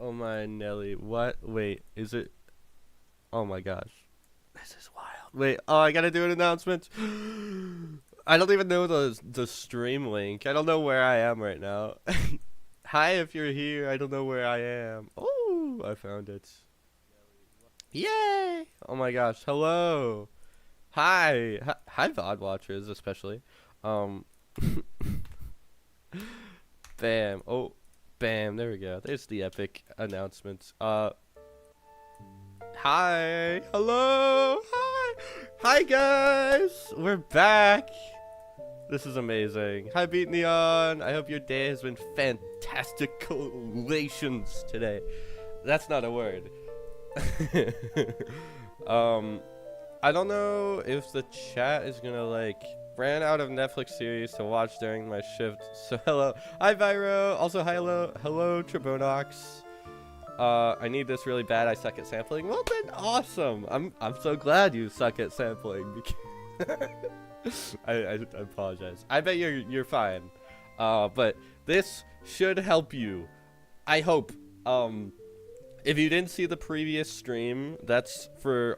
Oh my Nelly. What? Wait, is it? Oh my gosh. This is wild. Wait, oh, I gotta do an announcement. I don't even know the stream link. I don't know where I am right now. Hi, if you're here. I don't know where I am. Oh, I found it. Yay! Oh my gosh. Hello. Hi. Hi, VOD watchers, especially. Um, bam. Oh, bam. There we go. There's the epic announcement. Hi. Hello. Hi. Hi, guys. We're back. This is amazing. Hi, Beat Neon. I hope your day has been fantastic. Colations today. That's not a word. I don't know if the chat is gonna like ran out of Netflix series to watch during my shift. So hello. Hi, Viro. Also, hi, hello, Tribonox. I need this really bad. I suck at sampling. Well then, awesome. I'm so glad you suck at sampling. I apologize. I bet you're fine. But this should help you. I hope. If you didn't see the previous stream, that's for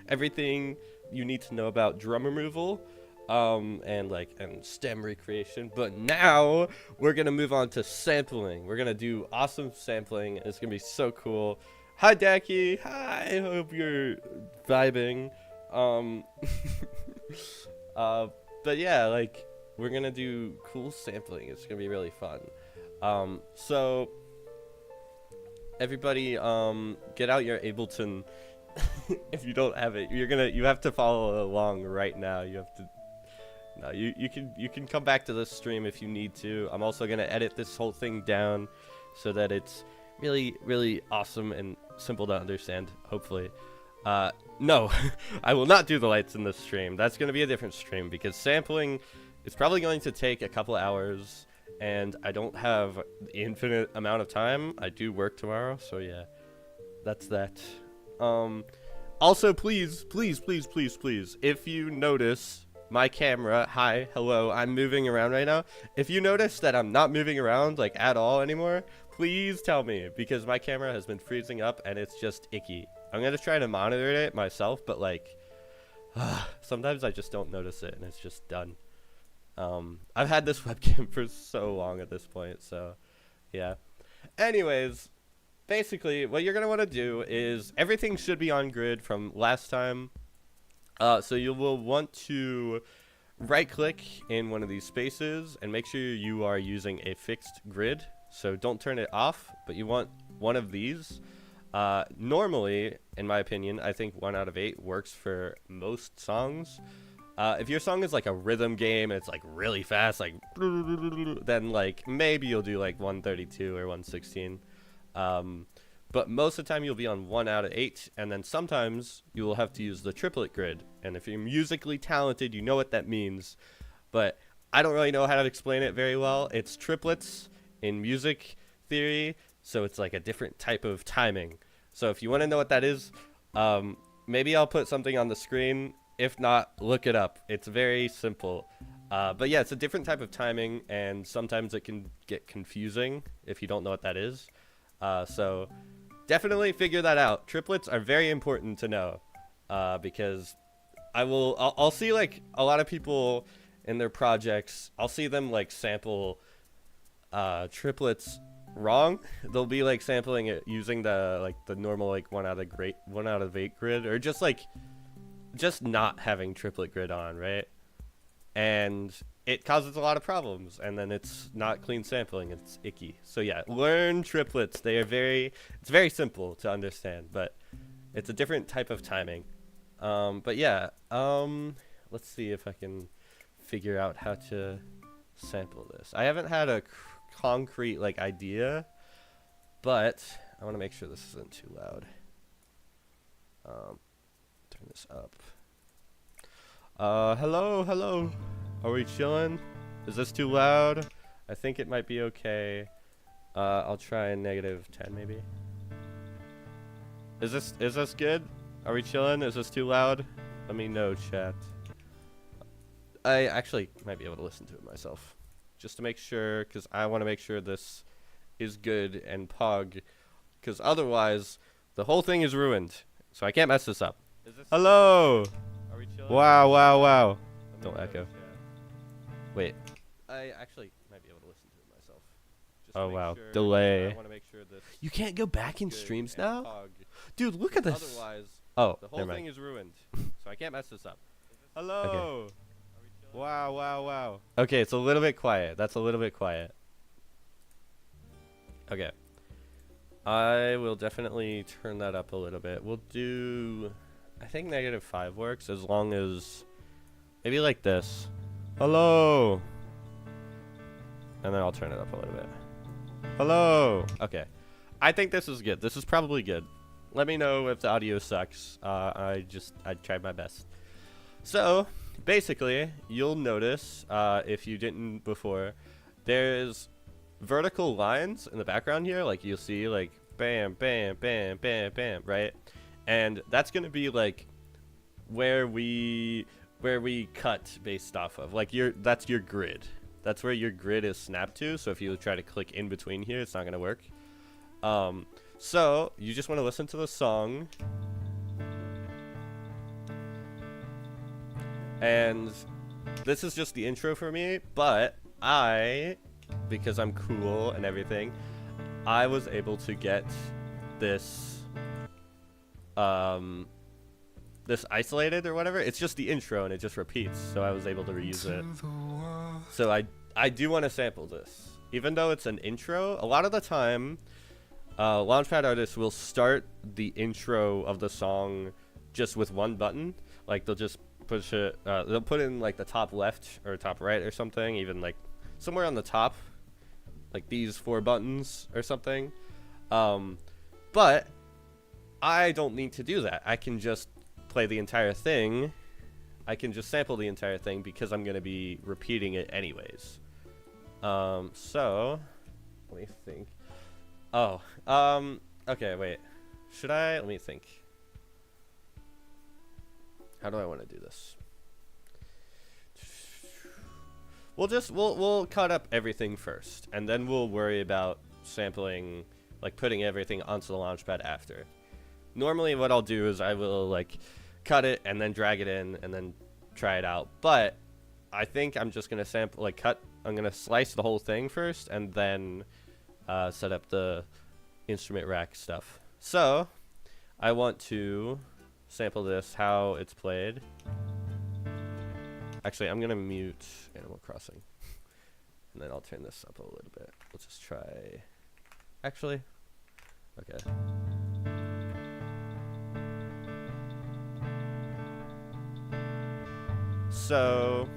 everything you need to know about drum removal, and stem recreation. But now we're gonna move on to sampling. We're gonna do awesome sampling. It's gonna be so cool. Hi, Daki. Hi. I hope you're vibing. But yeah, like we're gonna do cool sampling. It's gonna be really fun. So everybody, get out your Ableton. If you don't have it, you have to follow along right now. You have to. No, you can come back to this stream if you need to. I'm also gonna edit this whole thing down so that it's really, really awesome and simple to understand. Hopefully. No, I will not do the lights in this stream. That's gonna be a different stream because sampling is probably going to take a couple hours. And I don't have the infinite amount of time. I do work tomorrow, so yeah, that's that. Also, please, if you notice my camera, hi, hello, I'm moving around right now. If you notice that I'm not moving around like at all anymore, please tell me because my camera has been freezing up and it's just icky. I'm gonna try to monitor it myself, but like, sometimes I just don't notice it and it's just done. I've had this webcam for so long at this point, so yeah. Anyways, basically what you're gonna want to do is everything should be on grid from last time. So you will want to right click in one of these spaces and make sure you are using a fixed grid. So don't turn it off, but you want one of these. Normally, in my opinion, I think 1 out of 8 works for most songs. If your song is like a rhythm game, it's like really fast, like then like maybe you'll do like 132 or 116. But most of the time you'll be on 1 out of 8, and then sometimes you will have to use the triplet grid. And if you're musically talented, you know what that means. But I don't really know how to explain it very well. It's triplets in music theory, so it's like a different type of timing. So if you want to know what that is, maybe I'll put something on the screen. If not, look it up. It's very simple. But yeah, it's a different type of timing, and sometimes it can get confusing if you don't know what that is. So definitely figure that out. Triplets are very important to know because I'll see like a lot of people in their projects. I'll see them like sample triplets wrong. They'll be like sampling it using the normal like 1 out of 8 grid, or just not having triplet grid on, right? And it causes a lot of problems, and then it's not clean sampling, it's icky. So yeah, learn triplets. It's very simple to understand, but it's a different type of timing. But yeah, let's see if I can figure out how to sample this. I haven't had a concrete like idea, but I want to make sure this isn't too loud. Turn this up. Hello. Are we chilling? Is this too loud? I think it might be okay. I'll try a -10 maybe. Is this good? Are we chilling? Is this too loud? Let me know, chat. I actually might be able to listen to it myself, just to make sure, because I want to make sure this is good and pog because otherwise the whole thing is ruined. So I can't mess this up. Hello. Are we chilling? Wow, wow, wow. Don't echo. Wait. I actually might be able to listen to it myself. Just oh wow. Sure, delay. I want to make sure this. You can't go back in streams now? Dude, look at this. Otherwise, the whole thing is ruined. So I can't mess this up. Hello. Okay. Wow, wow, wow. Okay, it's a little bit quiet. That's a little bit quiet. Okay. I will definitely turn that up a little bit. We'll do... I think -5 works as long as... Maybe like this. Hello! And then I'll turn it up a little bit. Hello! Okay. I think this is good. This is probably good. Let me know if the audio sucks. I tried my best. So, basically, you'll notice, if you didn't before, there's vertical lines in the background here. Like, you'll see, like, bam, bam, bam, bam, bam, right? And that's going to be, like, where we cut based off of. Like, that's your grid. That's where your grid is snapped to. So if you try to click in between here, it's not going to work. So, you just want to listen to the song. And this is just the intro for me, but because I'm cool and everything, I was able to get this, this isolated or whatever. It's just the intro and it just repeats, so I was able to reuse it. So I do want to sample this. Even though it's an intro, a lot of the time, Launchpad artists will start the intro of the song just with one button. Like, they'll just push it, they'll put in like the top left or top right or something, even like somewhere on the top, like these 4 buttons or something. But I don't need to do that. I can just play the entire thing. I can just sample the entire thing because I'm going to be repeating it anyways. So let me think. Okay, wait. Let me think. How do I want to do this? We'll cut up everything first, and then we'll worry about sampling, like putting everything onto the Launchpad after. Normally what I'll do is I will like cut it and then drag it in and then try it out. But I think I'm just gonna sample, like I'm gonna slice the whole thing first and then set up the instrument rack stuff. So I want to sample this how it's played. Actually, I'm gonna mute Animal Crossing and then I'll turn this up a little bit. We'll just try. Actually, okay. So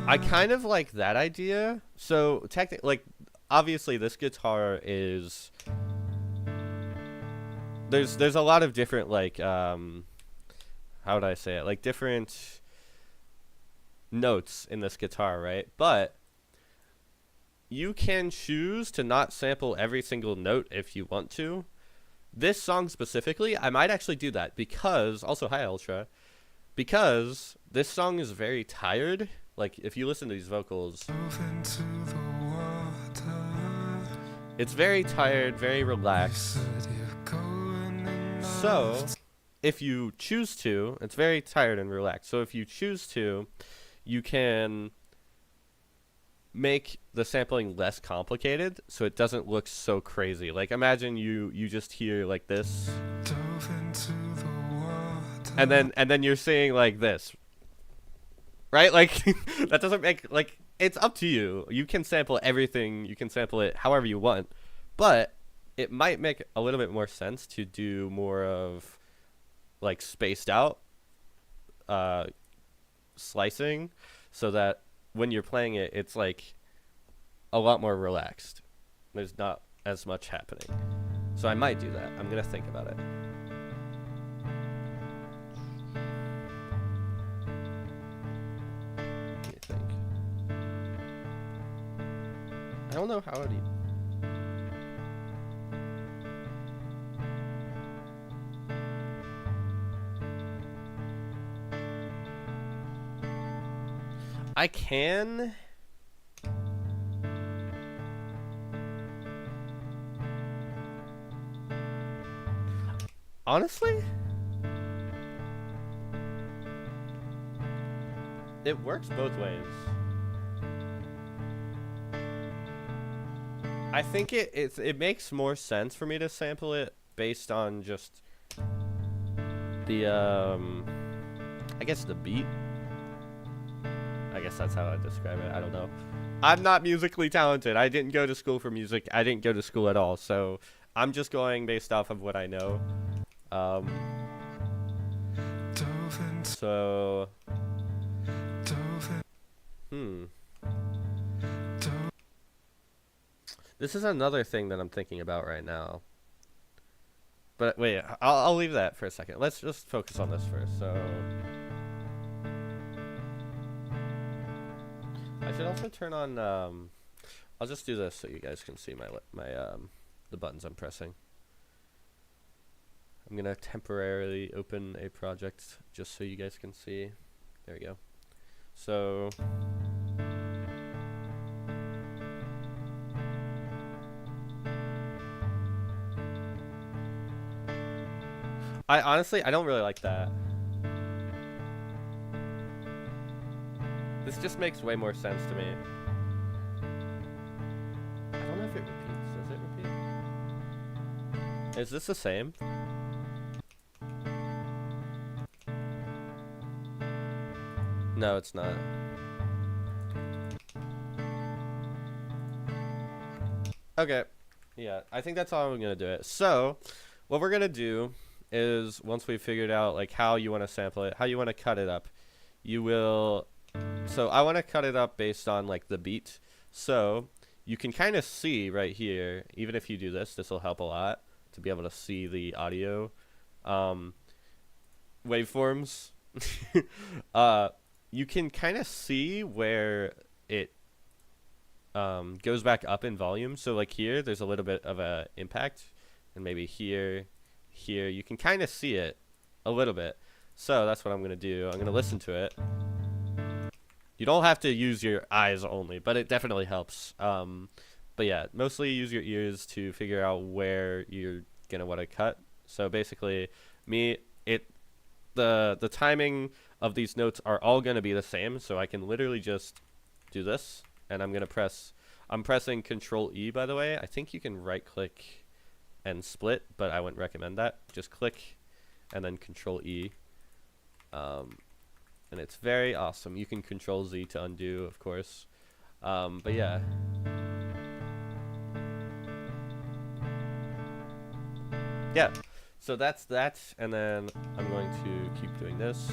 I kind of like that idea. So technically, like, obviously this guitar is, there's a lot of different, like, how would I say it, like different notes in this guitar, right? But you can choose to not sample every single note if you want to. This song specifically, I might actually do that because, also hi Ultra, because this song is very tired. Like, if you listen to these vocals, it's very tired, very relaxed. So, if you choose to, it's very tired and relaxed. So if you choose to, you can make the sampling less complicated so it doesn't look so crazy. Like, imagine you just hear like this, and then you're saying like this, right? Like, that doesn't make, like, it's up to you. You can sample everything, you can sample it however you want, but it might make a little bit more sense to do more of like spaced out slicing, so that when you're playing it, it's like a lot more relaxed. There's not as much happening. So I might do that. I'm gonna think about it. Let me think. I don't know how it even. I can. Honestly, it works both ways. I think it makes more sense for me to sample it based on just the I guess the beat. I guess that's how I describe it. I don't know. I'm not musically talented. I didn't go to school for music. I didn't go to school at all. So I'm just going based off of what I know. So this is another thing that I'm thinking about right now. But wait, I'll leave that for a second. Let's just focus on this first. So I should also turn on. I'll just do this so you guys can see my the buttons I'm pressing. I'm gonna temporarily open a project just so you guys can see. There we go. So I honestly don't really like that. This just makes way more sense to me. I don't know if it repeats. Does it repeat? Is this the same? No, it's not. Okay. Yeah, I think that's how I'm gonna do it. So, what we're gonna do is once we've figured out like how you want to sample it, how you want to cut it up, you will. So I want to cut it up based on like the beat. So you can kind of see right here, even if you do this, this will help a lot to be able to see the audio waveforms. You can kind of see where it goes back up in volume. So like here, there's a little bit of a impact, and maybe here, you can kind of see it a little bit. So that's what I'm gonna do. I'm gonna listen to it. You don't have to use your eyes only, but it definitely helps. But yeah, mostly use your ears to figure out where you're gonna want to cut. So basically, the timing of these notes are all gonna be the same. So I can literally just do this, and I'm pressing Control E, by the way. I think you can right click and split, but I wouldn't recommend that. Just click and then Control E. And it's very awesome. You can Control Z to undo, of course. But yeah. Yeah, so that's that, and then I'm going to keep doing this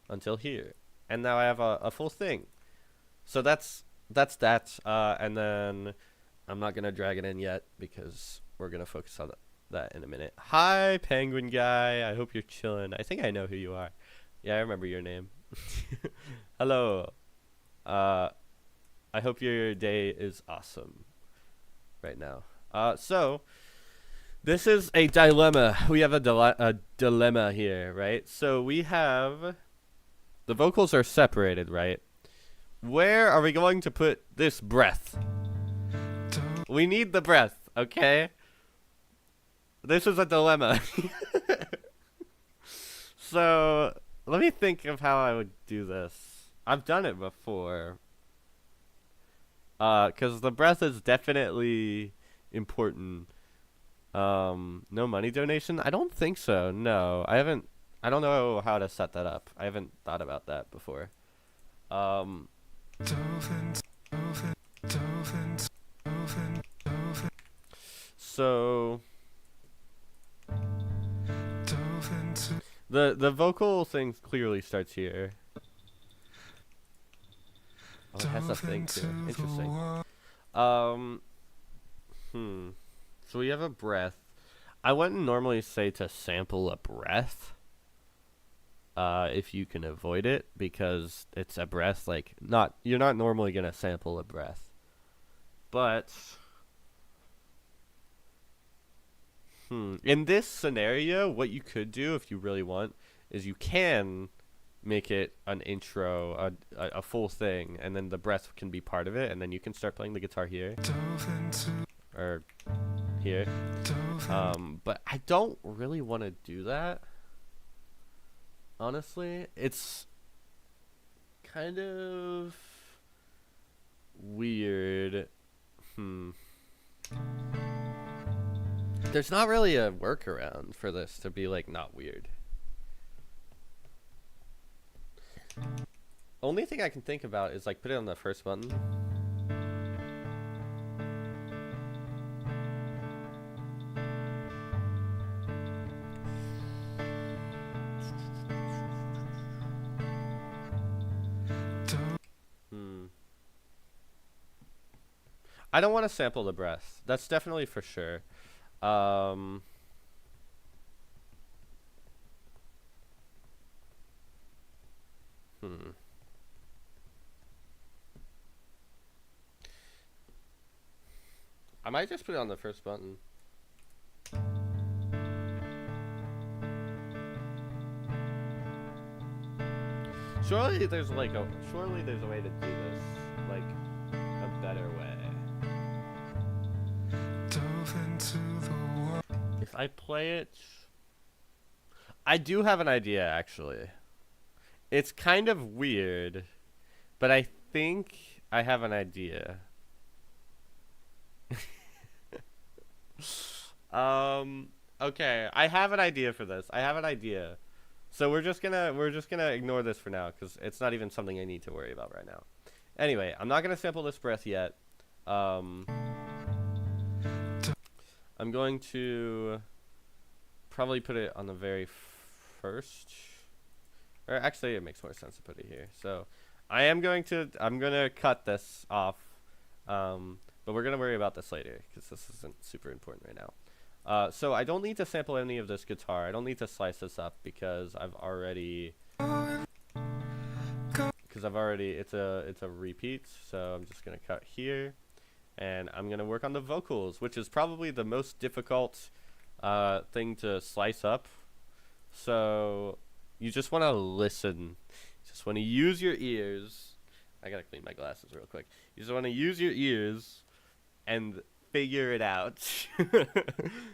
until here. And now I have a full thing. So that's that, and then I'm not gonna drag it in yet because we're gonna focus on that in a minute. Hi, Penguin Guy. I hope you're chilling. I think I know who you are. Yeah, I remember your name. Hello. I hope your day is awesome right now. So this is a dilemma. We have a dilemma here, right? So we have the vocals are separated, right? Where are we going to put this breath? We need the breath, okay? This is a dilemma. So let me think of how I would do this. I've done it before. Because the breath is definitely important. No money donation? I don't think so. No, I haven't. I don't know how to set that up. I haven't thought about that before. So the vocal thing clearly starts here. Oh, it has a thing too. Interesting. So we have a breath. I wouldn't normally say to sample a breath. If you can avoid it, because it's a breath. Like you're not normally gonna sample a breath. But in this scenario, what you could do if you really want is you can make it an intro, a full thing, and then the breath can be part of it, and then you can start playing the guitar here or here. But I don't really want to do that. Honestly, it's kind of weird. There's not really a workaround for this to be like not weird. Only thing I can think about is like put it on the first button. I don't want to sample the breath. That's definitely for sure. I might just put it on the first button. Surely there's a way to do this like a better way. If I play it, I do have an idea actually. It's kind of weird, but I think I have an idea. Okay, I have an idea for this. So we're just gonna ignore this for now because it's not even something I need to worry about right now. Anyway, I'm not gonna sample this breath yet. I'm going to probably put it on the very first, or actually it makes more sense to put it here. So I'm gonna cut this off, but we're gonna worry about this later because this isn't super important right now. So I don't need to sample any of this guitar. I don't need to slice this up because I've already it's a repeat. So I'm just gonna cut here. And I'm going to work on the vocals, which is probably the most difficult thing to slice up. So you just want to listen. You just want to use your ears. I got to clean my glasses real quick. You just want to use your ears and figure it out.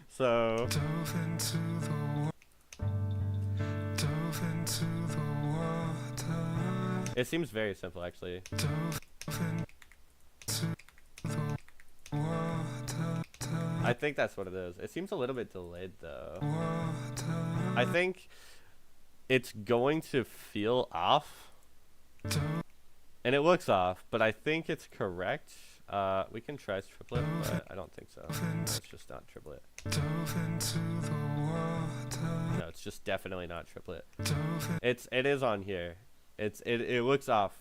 So it seems very simple, actually. I think that's what it is. It seems a little bit delayed though. I think it's going to feel off. And it looks off, but I think it's correct. We can try triplet, but I don't think so. No, it's just not triplet. No, it's just definitely not triplet. It is on here. It looks off.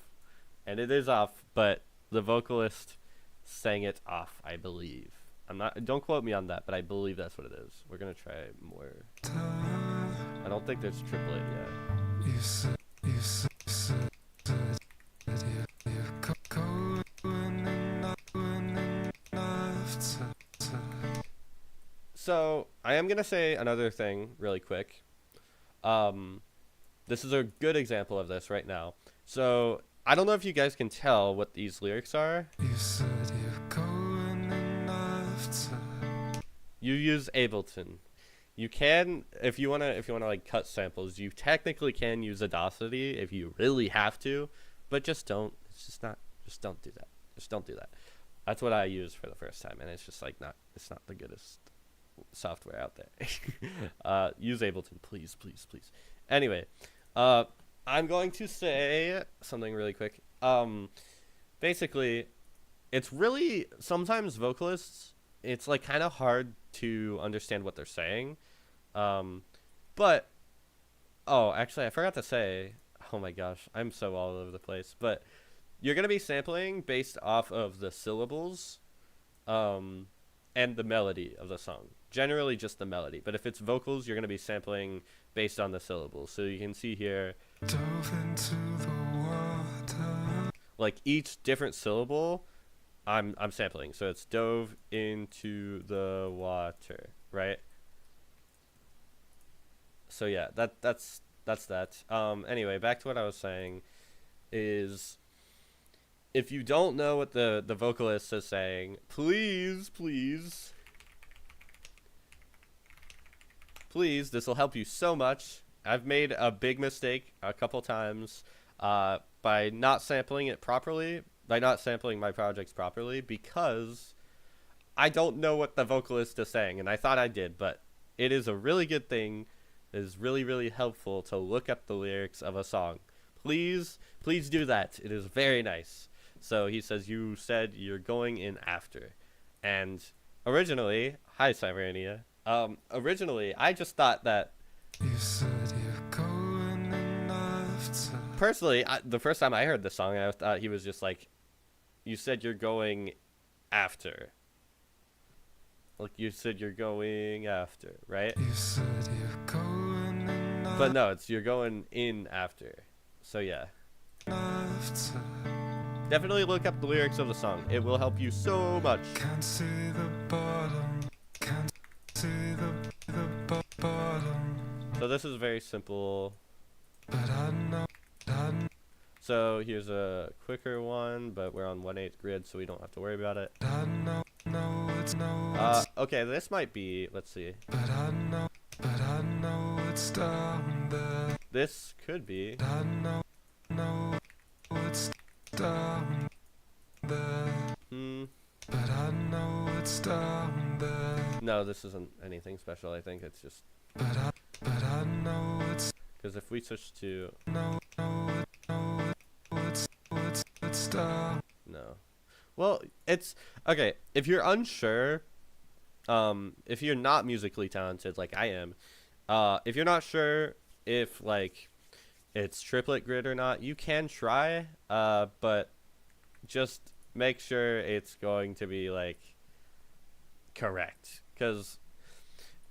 And it is off, but the vocalist sang it off, I believe. Don't quote me on that, but I believe that's what it is. We're gonna try more. I don't think there's triplet yet. So I am gonna say another thing really quick. This is a good example of this right now. So I don't know if you guys can tell what these lyrics are. You use Ableton. You can, if you wanna like cut samples, you technically can use Audacity if you really have to, but just don't. Just don't do that. Just don't do that. That's what I used for the first time, and it's just like it's not the goodest software out there. Use Ableton, please, please, please. Anyway, I'm going to say something really quick. Basically, it's really sometimes vocalists. It's like kind of hard to understand what they're saying. But actually I forgot to say, oh my gosh, I'm so all over the place, but you're going to be sampling based off of the syllables and the melody of the song. Generally just the melody, but if it's vocals, you're going to be sampling based on the syllables. So you can see here like each different syllable I'm sampling. So it's dove into the water, right? So yeah, that's that's that. Anyway, back to what I was saying is, if you don't know what the vocalist is saying, please, this will help you so much. I've made a big mistake a couple times by not sampling it properly, by not sampling my projects properly, because I don't know what the vocalist is saying, and I thought I did, but it is a really good thing. It is really, really helpful to look up the lyrics of a song. Please do that. It is very nice. So he says, you said you're going in after. And originally, hi Cyrania, originally I just thought that, you said you're going in after. Personally, the first time I heard the song, I thought he was just like, you said you're going after. Like, you said you're going after, right? You said you're going in after. But no, it's you're going in after. So yeah. After. Definitely look up the lyrics of the song. It will help you so much. Can't see the bottom. Can't see the bottom. So this is very simple. But I know. So here's a quicker one, but we're on 1/8 grid, so we don't have to worry about it. Okay, this might be, let's see. But I know it's down there. This could be. I know it's down there. But I know it's down there. No, this isn't anything special. I think it's just. But I know it's. Because if we switch to. It's down. No. Well, it's okay. If you're unsure, if you're not musically talented like I am, if you're not sure if like it's triplet grid or not, you can try, but just make sure it's going to be like correct, because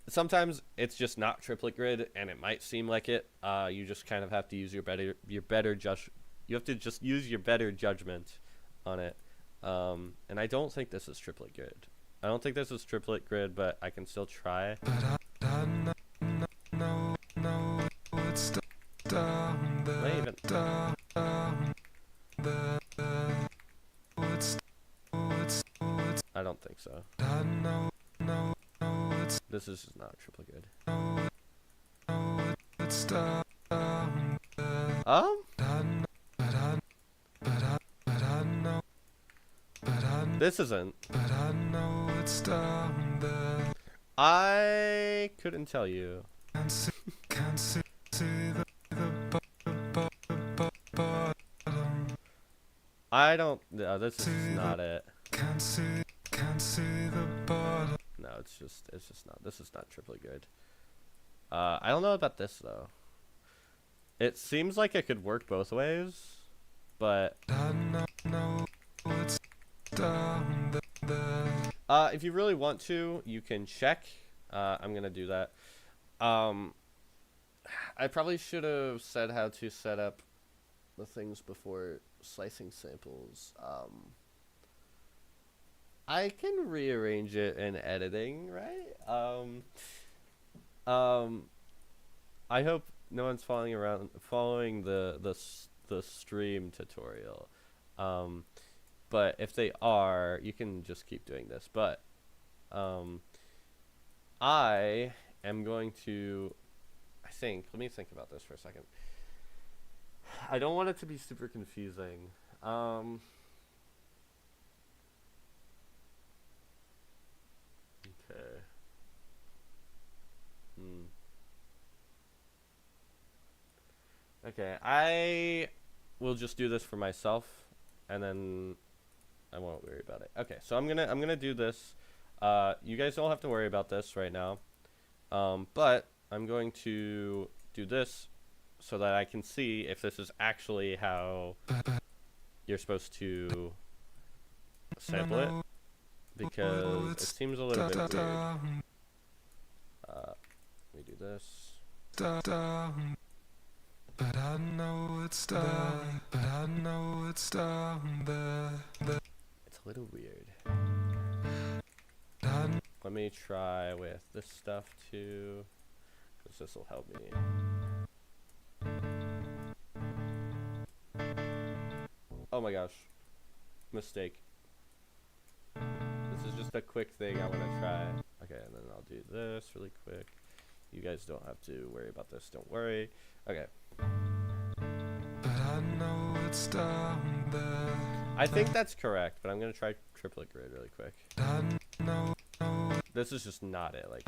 sometimes it's just not triplet grid and it might seem like it. You just kind of have to use your better judgment on it. And I don't think this is triplet grid. I don't think this is triplet grid, but I can still try. I don't think so. This is just not triplet grid. This isn't. But I know it's down there. I couldn't tell you. Can't see the bottom. I don't. No, this is not it. Can't see the bottom. No, it's just not. This is not triplet good. I don't know about this though. It seems like it could work both ways, but. I know it's down there. If you really want to, you can check. I'm gonna do that. I probably should have said how to set up the things before slicing samples. I can rearrange it in editing, right? I hope no one's following the stream tutorial. But if they are, you can just keep doing this. But I am going to, let me think about this for a second. I don't want it to be super confusing. Okay. Okay, I will just do this for myself, and then I won't worry about it. Okay, so I'm gonna do this. You guys don't have to worry about this right now, but I'm going to do this so that I can see if this is actually how you're supposed to sample it, because it seems a little bit weird. Let me do this. But I know it's down. But I know it's down there. It's a little weird. Let me try with this stuff too, because this will help me. Oh my gosh. Mistake. This is just a quick thing I want to try. Okay, and then I'll do this really quick. You guys don't have to worry about this. Don't worry. Okay. But I know it's down there. I think that's correct, but I'm going to try triplet grid really quick. I know This is just not it. Like,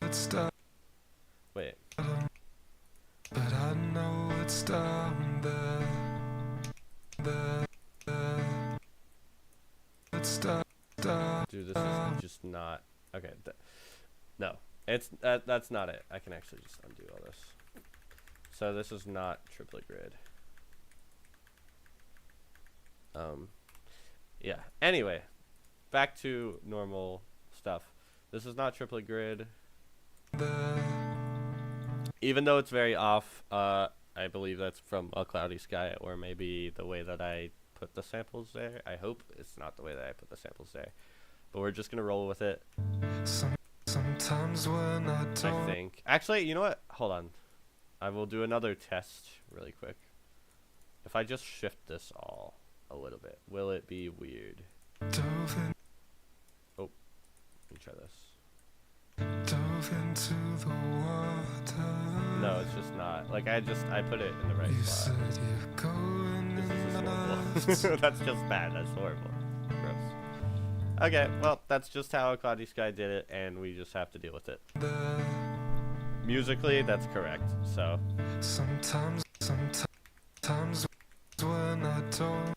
it's down. wait. But I know it's down there. It's down. Dude, this is just not. Okay. No. It's that's not it. I can actually just undo all this. So this is not triplet grid. Yeah. Anyway, back to normal stuff. This is not triplet grid. Even though it's very off, I believe that's from a cloudy sky, or maybe the way that I put the samples there. I hope it's not the way that I put the samples there. But we're just gonna roll with it. Sometimes when I don't. think. Actually, you know what? Hold on. I will do another test really quick. If I just shift this all a little bit, will it be weird? Oh, let me try this. Dove into the water. No, it's just not. Like I put it in the right You spot. said you're going This is in horrible. That's just bad. That's horrible. Gross. Okay, well, that's just how a cloudy sky did it, and we just have to deal with it. Musically, that's correct. So. Sometimes when I don't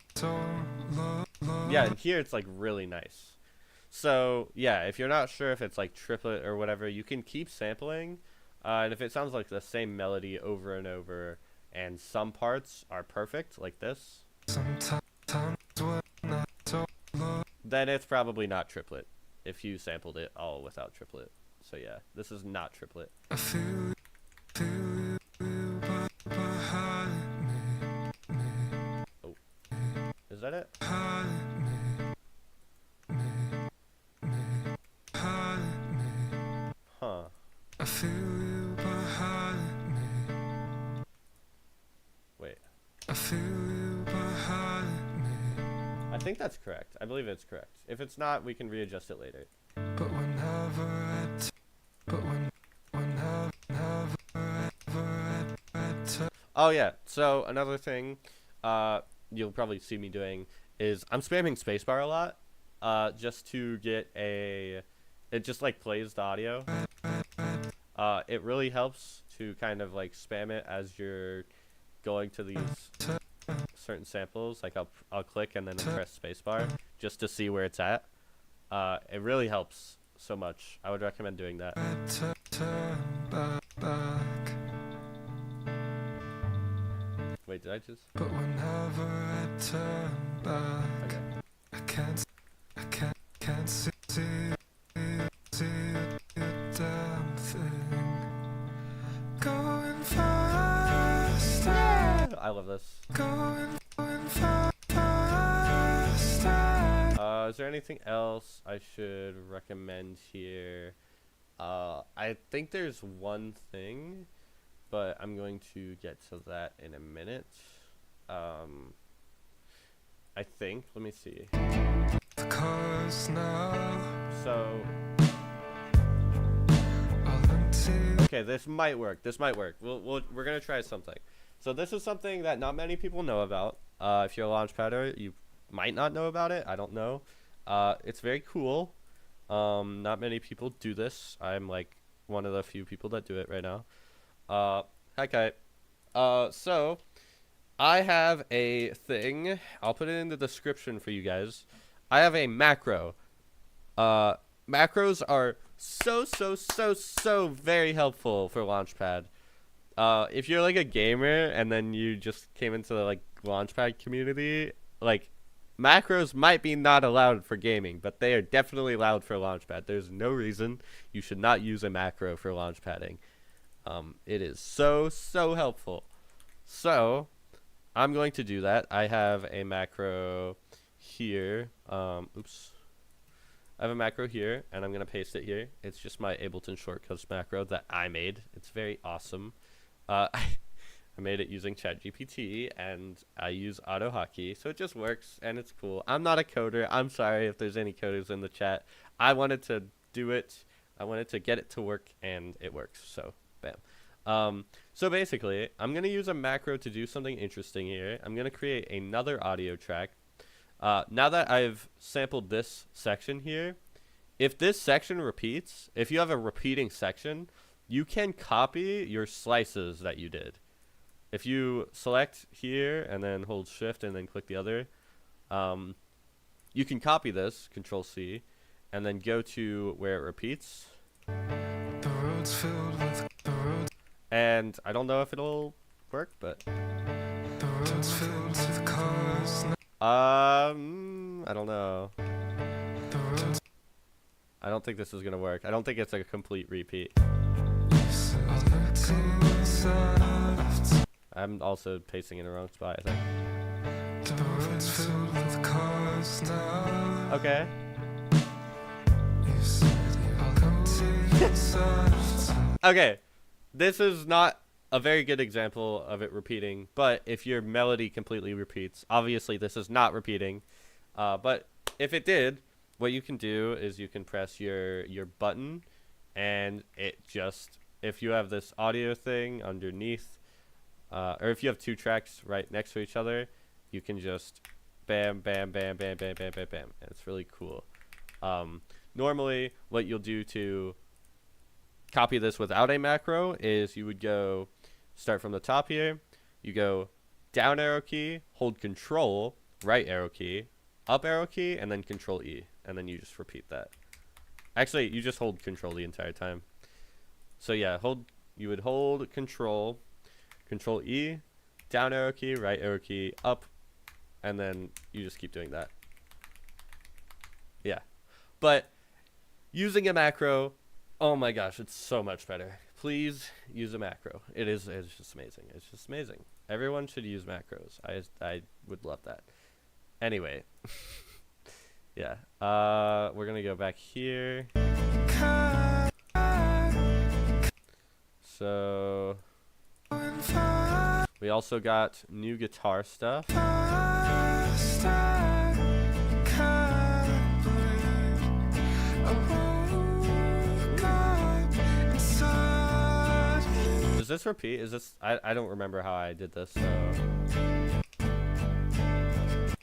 love. Yeah, and here it's like really nice. So yeah, if you're not sure if it's like triplet or whatever, you can keep sampling, and if it sounds like the same melody over and over, and some parts are perfect like this, Sometimes when I don't love. then it's probably not triplet. If you sampled it all without triplet. So yeah, this is not triplet. I feel you behind me. Oh, is that it? Behind me. Behind me. Huh. I feel you behind me. Wait. I feel you behind me. I think that's correct. I believe it's correct. If it's not, we can readjust it later. But whenever Oh yeah, so another thing you'll probably see me doing is I'm spamming spacebar a lot just to get it just like plays the audio. It really helps to kind of like spam it as you're going to these certain samples. Like I'll click and then press spacebar just to see where it's at. It really helps so much. I would recommend doing that. turn back. Wait, did I just? But whenever I turn back, Okay. I can't see a damn thing. Going faster. I love this. Going faster. Is there anything else I should recommend here? I think there's one thing, but I'm going to get to that in a minute. I think. Let me see. The cars now So, are empty. okay, this might work. We're gonna try something. So this is something that not many people know about. If you're a Launchpadder, you might not know about it. I don't know. It's very cool. Not many people do this. I'm like one of the few people that do it right now. Hi, Kite. So I have a thing. I'll put it in the description for you guys. I have a macro. Macros are so very helpful for Launchpad. If you're like a gamer and then you just came into the like Launchpad community, like macros might be not allowed for gaming, but they are definitely allowed for Launchpad. There's no reason you should not use a macro for Launchpadding. It is so helpful. So I'm going to do that. I have a macro here. Oops. I have a macro here, and I'm going to paste it here. It's just my Ableton Shortcuts macro that I made. It's very awesome. I I made it using ChatGPT, and I use AutoHotkey, so it just works, and it's cool. I'm not a coder. I'm sorry if there's any coders in the chat. I wanted to do it. I wanted to get it to work, and it works, so bam. So basically, I'm going to use a macro to do something interesting here. I'm going to create another audio track. Now that I've sampled this section here, if this section repeats, if you have a repeating section, you can copy your slices that you did. If you select here and then hold shift and then click the other, you can copy this, Control C, and then go to where it repeats. The road's filled with the road. And I don't know if it'll work, but The road's filled with cars. I don't know. The road's I don't think this is gonna work. I don't think it's a complete repeat. I'm also pasting in the wrong spot, I think. The road's filled with cars now. Okay. You said I'll go inside. Okay. This is not a very good example of it repeating, but if your melody completely repeats, obviously this is not repeating. But if it did, what you can do is you can press your button, and it just, if you have this audio thing underneath, or if you have two tracks right next to each other, you can just bam, bam, bam, bam, bam, bam, bam, bam. And it's really cool. Normally, what you'll do to copy this without a macro is you would go start from the top here. You go down arrow key, hold Control, right arrow key, up arrow key, and then Control E. And then you just repeat that. Actually, you just hold Control the entire time. So yeah, you would hold Control, Control E, down arrow key, right arrow key, up, and then you just keep doing that. Yeah. But using a macro, oh my gosh, it's so much better. Please use a macro. It's just amazing. It's just amazing. Everyone should use macros. I would love that. Anyway. Yeah. We're gonna go back here. So we also got new guitar stuff. Does this repeat? Is this? I don't remember how I did this.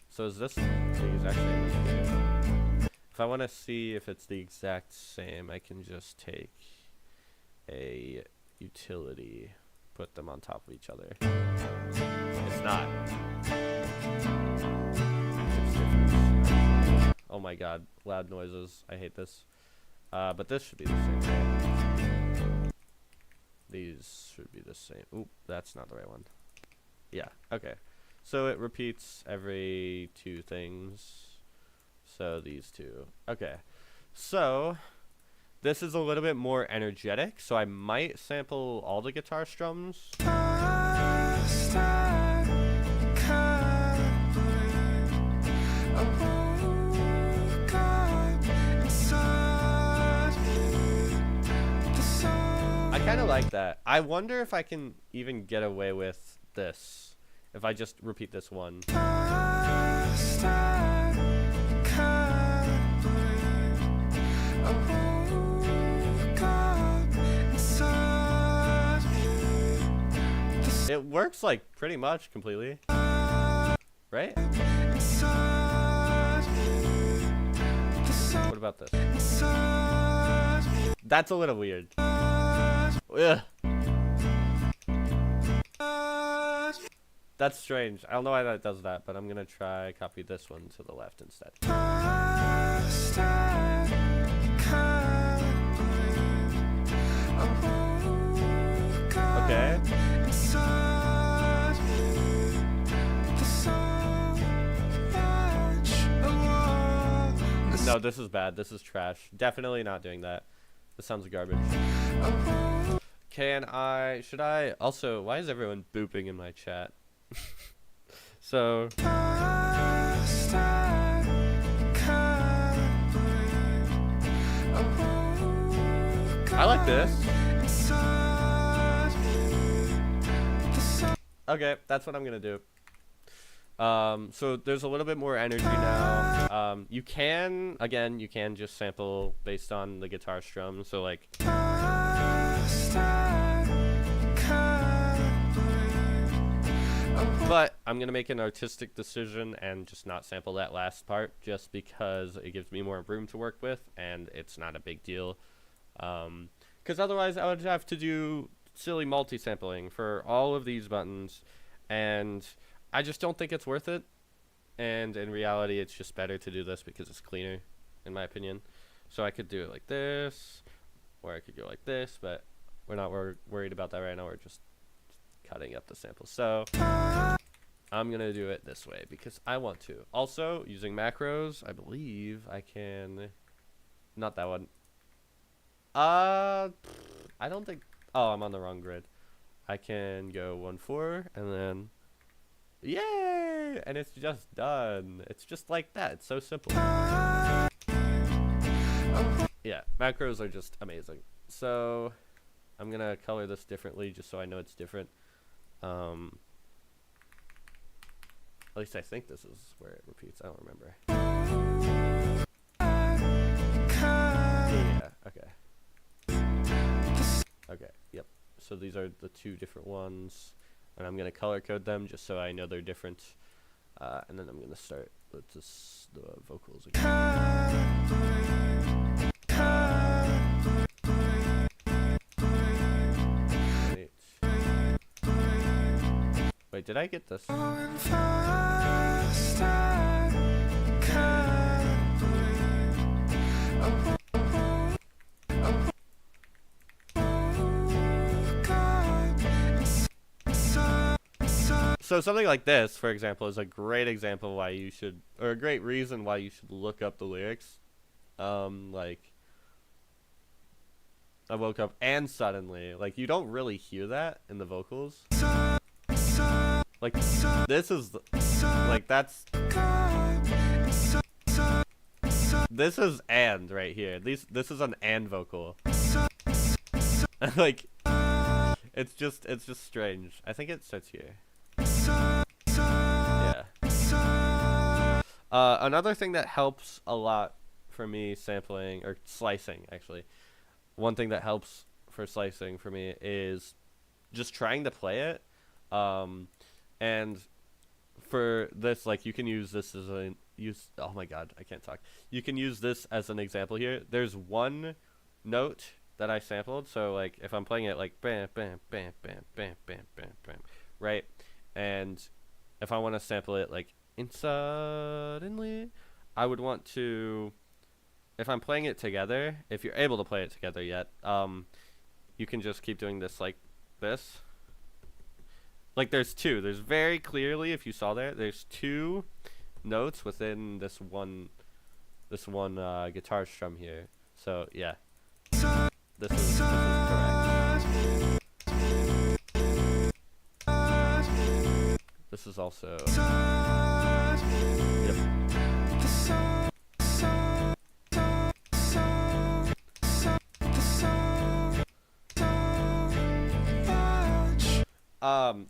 So is this the exact same? If I want to see if it's the exact same, I can just take a utility, put them on top of each other. It's not. Oh my god, loud noises. I hate this. But this should be the same. These should be the same. Oop, that's not the right one. Yeah, okay. So it repeats every two things. So these two. Okay. So this is a little bit more energetic, so I might sample all the guitar strums. I kind of like that. I wonder if I can even get away with this if I just repeat this one. It works like pretty much completely, right? What about this? That's a little weird. Ugh. That's strange. I don't know why that does that, but I'm gonna try copy this one to the left instead. Okay. No, this is bad. This is trash. Definitely not doing that. This sounds garbage. Should I? Also, why is everyone booping in my chat? So. I like this. Okay, that's what I'm gonna do. So there's a little bit more energy now. You can just sample based on the guitar strum. So like, but I'm gonna make an artistic decision and just not sample that last part, just because it gives me more room to work with, and it's not a big deal. Because otherwise I would have to do silly multi-sampling for all of these buttons, and I just don't think it's worth it. And in reality, it's just better to do this because it's cleaner, in my opinion. So I could do it like this, or I could go like this, but we're not worried about that right now. We're just cutting up the samples. So I'm gonna do it this way because I want to. Also, using macros, I believe I can. Not that one. I don't think. Oh, I'm on the wrong grid. I can go 1-4 and then. Yay! And it's just done. It's just like that. It's so simple. Yeah, macros are just amazing. So I'm gonna color this differently just so I know it's different. At least I think this is where it repeats. I don't remember. Yeah, okay. Okay, yep. So these are the two different ones. And I'm going to color code them just so I know they're different. And then I'm going to start with the vocals again. Wait, did I get this? So something like this, for example, is a great example why you should, or a great reason why you should look up the lyrics. Like, I woke up and suddenly, like, you don't really hear that in the vocals. Like, this is, like, that's, this is and right here. This is an and vocal. Like, it's just strange. I think it starts here. Yeah. Another thing that helps a lot for me sampling, or slicing actually, one thing that helps for slicing for me is just trying to play it. And for this, like, you can use this as oh my god, I can't talk. You can use this as an example here. There's one note that I sampled, so like if I'm playing it like bam bam bam bam bam bam bam bam, right? And if I want to sample it like suddenly, I would want to, if I'm playing it together, if you're able to play it together yet, you can just keep doing this like this. Like there's very clearly, if you saw there's two notes within this one guitar strum here. So yeah, this is correct. This is also. Yep.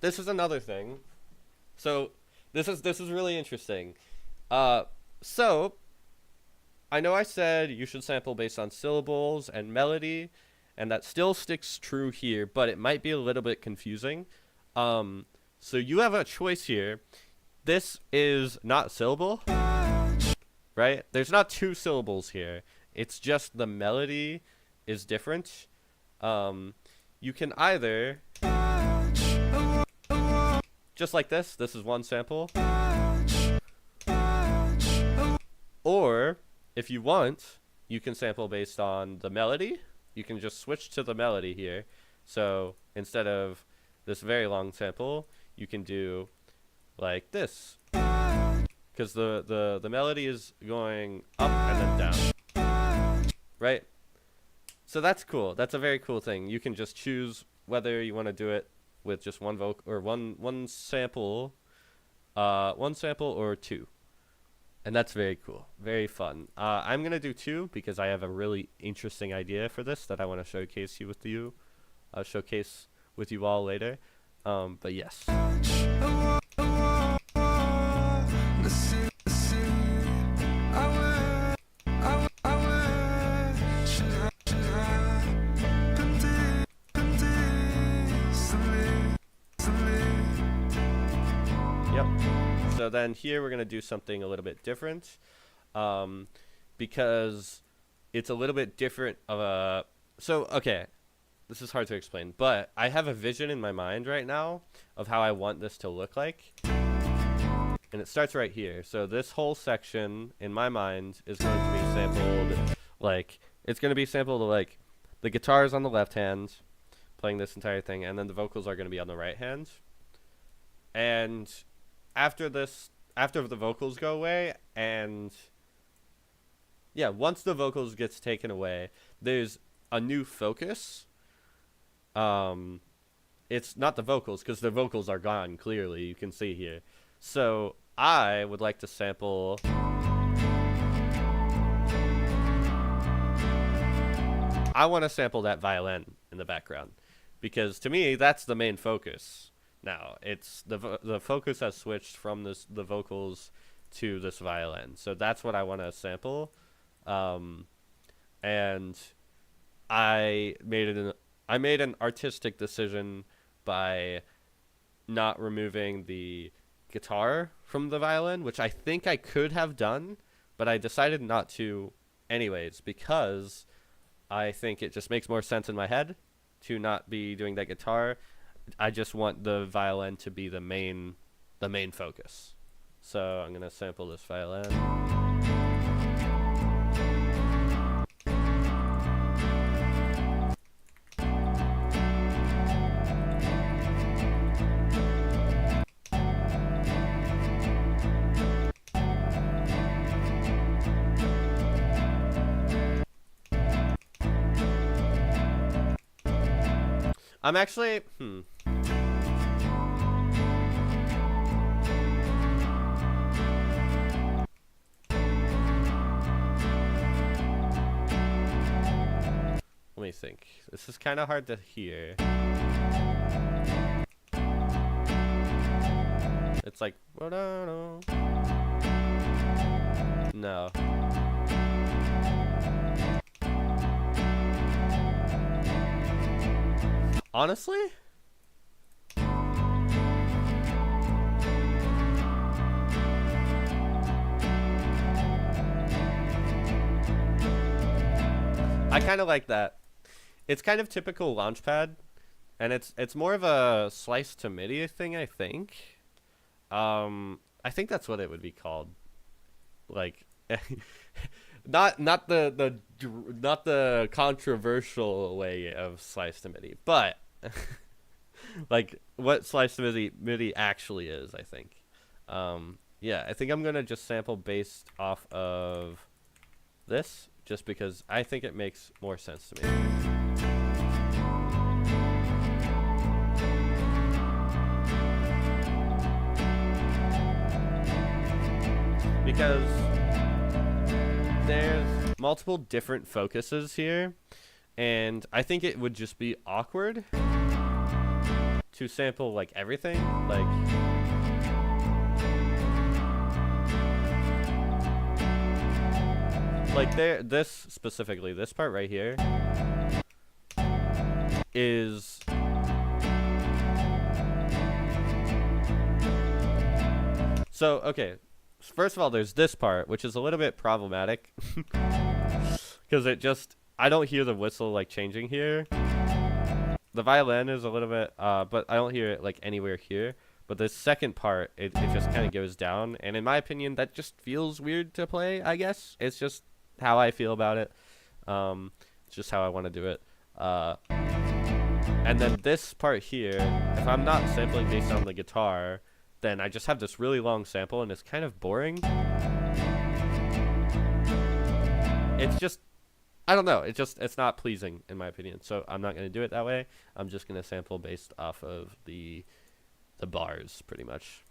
This is another thing. So this is really interesting. So I know I said you should sample based on syllables and melody, and that still sticks true here, but it might be a little bit confusing. So you have a choice here. This is not syllable, right? There's not two syllables here. It's just the melody is different. You can either, just like this is one sample. Or, if you want, you can sample based on the melody. You can just switch to the melody here. So, instead of this very long sample, you can do like this, because the melody is going up and then down, right? So that's cool. That's a very cool thing. You can just choose whether you want to do it with just one vocal or one sample or two, and that's very cool, very fun. I'm gonna do two because I have a really interesting idea for this that I want to showcase with you all later. But yes. Yep. So then here we're going to do something a little bit different, because it's a little bit different of a... So, okay, this is hard to explain, but I have a vision in my mind right now of how I want this to look like. And it starts right here. So this whole section, in my mind, is going to be sampled, like, it's going to be sampled like the guitar is on the left hand, playing this entire thing, and then the vocals are going to be on the right hand. And after this, after the vocals go away, and yeah, once the vocals gets taken away, there's a new focus. It's not the vocals, because the vocals are gone, clearly, you can see here. So I would like to sample... I want to sample that violin in the background, because to me, that's the main focus. Now, it's the focus has switched from the vocals to this violin. So that's what I want to sample. And I made an artistic decision by not removing the guitar from the violin, which I think I could have done, but I decided not to anyways, because I think it just makes more sense in my head to not be doing that guitar. I just want the violin to be the main focus. So I'm gonna sample this violin. I'm actually, Let me think. This is kind of hard to hear. It's like, no. Honestly? I kind of like that. It's kind of typical Launchpad, and it's more of a slice to MIDI thing, I think. I think that's what it would be called. Like, not the controversial way of slice to MIDI, but like what slice to MIDI actually is, I think. Yeah, I think I'm gonna just sample based off of this, just because I think it makes more sense to me. Because there's multiple different focuses here, and I think it would just be awkward to sample like everything, like there, this specifically, this part right here is so okay. First of all, there's this part, which is a little bit problematic because I don't hear the whistle like changing here. The violin is a little bit, but I don't hear it like anywhere here. But the second part, it just kind of goes down, and in my opinion, that just feels weird to play. I guess it's just how I feel about it. It's just how I want to do it. And then this part here, if I'm not sampling based on the guitar, then I just have this really long sample, and it's kind of boring. It's just, I don't know, it's not pleasing in my opinion, so I'm not going to do it that way. I'm just going to sample based off of the bars, pretty much.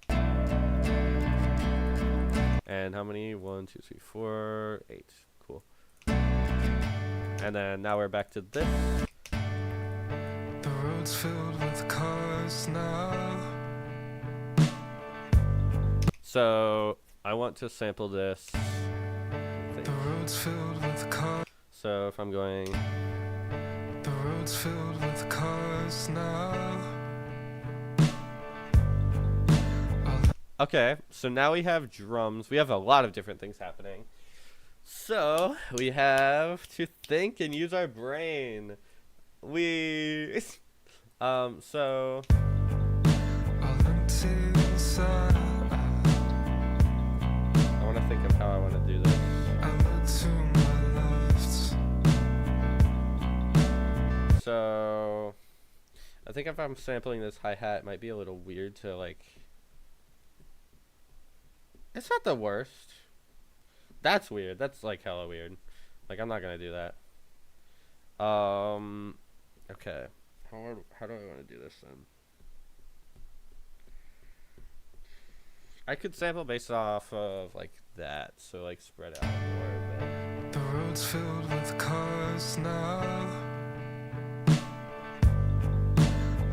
And how many? 1, 2, 3, 4, 8. Cool. And then now we're back to this. The road's filled with cars now. So I want to sample this. The road's filled with cars. So if I'm going, The road's filled with cars now. Okay, so now we have drums. We have a lot of different things happening. So we have to think and use our brain. We so all empty inside. I want to think of how I want to do this. I look to my left. So I think if I'm sampling this hi-hat, it might be a little weird to like. It's not the worst. That's weird. That's like hella weird. Like I'm not gonna do that. Okay. How do I want to do this then? I could sample based off of like that, so like spread out more a bit. The road's filled with cars now.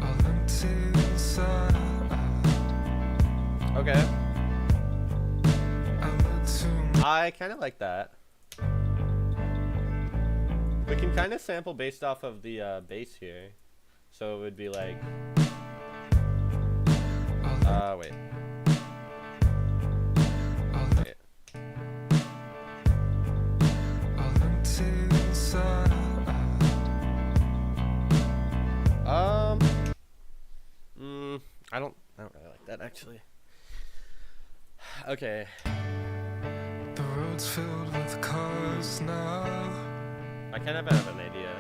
All empty inside. Okay. I look to my I kind of like that. We can kind of sample based off of the bass here. So it would be like, wait. Wait. all empty inside. I don't really like that actually. Okay. The road's filled with cars now. I kind of have an idea.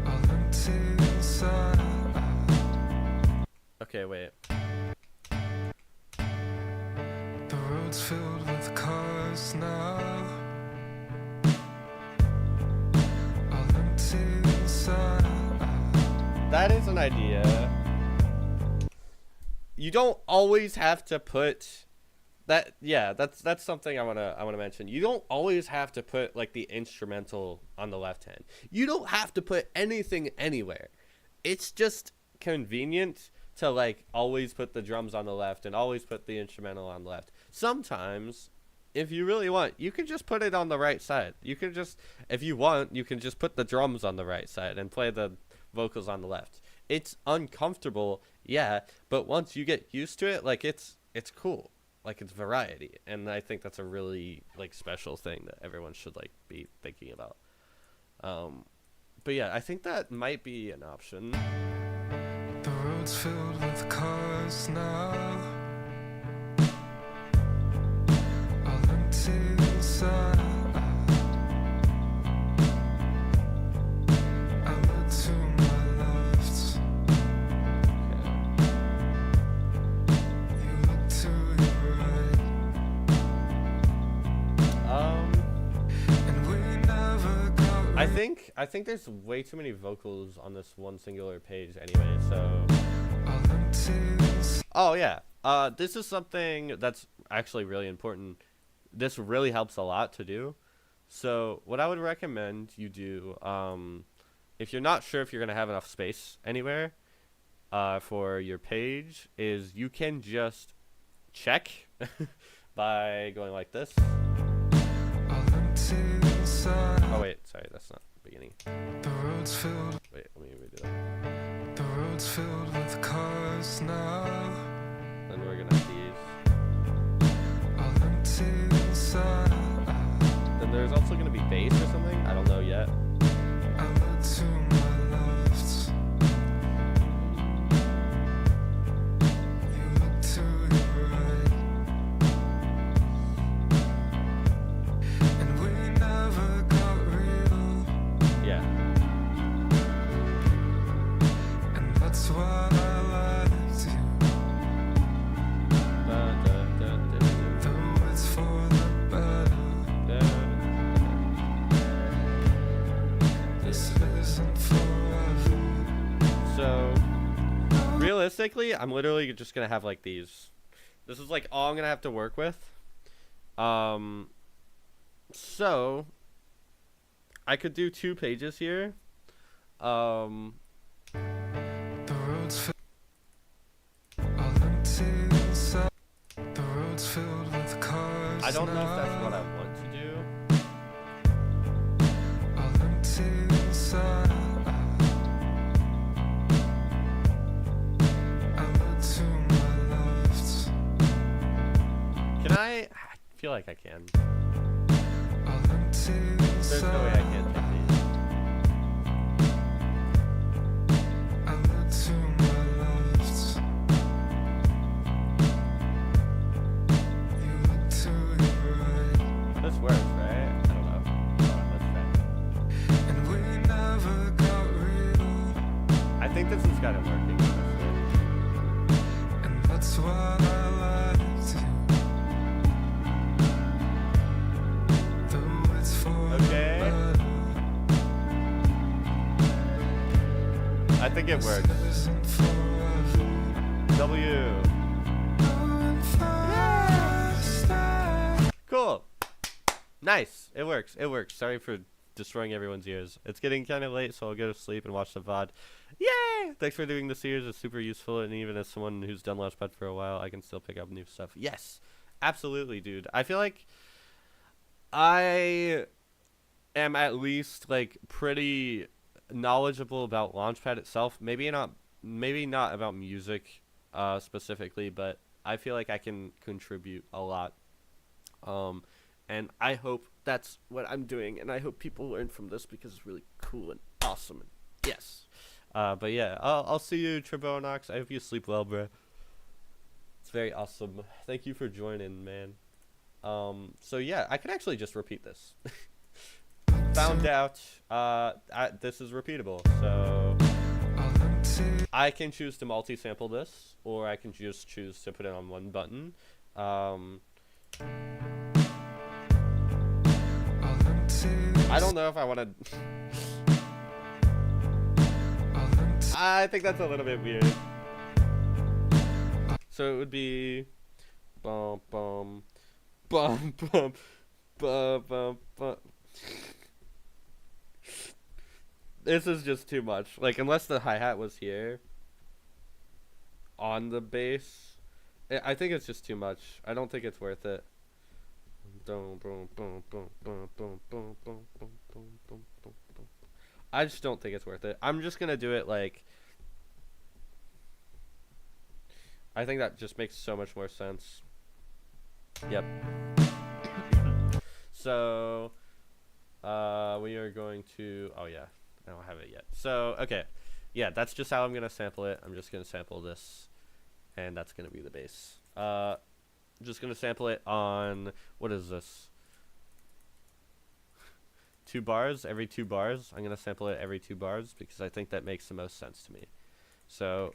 All empty inside. Okay, wait. The road's filled with cars now. All empty inside. That is an idea. You don't always have to put that. Yeah, that's something I wanna mention. You don't always have to put like the instrumental on the left hand. You don't have to put anything anywhere. It's just convenient to like always put the drums on the left and always put the instrumental on the left. Sometimes, if you really want, you can just put it on the right side. You can just, if you want, you can just put the drums on the right side and play the vocals on the left. It's uncomfortable, yeah, but once you get used to it, like it's cool. Like it's variety, and I think that's a really like special thing that everyone should like be thinking about. But yeah, I think that might be an option. The road's filled with cars now. All empty inside. I look to my left. You look to your right. And we never got I think there's way too many vocals on this one singular page anyway, so all empty inside. oh yeah. This is something that's actually really important. This really helps a lot to do. So what I would recommend you do, if you're not sure if you're gonna have enough space anywhere, for your page, is you can just check by going like this. All empty inside. Oh wait, sorry, that's not the beginning. The road's filled. Wait, let me redo that. The road's filled with cars now. Then we're gonna have these. All empty inside. Then there's also gonna be bass or something. I don't know yet. I look to my left. You look to your right. And we never got real. Yeah. And that's why I liked you. Though it's for the better. This isn't forever. So realistically, I'm literally just gonna have like these. This is like all I'm gonna have to work with. So I could do 2 pages here. The road's filled. All empty inside. The road's filled with cars. I don't know if that's what I now. want to do. All empty inside. I look to my left. I feel like I can. There's no way I can't take these. This works, right? I don't know. Hold on, let's try. I think this has got it working. And that's what I like to. Though it's for Okay. I think it works. W. Cool. Nice. It works. It works. Sorry for destroying everyone's ears. It's getting kind of late, so I'll go to sleep and watch the VOD. Yay! Thanks for doing the series. It's super useful, and even as someone who's done Launchpad for a while, I can still pick up new stuff. Yes. Absolutely, dude. I feel like I am at least like pretty knowledgeable about Launchpad itself. Maybe not about music specifically, but I feel like I can contribute a lot. And I hope that's what I'm doing, and I hope people learn from this because it's really cool and awesome. And yes. But yeah, I'll see you, Tribonox. I hope you sleep well, bro. It's very awesome. Thank you for joining, man. So yeah, I can actually just repeat this. Found out this is repeatable, so I can choose to multi-sample this, or I can just choose to put it on one button. I don't know if I want to. I think that's a little bit weird. So it would be bum bum bum bum bum bum bum. This is just too much. Like, unless the hi-hat was here on the bass, I think it's just too much. I don't think it's worth it. I just don't think it's worth it. I'm just gonna do it like, I think that just makes so much more sense. Yep. So we are going to, oh yeah, I don't have it yet. So okay, yeah, that's just how I'm gonna sample it. I'm just gonna sample this, and that's gonna be the bass. I'm just gonna sample it on, what is this, 2 bars, every 2 bars. I'm gonna sample it every 2 bars because I think that makes the most sense to me. So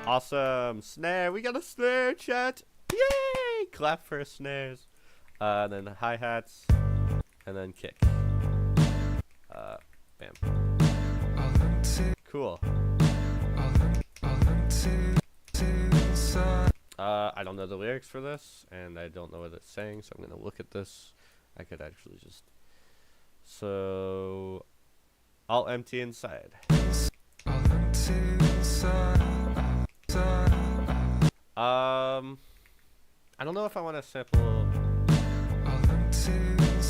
awesome. Snare, we got a snare, chat. Yay! Clap for snares. Then hi-hats, and then kick. Bam. Cool. I don't know the lyrics for this, and I don't know what it's saying, so I'm gonna look at this. I could actually just, so I'll empty inside. I don't know if I want to sample.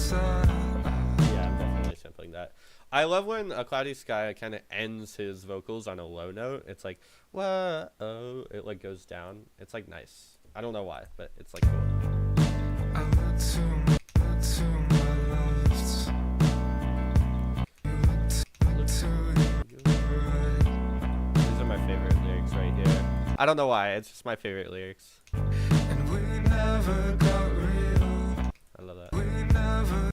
Yeah, I'm definitely sampling that. I love when A Cloudy Sky kind of ends his vocals on a low note. It's like, whoa, oh, it like goes down. It's like nice. I don't know why, but it's like cool. These are my favorite lyrics right here. I don't know why, it's just my favorite lyrics. And we never got real. I love that. We never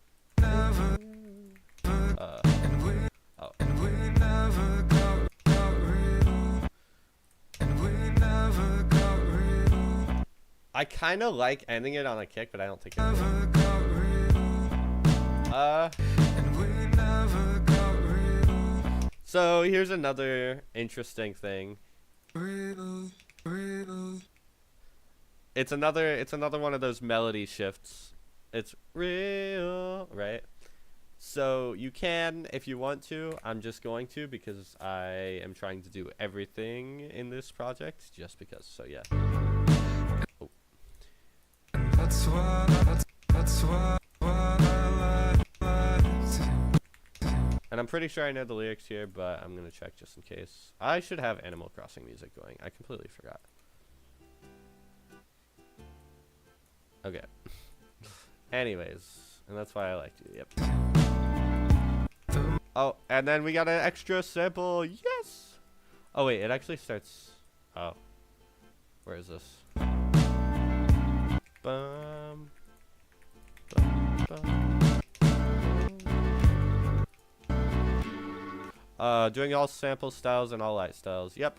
Oh. and we never got real. And we never got real. I kind of like ending it on a kick, but I don't think it Never got real. And we never got real. So here's another interesting thing. Real. It's another one of those melody shifts. It's real, right? So you can, if you want to. I'm just going to because I am trying to do everything in this project, just because. So yeah. Oh. And that's why I like to. And I'm pretty sure I know the lyrics here, but I'm gonna check just in case. I should have Animal Crossing music going. I completely forgot. Okay. Anyways, and that's why I liked you. Yep. Oh, and then we got an extra sample. Yes. Oh wait, it actually starts. Oh, where is this? Bum, bum, bum. Doing all sample styles and all light styles. Yep.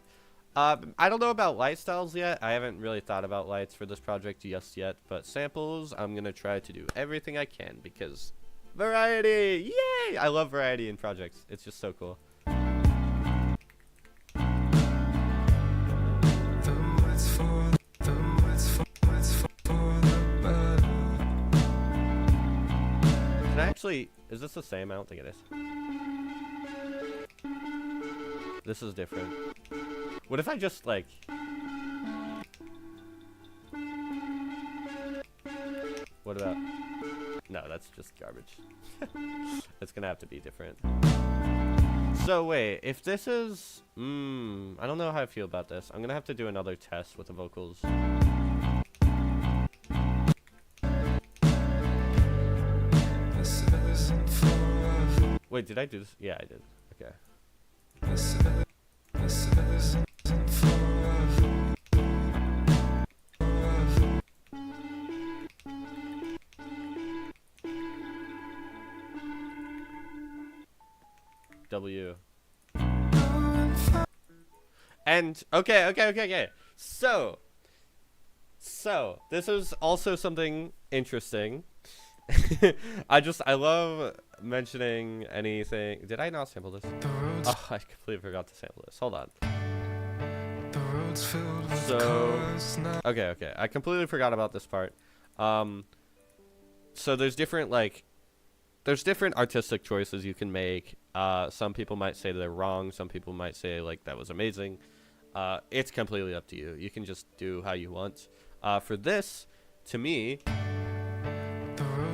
I don't know about light styles yet. I haven't really thought about lights for this project just yet. But samples, I'm gonna try to do everything I can because variety. Yay! I love variety in projects. It's just so cool. Can I actually? Is this the same? I don't think it is. This is different. What if I just like... What about... No, that's just garbage. It's gonna have to be different. So wait, if this is... I don't know how I feel about this. I'm gonna have to do another test with the vocals. Wait, did I do this? Yeah, I did. Okay. W. And okay. So this is also something interesting. I love mentioning anything. Did I not sample this? Oh, I completely forgot to sample this. Hold on. So okay. I completely forgot about this part. So there's different artistic choices you can make. Some people might say they're wrong. Some people might say like that was amazing. It's completely up to you. You can just do how you want. For this, to me,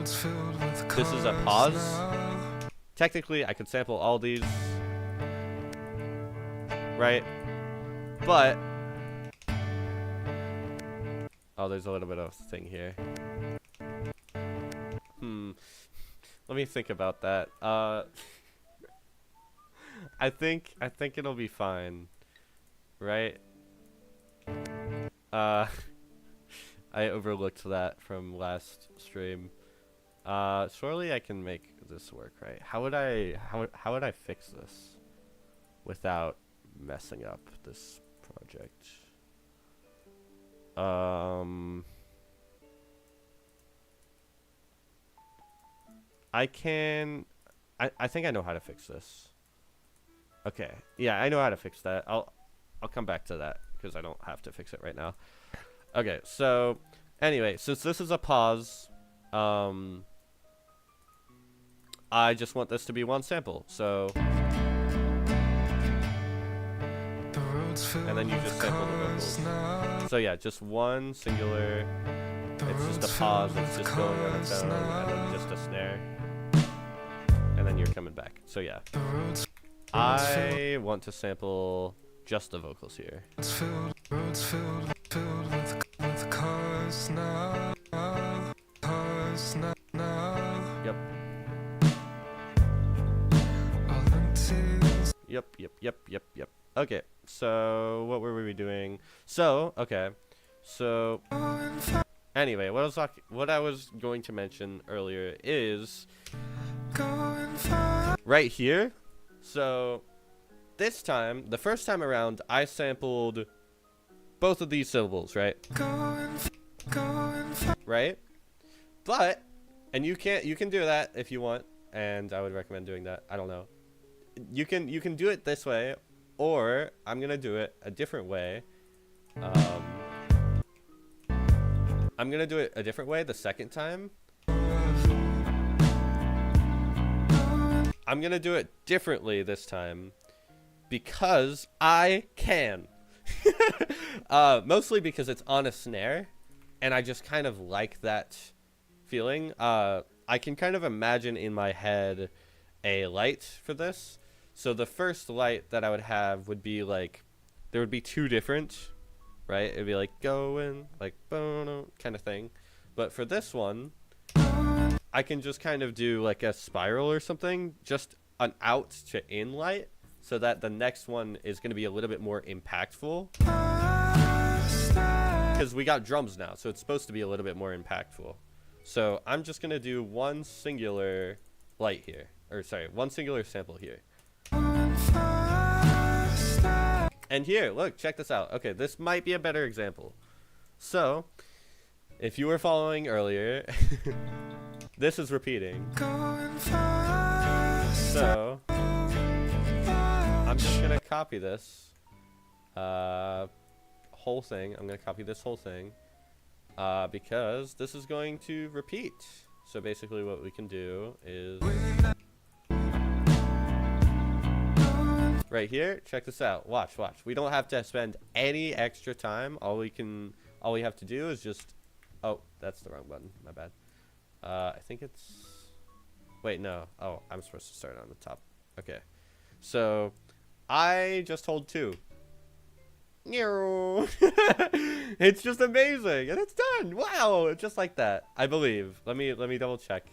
this is a pause. Technically, I could sample all these, right? But oh, there's a little bit of thing here. Let me think about that. I think it'll be fine, right? I overlooked that from last stream. Surely I can make this work, right? How would I fix this without messing up this project? I think I know how to fix this. Okay. Yeah, I know how to fix that. I'll come back to that because I don't have to fix it right now. Okay, so anyway, since this is a pause, I just want this to be one sample. So and then you just sample the vocals. So yeah, just one singular. It's just a pause. It's just going on its own, and then just a snare, and then you're coming back. So yeah, I want to sample just the vocals here. Yep. Okay, so what were we doing? So, okay. So anyway, what I was going to mention earlier is right here. So this time, the first time around, I sampled both of these syllables, right? Right? But and you can do that if you want, and I would recommend doing that. I don't know. You can do it this way, or I'm gonna do it a different way. I'm gonna do it a different way the second time. I'm gonna do it differently this time because I can. Mostly because it's on a snare, and I just kind of like that feeling. I can kind of imagine in my head a light for this. So the first light that I would have would be like, there would be two different, right? It'd be like going, like bono kind of thing. But for this one, I can just kind of do like a spiral or something, just an out to in light, so that the next one is going to be a little bit more impactful. Because we got drums now, so it's supposed to be a little bit more impactful. So I'm just going to do one singular light here. Or sorry, one singular sample here. And here, look, check this out. Okay, this might be a better example. So, if you were following earlier, this is repeating. So, I'm just going to copy this whole thing. I'm going to copy this whole thing because this is going to repeat. So basically what we can do is right here, check this out. Watch. We don't have to spend any extra time. All we have to do is just, oh, that's the wrong button. My bad. I think it's, wait, no. Oh, I'm supposed to start on the top. Okay. So I just hold 2. It's just amazing, and it's done. Wow, just like that. I believe. Let me double check.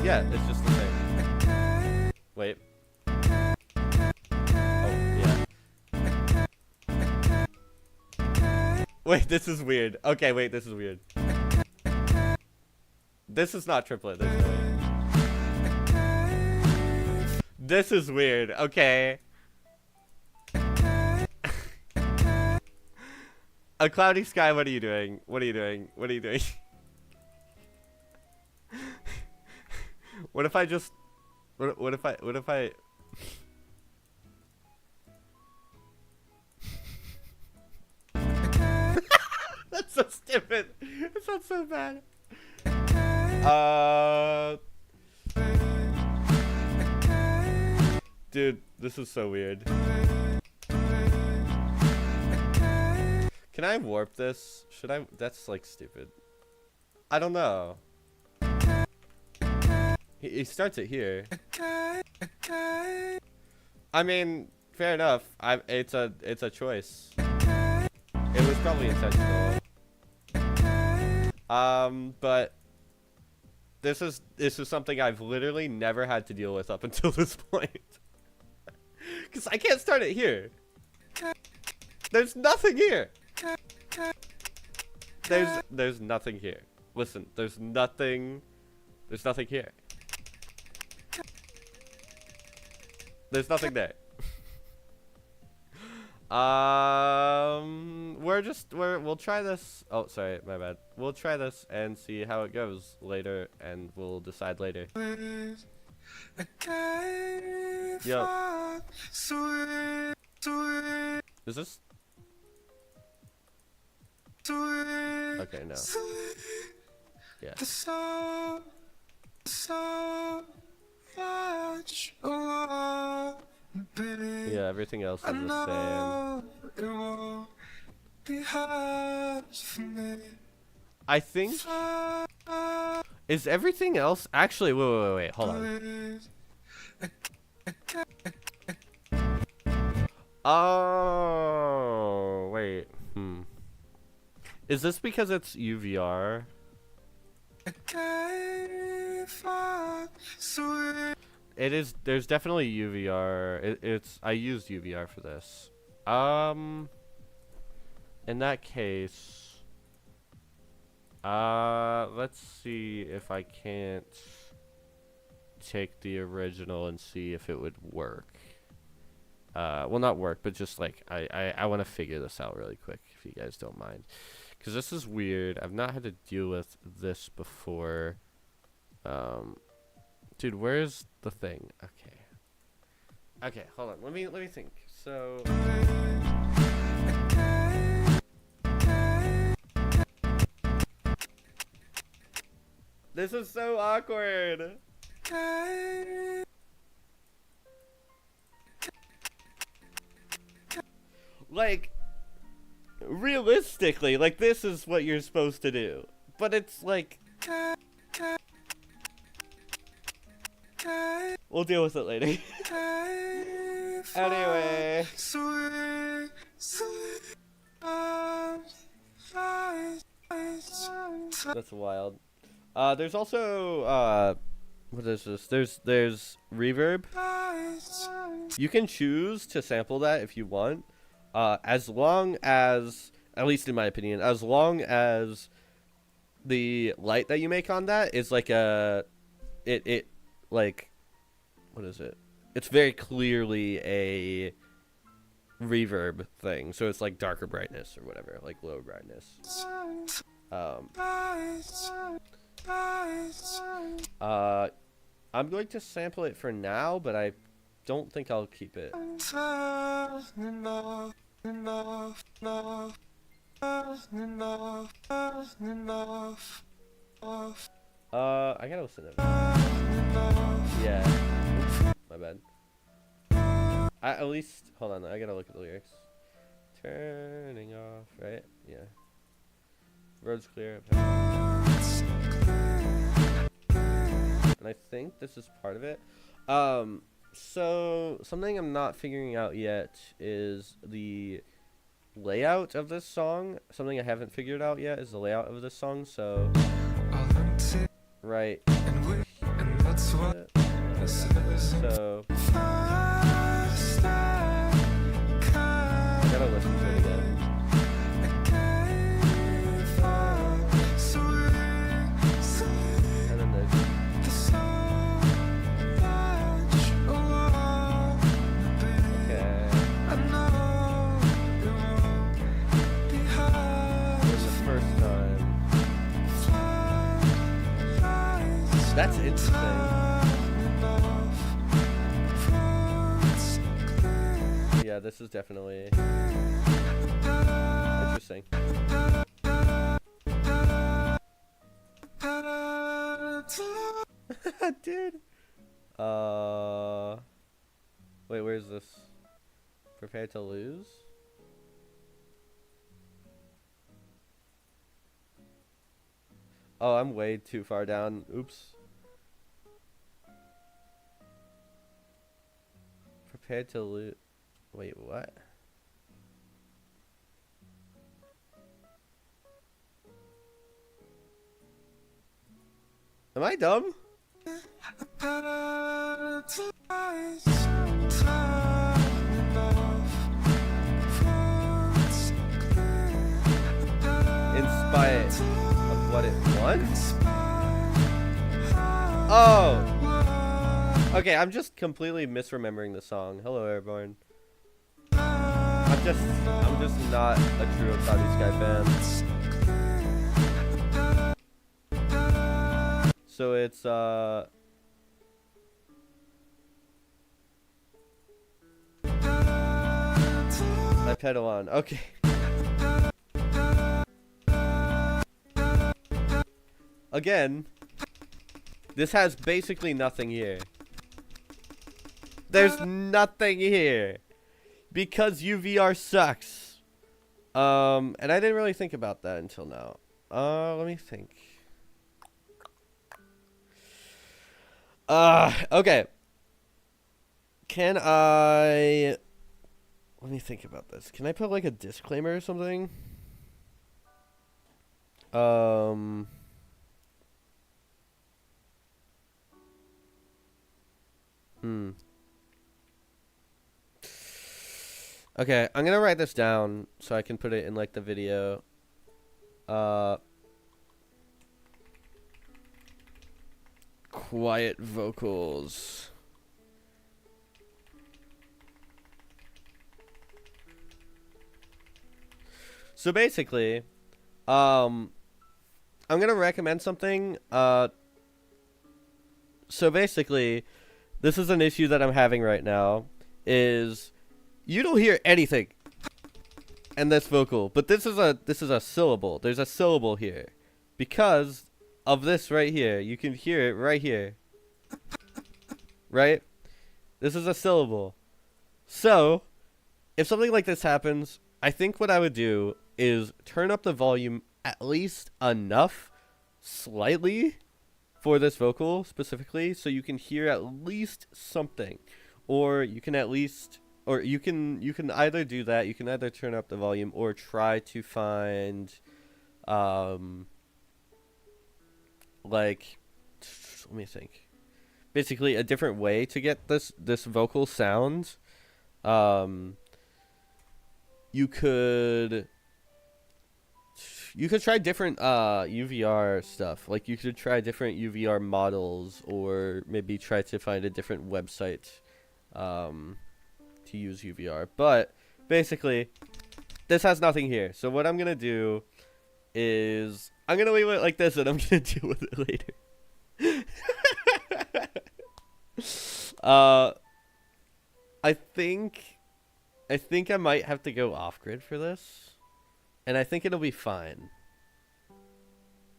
Yeah, it's just the same. Wait. Oh, yeah. Wait, this is weird. Okay, wait, this is weird. This is not triplet. There's no way. This is weird. Okay. A cloudy sky, what are you doing? What are you doing? What are you doing? What if I just... What if I... That's so stupid. It sounds so bad. Dude, this is so weird. Can I warp this? Should I? That's like stupid. I don't know. He starts it here. I mean, fair enough. It's a choice. It was probably intentional. But this is something I've literally never had to deal with up until this point. Because I can't start it here. There's nothing here. There's nothing here. Listen, there's nothing here. There's nothing there. We'll try this. Oh, sorry, my bad. We'll try this and see how it goes later, and we'll decide later. Yo. Is this? Okay, no. Yeah. Yeah, everything else is the same. I think... Is everything else... Actually, wait, hold on. Oh, wait. Is this because it's UVR? It is. There's definitely UVR. I used UVR for this. In that case, let's see if I can't take the original and see if it would work. Well, not work, but just like I want to figure this out really quick, if you guys don't mind, because this is weird. I've not had to deal with this before. Dude, where's the thing? Okay, hold on. Let me think. So. This is so awkward. Like, realistically, like, this is what you're supposed to do. But it's like... We'll deal with it later. Anyway. That's wild. There's also what is this? There's reverb. You can choose to sample that if you want, as long as, at least in my opinion, as long as the light that you make on that is like it like, what is it? It's very clearly a reverb thing, so it's like darker brightness or whatever, like low brightness. I'm going to sample it for now, but I don't think I'll keep it. I gotta listen to it. Yeah. Oops, my bad. At least, hold on, I gotta look at the lyrics. Turning off, right? Yeah. Road's clear. And I think this is part of it. So something I'm not figuring out yet is the layout of this song. Something I haven't figured out yet is the layout of this song. So, right. So, I gotta listen to it again. And then there's that's interesting. Yeah, this is definitely interesting. Dude. Wait, where's this? Prepare to lose? Oh, I'm way too far down. Oops. Prepared to lose. Wait, what? Am I dumb? In spite of what it wants? Oh! Okay, I'm just completely misremembering the song. Hello, Airborne. I'm just not a true Otabi Sky fan. So it's I pedal on. Okay. Again, this has basically nothing here. There's nothing here because UVR sucks. And I didn't really think about that until now. Let me think. Okay. Let me think about this. Can I put like a disclaimer or something? Okay, I'm gonna write this down so I can put it in like the video. Quiet vocals. So basically, I'm gonna recommend something. So basically, this is an issue that I'm having right now. Is you don't hear anything in this vocal, but this is a syllable. There's a syllable here because of this right here. You can hear it right here. Right? This is a syllable. So, if something like this happens, I think what I would do is turn up the volume at least enough, slightly, for this vocal specifically, so you can hear at least something. Or you can at least, or you can either do that, you can either turn up the volume or try to find like, let me think. Basically, a different way to get this vocal sound. You could try different UVR stuff. Like you could try different UVR models, or maybe try to find a different website to use UVR. But basically, this has nothing here. So what I'm gonna do is I'm gonna leave it like this, and I'm gonna deal with it later. I think I might have to go off grid for this, and I think it'll be fine.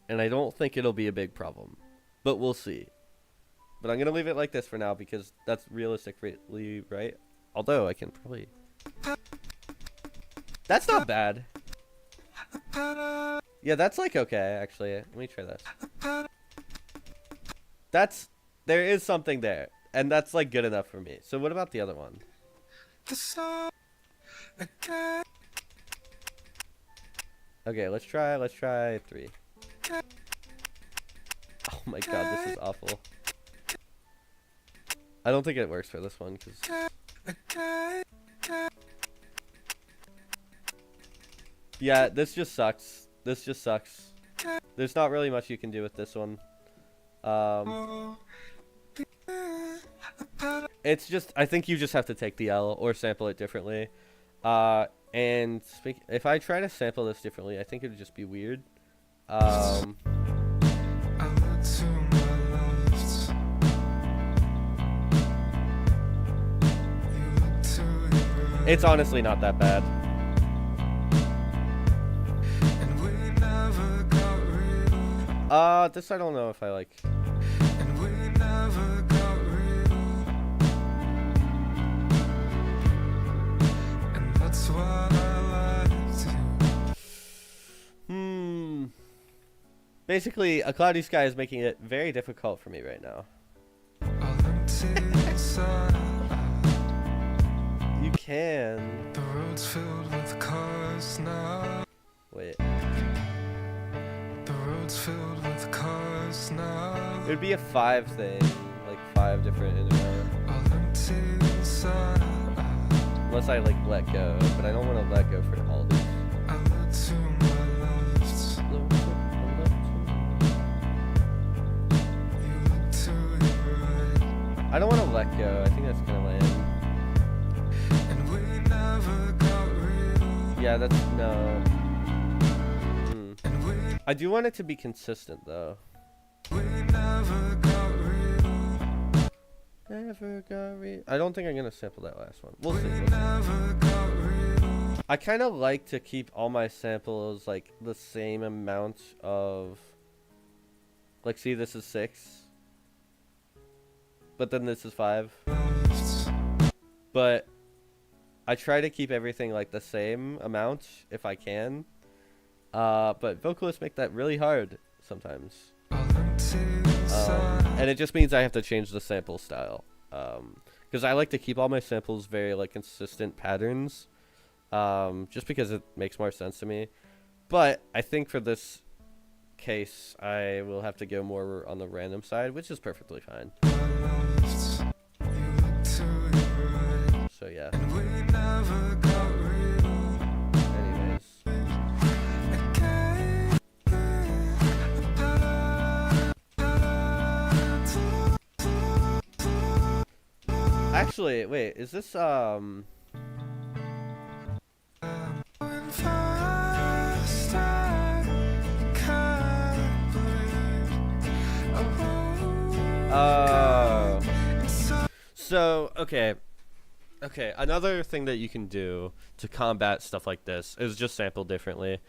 And I don't think it'll be a big problem, but we'll see. But I'm gonna leave it like this for now because that's realistically right. Although I can probably. That's not bad. Yeah, that's like okay actually. Let me try this. There is something there, and that's like good enough for me. So what about the other one? Okay, let's try 3. Oh my god, this is awful. I don't think it works for this one because yeah, this just sucks. There's not really much you can do with this one. It's just, I think you just have to take the L or sample it differently. And if I try to sample this differently, I think it would just be weird. It's honestly not that bad. This I don't know if I like. Basically, a cloudy sky is making it very difficult for me right now. You can. The road's filled with cars now. Wait. The road's filled with cars now. It would be a 5 thing, like 5 different in a row. Unless I like let go, but I don't want to let go for all of these. I don't want to let go. I think that's gonna land. Yeah, that's no. I do want it to be consistent though. Never got real. I don't think I'm gonna sample that last one. We'll see. I kind of like to keep all my samples like the same amount of. Like, see, this is 6. But then this is 5. But I try to keep everything like the same amount if I can. But vocalists make that really hard sometimes. And it just means I have to change the sample style. Because I like to keep all my samples very like consistent patterns. Just because it makes more sense to me. But I think for this case, I will have to go more on the random side, which is perfectly fine. So yeah. Anyways. Actually, wait, is this so okay, another thing that you can do to combat stuff like this is just sample differently.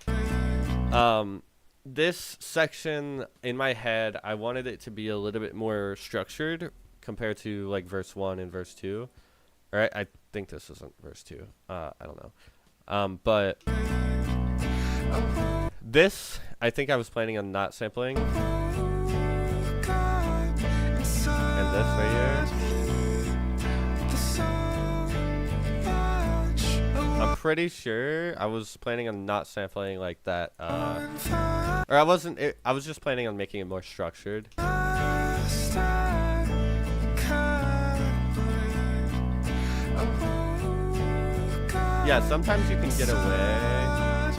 This section in my head, I wanted it to be a little bit more structured compared to like verse 1 and verse 2. Alright, I think this isn't verse 2. I don't know. But this, I think I was planning on not sampling. And this right here. I'm pretty sure I was planning on not sampling like that, or I wasn't. I was just planning on making it more structured. Yeah, sometimes you can get away.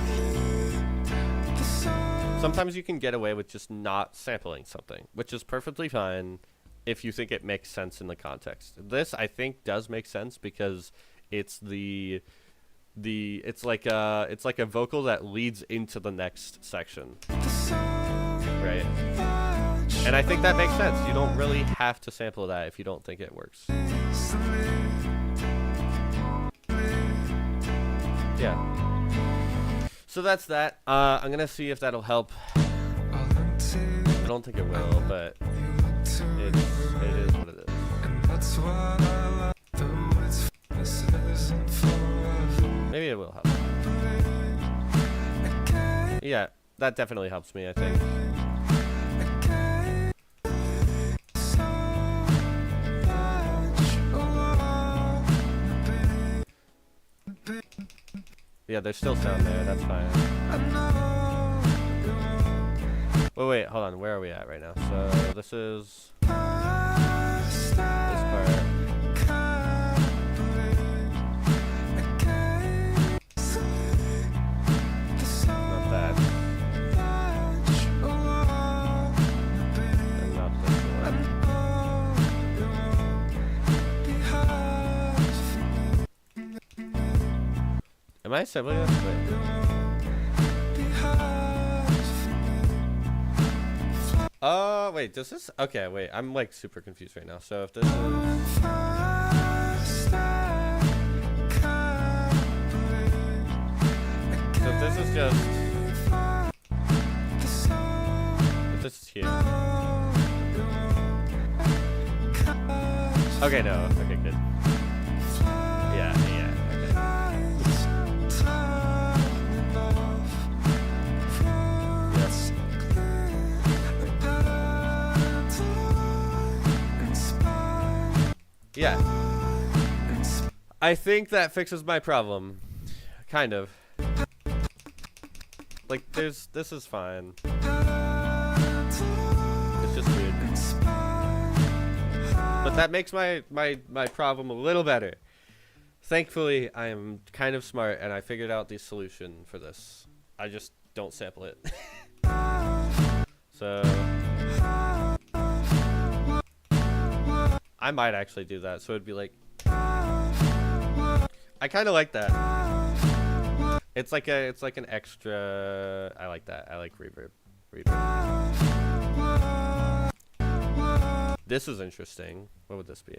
Sometimes you can get away with just not sampling something, which is perfectly fine if you think it makes sense in the context. This, I think, does make sense because it's it's like a vocal that leads into the next section, right? And I think that makes sense. You don't really have to sample that if you don't think it works. Yeah. So that's that. I'm gonna see if that'll help. I don't think it will, but it is what it is. Maybe it will help. Yeah, that definitely helps me, I think. Yeah, there's still sound there, that's fine. Wait, hold on, where are we at right now? So, this is this part. Not that. And not this one. Am I sampling this? Wait. Wait, does this? Okay, wait, I'm like super confused right now. So if this is. So if this is just. If this is here. Okay, no. Okay, good. Yeah, okay. Yeah. I think that fixes my problem. Kind of. Like, this is fine. It's just weird. But that makes my problem a little better. Thankfully, I am kind of smart and I figured out the solution for this. I just don't sample it. So I might actually do that, so it'd be like, I kind of like that. It's like an extra. I like that. I like reverb. This is interesting. What would this be?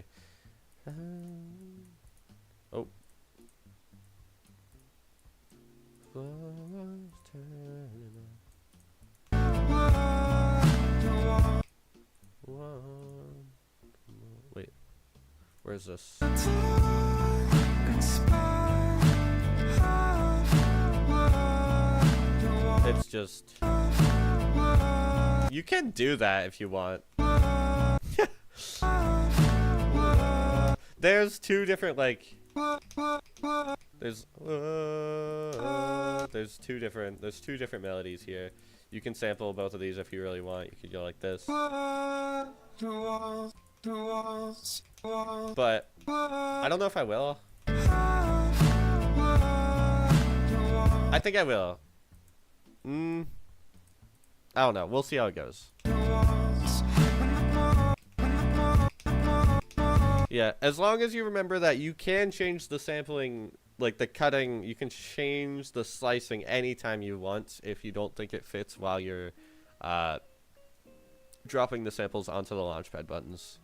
Oh. Wait, where's this? It's just, you can do that if you want. There's two different, like, there's two different melodies here. You can sample both of these if you really want. You could go like this. But I don't know if I will. I think I will. I don't know. We'll see how it goes. Yeah, as long as you remember that you can change the sampling, like the cutting, you can change the slicing anytime you want if you don't think it fits while you're dropping the samples onto the Launchpad buttons.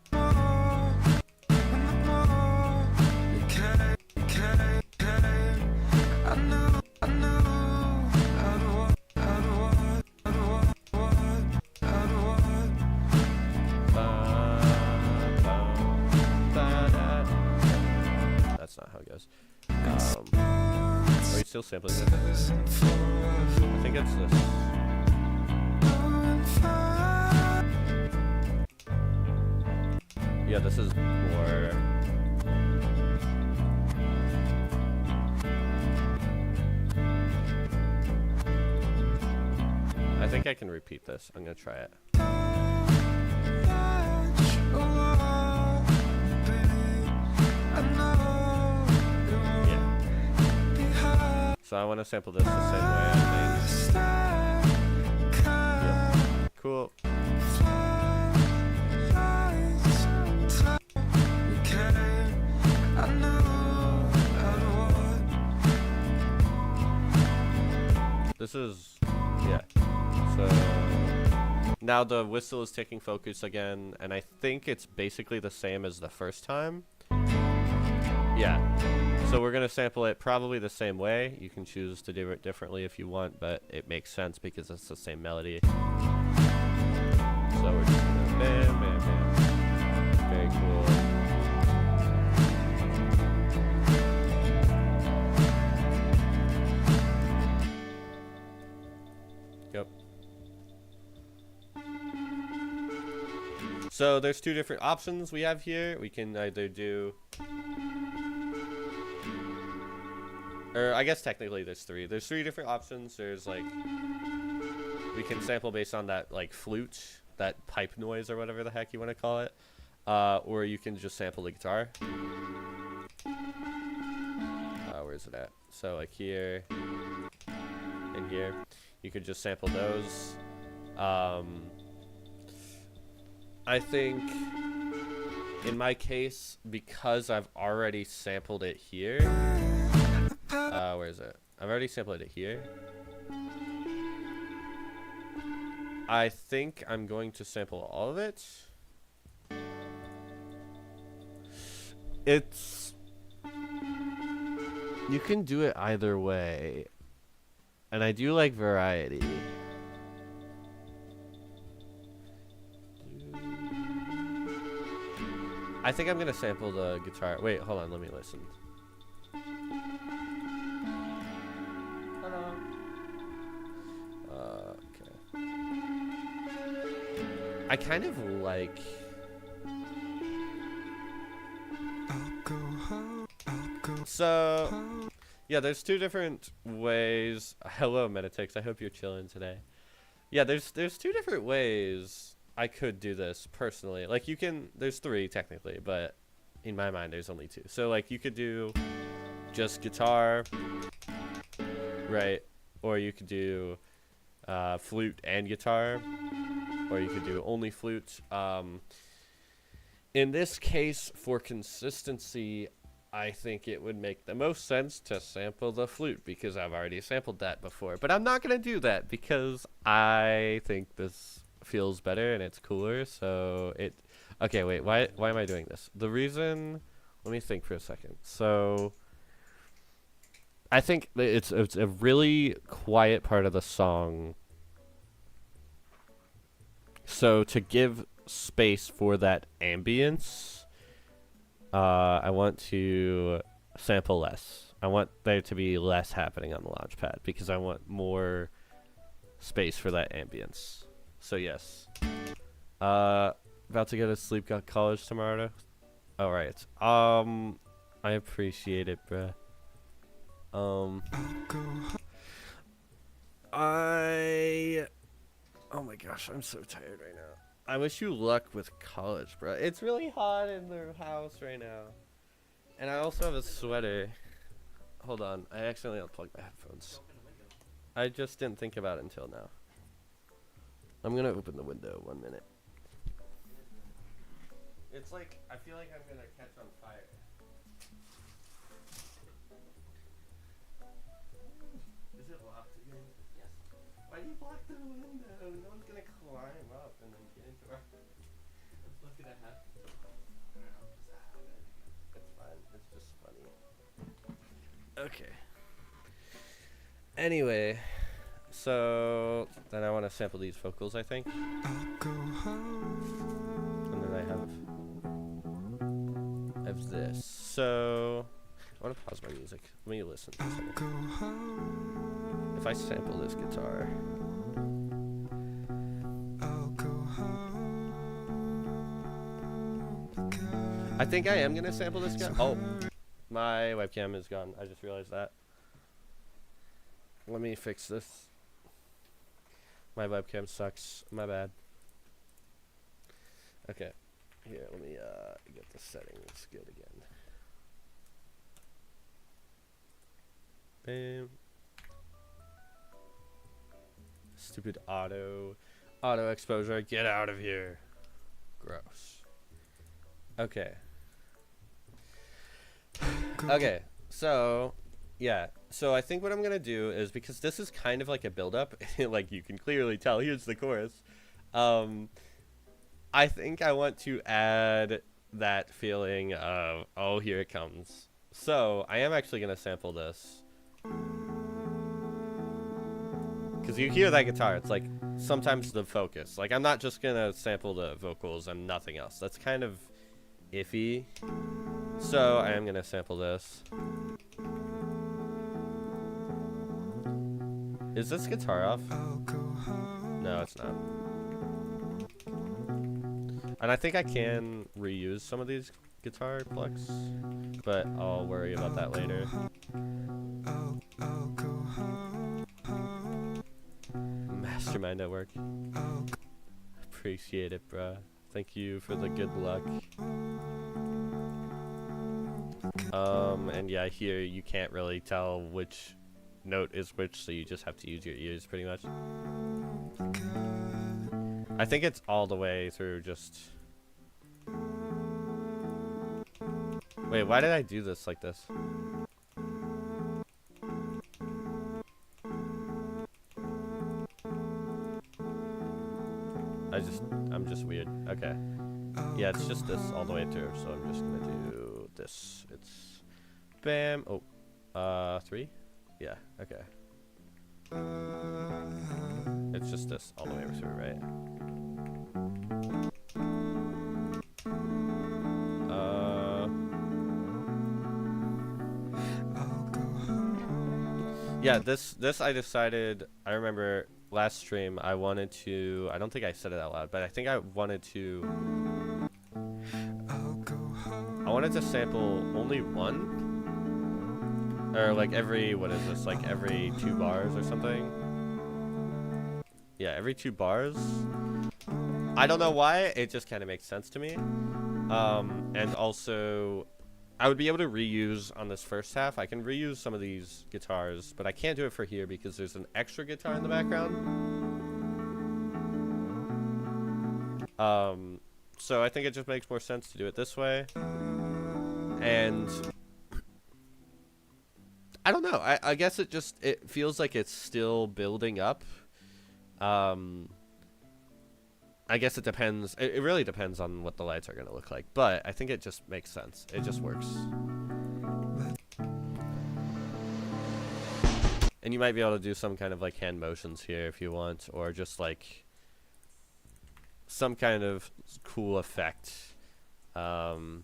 That's not how it goes. Are you still sampling it? I think it's this. Yeah, this is more. think I can repeat this. I'm gonna try it. Yeah. So I want to sample this the same way, I think. Yep. Cool. This is, yeah. So now the whistle is taking focus again, and I think it's basically the same as the first time. Yeah. So we're gonna sample it probably the same way. You can choose to do it differently if you want, but it makes sense because it's the same melody. So we're just gonna bam, bam, bam. Very cool. Yep. So there's two different options we have here. We can either do, or I guess technically there's three. There's three different options. There's like, we can sample based on that like flute, that pipe noise or whatever the heck you want to call it. Or you can just sample the guitar. Where's it at? So like here and here. You could just sample those. I think in my case, because I've already sampled it here. Where is it? I've already sampled it here. I think I'm going to sample all of it. It's, you can do it either way. And I do like variety. I think I'm gonna sample the guitar. Wait, hold on, let me listen. Hello. Okay. I kind of like. So. Yeah, there's two different ways. Hello, Meditix. I hope you're chilling today. Yeah, there's two different ways I could do this personally. Like you can, there's three technically, but in my mind there's only two. So like you could do just guitar, right? Or you could do flute and guitar, or you could do only flute. In this case, for consistency, I think it would make the most sense to sample the flute because I've already sampled that before. But I'm not going to do that because I think this feels better and it's cooler. So it... Okay, wait. Why am I doing this? The reason... Let me think for a second. So... I think it's a really quiet part of the song. So to give space for that ambience... I want to sample less. I want there to be less happening on the Launchpad because I want more space for that ambience. So yes. About to go to sleep, got college tomorrow. Alright. I appreciate it, bruh. Oh my gosh, I'm so tired right now. I wish you luck with college, bro. It's really hot in the house right now. And I also have a sweater. Hold on. I accidentally unplugged my headphones. I just didn't think about it until now. I'm going to open the window 1 minute. It's like, I feel like I'm going to catch on fire. Is it locked again? Yes. Why do you block the window? No one's going to climb up and then get into our... What's going to happen? I don't know. It's fine. It's just funny. Okay. Anyway, so then I want to sample these vocals, I think. And then I have this. So I want to pause my music. Let me listen for a second. If I sample this guitar. I think I am going to sample this guy. Oh, my webcam is gone. I just realized that. Let me fix this. My webcam sucks. My bad. Okay. Here, let me get the settings good again. Bam. Stupid auto exposure. Get out of here. Gross. Okay. Okay. So, yeah. So I think what I'm gonna do is, because this is kind of like a build up, like you can clearly tell. Here's the chorus. I think I want to add that feeling of, oh, here it comes. So I am actually gonna sample this. Because you hear that guitar, it's like sometimes the focus. Like, I'm not just gonna sample the vocals and nothing else. That's kind of iffy. So I am gonna sample this. Is this guitar off? No, it's not. And I think I can reuse some of these guitar plucks, but I'll worry about that later. Mastermind at work. Appreciate it, bruh. Thank you for the good luck. And yeah, here you can't really tell which note is which, so you just have to use your ears pretty much. I think it's all the way through just... Wait, why did I do this like this? I'm just weird. Okay. Yeah, it's just this all the way through, so I'm just gonna do this. It's... Bam! Oh. 3? Yeah, okay. It's just this all the way through, right? Yeah, this I decided, I remember last stream I wanted to, I don't think I said it out loud, but I think I wanted to sample only one, or like every, what is this, like every 2 bars or something. Yeah, every 2 bars. I don't know why, it just kind of makes sense to me. And also, I would be able to reuse on this first half. I can reuse some of these guitars, but I can't do it for here because there's an extra guitar in the background. So I think it just makes more sense to do it this way. And I don't know. I guess it feels like it's still building up. I guess it depends. It really depends on what the lights are going to look like. But I think it just makes sense. It just works. And you might be able to do some kind of like hand motions here if you want. Or just like some kind of cool effect. And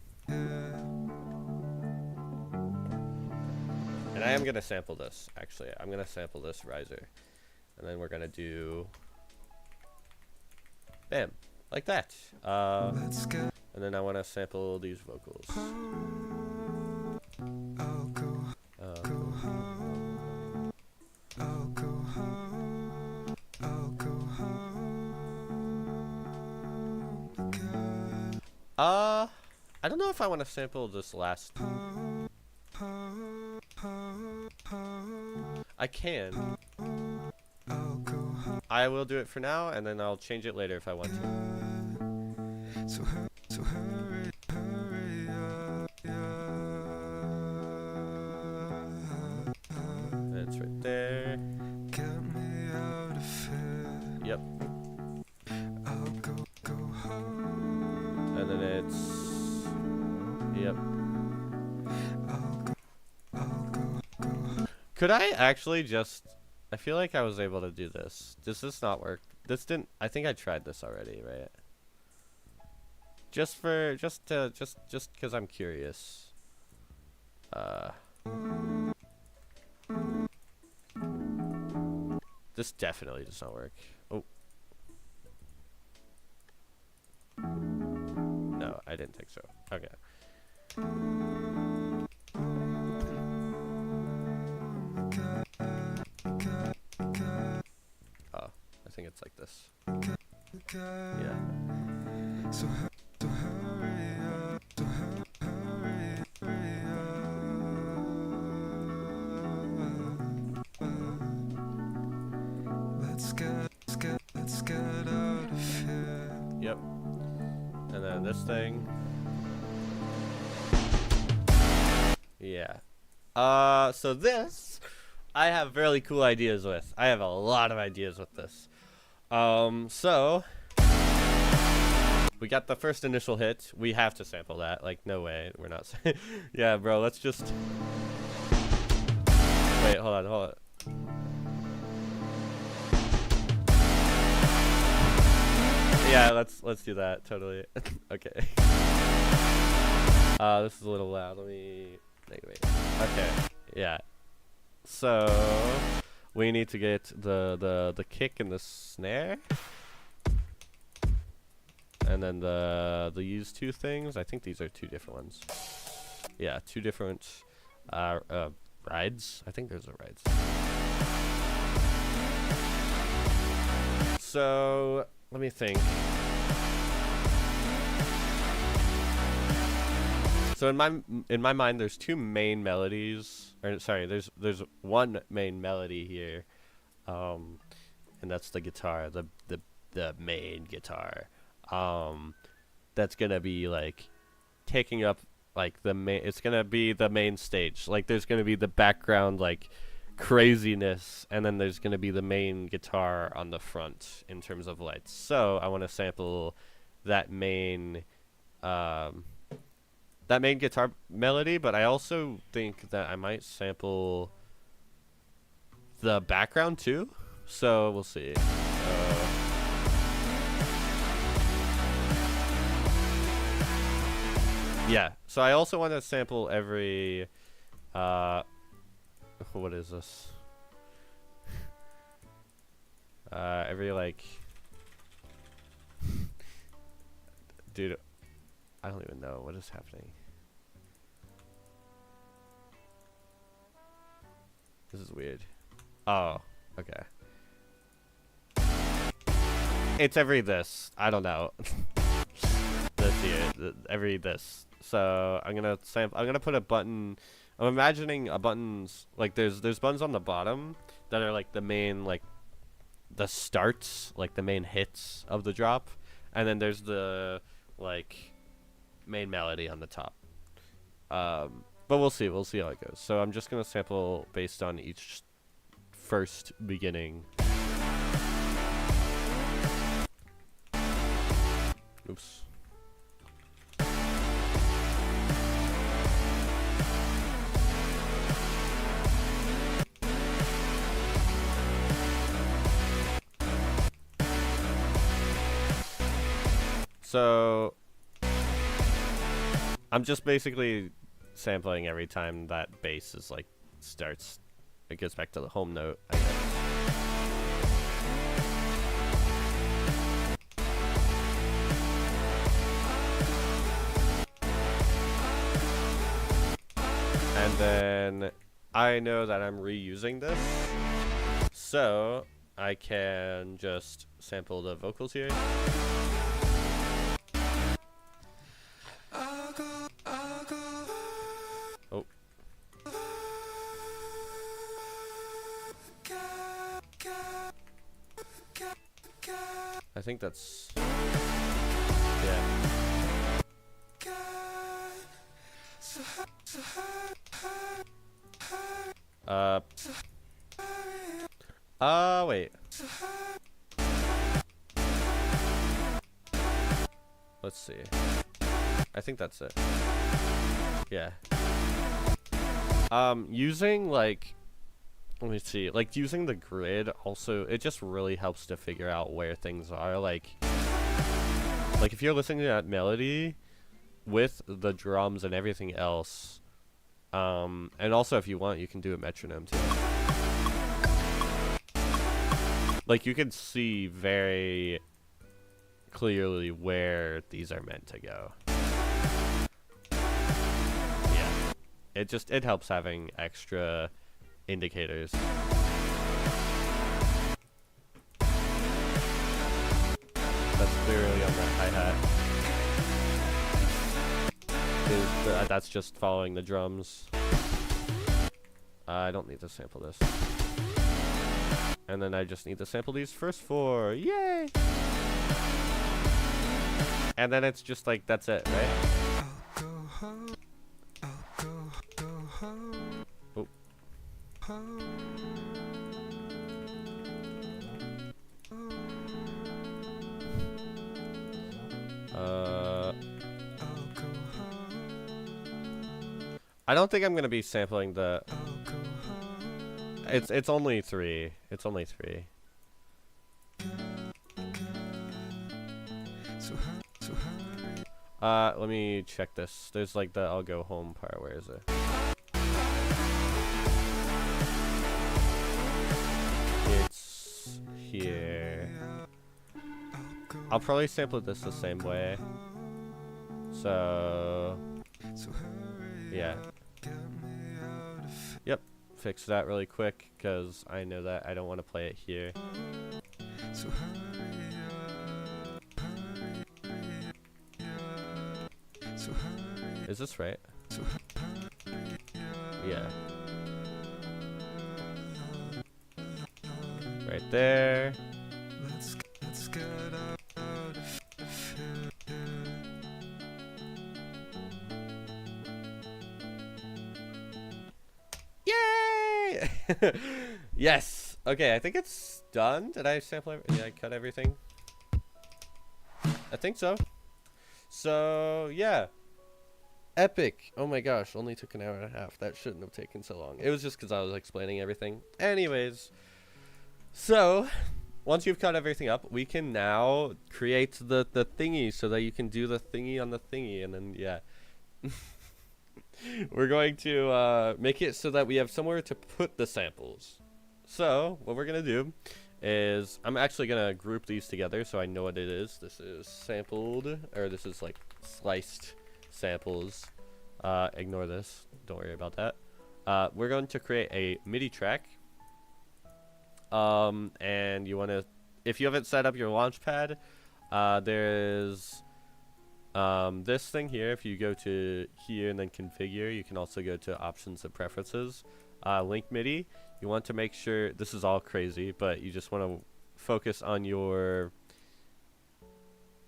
I am going to sample this, actually. I'm going to sample this riser. And then we're going to do... Bam, like that. And then I want to sample these vocals. I don't know if I want to sample this last. I can. I will do it for now, and then I'll change it later if I want to. So hurry, hurry And it's right there. get me out of here. Yep. I'll go home. And then it's... Yep. I'll go. Could I actually just... I feel like I was able to do this. Does this not work? This didn't... I think I tried this already, right? Just because I'm curious. This definitely does not work. Oh. No, I didn't think so. Okay. Oh, I think it's like this. So Yeah. hurry up, hurry up. Let's get out of here. Yep. And then this thing. Yeah. So this, I have really cool ideas with. I have a lot of ideas with this. So we got the first initial hit. We have to sample that. Like, no way. We're not. Yeah, bro. Let's just. Wait. Hold on. Yeah. Let's do that. Totally. Okay. This is a little loud. Let me. Wait. Okay. Yeah. So we need to get the kick and the snare. And then these two things, I think these are two different ones. Yeah, two different rides. I think those are rides. So let me think. So in my mind, there's two main melodies. Or sorry, there's one main melody here, and that's the guitar, the main guitar. That's gonna be like taking up like the main. It's gonna be the main stage. Like there's gonna be the background like craziness, and then there's gonna be the main guitar on the front in terms of lights. So I want to sample that main guitar melody, but I also think that I might sample the background too. So we'll see. Yeah, so I also want to sample every, what is this? Every, like, dude, I don't even know what is happening. This is weird. Oh, okay. It's every this. I don't know. This here, every this. So I'm gonna put a button. I'm imagining a buttons like there's buttons on the bottom that are like the main like the starts, like the main hits of the drop, and then there's the like main melody on the top. But we'll see how it goes. So I'm just gonna sample based on each first beginning. Oops. So I'm just basically sampling every time that bass is like starts. It gets back to the home note, I guess. And then I know that I'm reusing this, so I can just sample the vocals here. Oh. I think that's... yeah. Wait. Let's see. I think that's it. Yeah. Using like, let me see, like using the grid also, it just really helps to figure out where things are. Like if you're listening to that melody with the drums and everything else, and also if you want, you can do a metronome too. Like you can see very clearly where these are meant to go. Yeah. It helps having extra indicators. that's just following the drums. I don't need to sample this. And then I just need to sample these first 4. Yay! And then it's just like, that's it, right? Oh. I don't think I'm gonna be sampling the. It's only 3. It's only 3. Let me check this. There's like the I'll go home part. Where is it? It's here. I'll probably sample this the same way. So yeah. Yep. Fix that really quick because I know that I don't want to play it here. Is this right? Yeah. Right there. Yay! Yes. Okay, I think it's done. Did I sample everything? Did I cut everything? I think so. So, yeah. Epic. Oh my gosh, only took an hour and a half. That shouldn't have taken so long. It was just because I was explaining everything. Anyways. So, once you've cut everything up, we can now create the thingy so that you can do the thingy on the thingy. And then, yeah. We're going to make it so that we have somewhere to put the samples. So, what we're going to do is, I'm actually going to group these together so I know what it is. This is sampled, or this is like sliced samples. Ignore this. Don't worry about that. We're going to create a MIDI track. And you want to, if you haven't set up your Launchpad, there's this thing here. If you go to here and then configure, you can also go to options and preferences. Link MIDI. You want to make sure, this is all crazy, but you just want to focus on your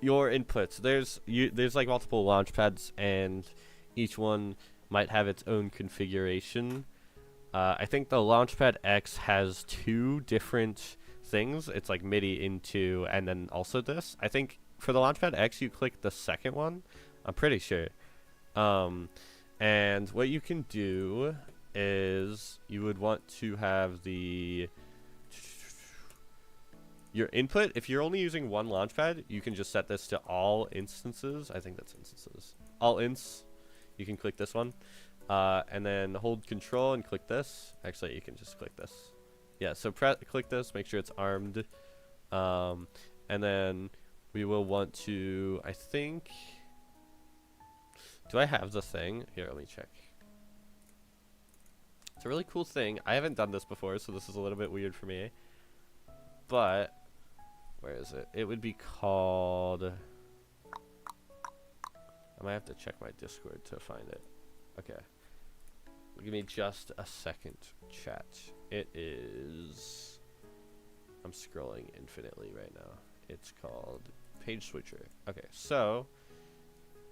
inputs. There's like multiple Launchpads, and each one might have its own configuration. I think the Launchpad X has 2 different things. It's like MIDI into, and then also this. I think for the Launchpad X, you click the second one. I'm pretty sure. And what you can do is you would want to have your input. If you're only using one Launchpad, you can just set this to all instances. I think that's instances. All ints. You can click this one. And then hold control and click this. Actually, you can just click this. Yeah, so click this, make sure it's armed. And then we will want to, I think, do I have the thing? Here, let me check. It's a really cool thing. I haven't done this before, so this is a little bit weird for me. But, where is it? It would be called, I might have to check my Discord to find it. Okay. Give me just a second, chat. It is, I'm scrolling infinitely right now. It's called Page Switcher. Okay, so,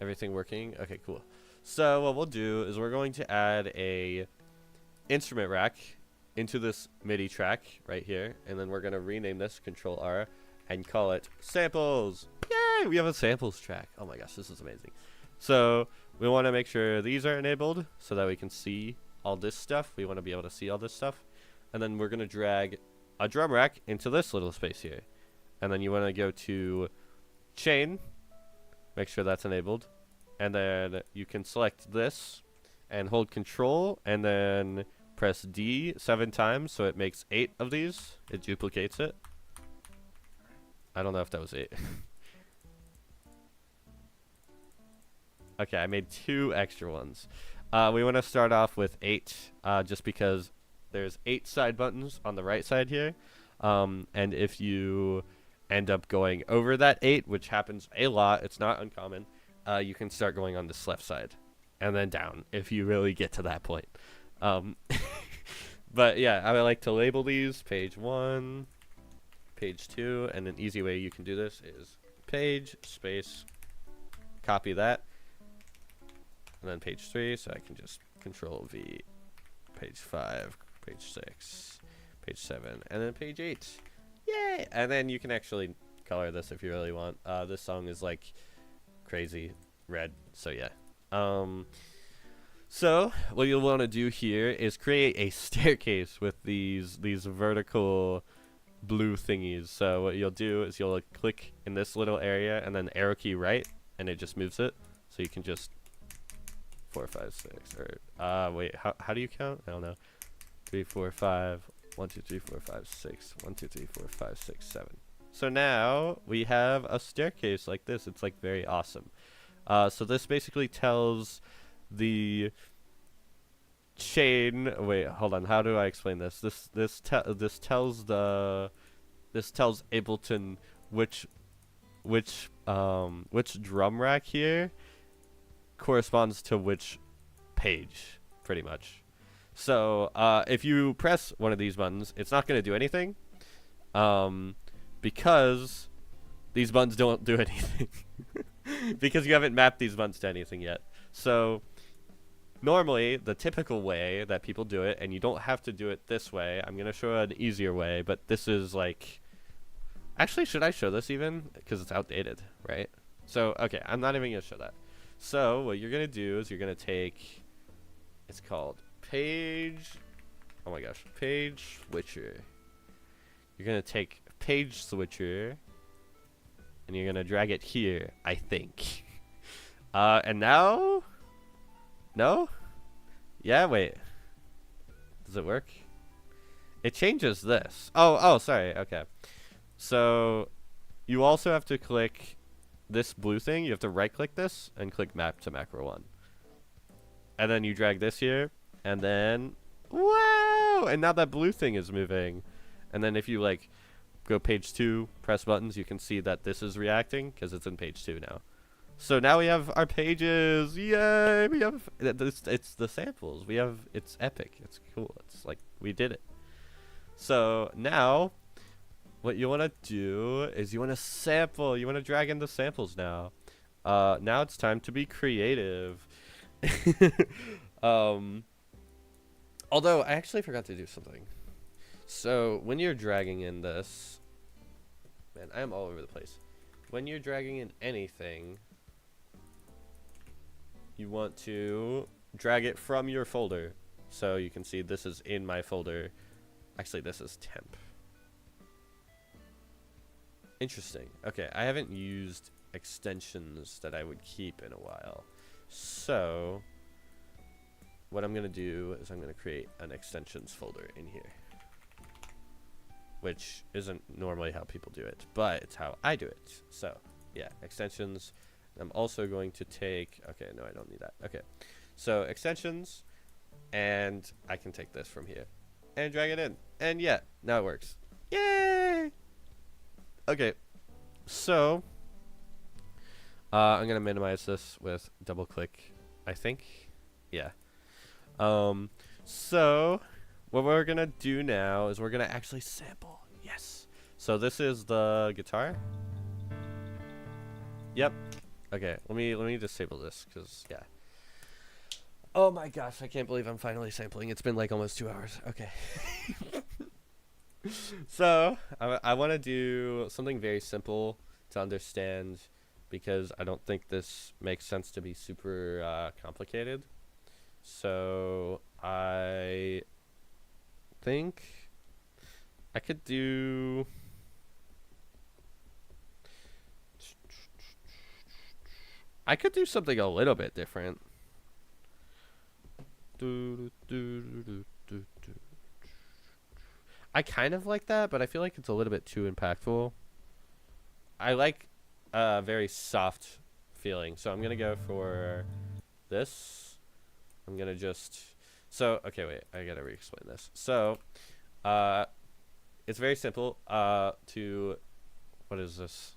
everything working? Okay, cool. So what we'll do is we're going to add a instrument rack into this MIDI track right here, and then we're going to rename this Control R and call it Samples. Yay! We have a samples track. Oh my gosh, this is amazing. So we want to make sure these are enabled so that we can see all this stuff. We want to be able to see all this stuff. And then we're going to drag a drum rack into this little space here. And then you want to go to chain, make sure that's enabled. And then you can select this and hold control and then press D 7 times so it makes 8 of these. It duplicates it. I don't know if that was 8. Okay, I made 2 extra ones. We want to start off with 8, just because there's 8 side buttons on the right side here. And if you end up going over that 8, which happens a lot, it's not uncommon, you can start going on this left side. and then down if you really get to that point. Um, but yeah, I would like to label these page 1, page 2, and an easy way you can do this is page space copy that, and then page 3, so I can just control V, page 5, page 6, page 7, and then page 8. Yay! And then you can actually color this if you really want. This song is like crazy red, so yeah. So what you'll want to do here is create a staircase with these vertical blue thingies. So what you'll do is you'll click in this little area and then arrow key right, and it just moves it. So you can just 4, 5, 6, or wait, how do you count? I don't know. 3, 4, 5. 1, 2, 3, 4, 5, 6. 1, 2, 3, 4, 5, 6, 7. So now we have a staircase like this. It's like very awesome. So this basically tells the chain. Wait, hold on. How do I explain this? This tells Ableton which drum rack here corresponds to which page, pretty much. So if you press one of these buttons, it's not going to do anything, because these buttons don't do anything. Because you haven't mapped these buttons to anything yet. So normally the typical way that people do it, and you don't have to do it this way, I'm going to show an easier way, but this is like, actually, should I show this even? Because it's outdated, right? So okay, I'm not even going to show that. So what you're going to do is you're going to take, it's called page, oh my gosh, page switcher. You're going to take page switcher and you're going to drag it here, I think. And now, no? Yeah, wait. Does it work? It changes this. Oh, sorry. Okay. So you also have to click this blue thing. You have to right click this and click map to macro 1. And then you drag this here, and then, wow! And now that blue thing is moving. And then if you like go page 2, press buttons, you can see that this is reacting because it's in page 2 now. So now we have our pages. Yay! We have it's the samples. We have, it's epic. It's cool. It's like we did it. So now what you want to do is you want to sample. You want to drag in the samples now. Now it's time to be creative. Although I actually forgot to do something. So when you're dragging in this, man, I am all over the place. When you're dragging in anything, you want to drag it from your folder. So you can see this is in my folder. Actually, this is temp. Interesting. Okay, I haven't used extensions that I would keep in a while. So what I'm going to do is I'm going to create an extensions folder in here, which isn't normally how people do it, but it's how I do it. So yeah, extensions. I'm also going to take, okay, no, I don't need that. Okay, so extensions, and I can take this from here and drag it in. And yeah, now it works. Yay! Okay, so I'm going to minimize this with double click, I think. Yeah. So what we're going to do now is we're going to actually sample. Yes. So this is the guitar. Yep. Okay, let me disable this because yeah. Oh my gosh, I can't believe I'm finally sampling. It's been like almost 2 hours. Okay. So I want to do something very simple to understand because I don't think this makes sense to be super complicated. So I think I could do. I could do something a little bit different. I kind of like that, but I feel like it's a little bit too impactful. I like a very soft feeling, so I'm going to go for this. I'm going to just... So, okay, wait, I got to re-explain this. So, it's very simple to... What is this?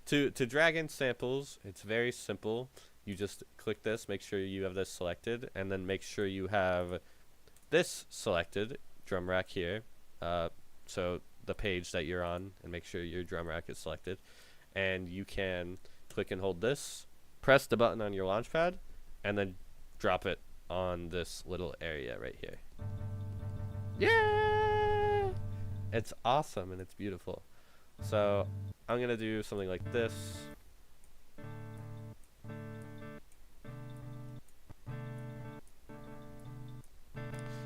To drag in samples, it's very simple. you just click this, make sure you have this selected, and then make sure you have this selected, drum rack here. So the page that you're on, and make sure your drum rack is selected. And you can click and hold this, press the button on your Launchpad, and then drop it on this little area right here. Yeah! It's awesome and it's beautiful. So I'm gonna do something like this.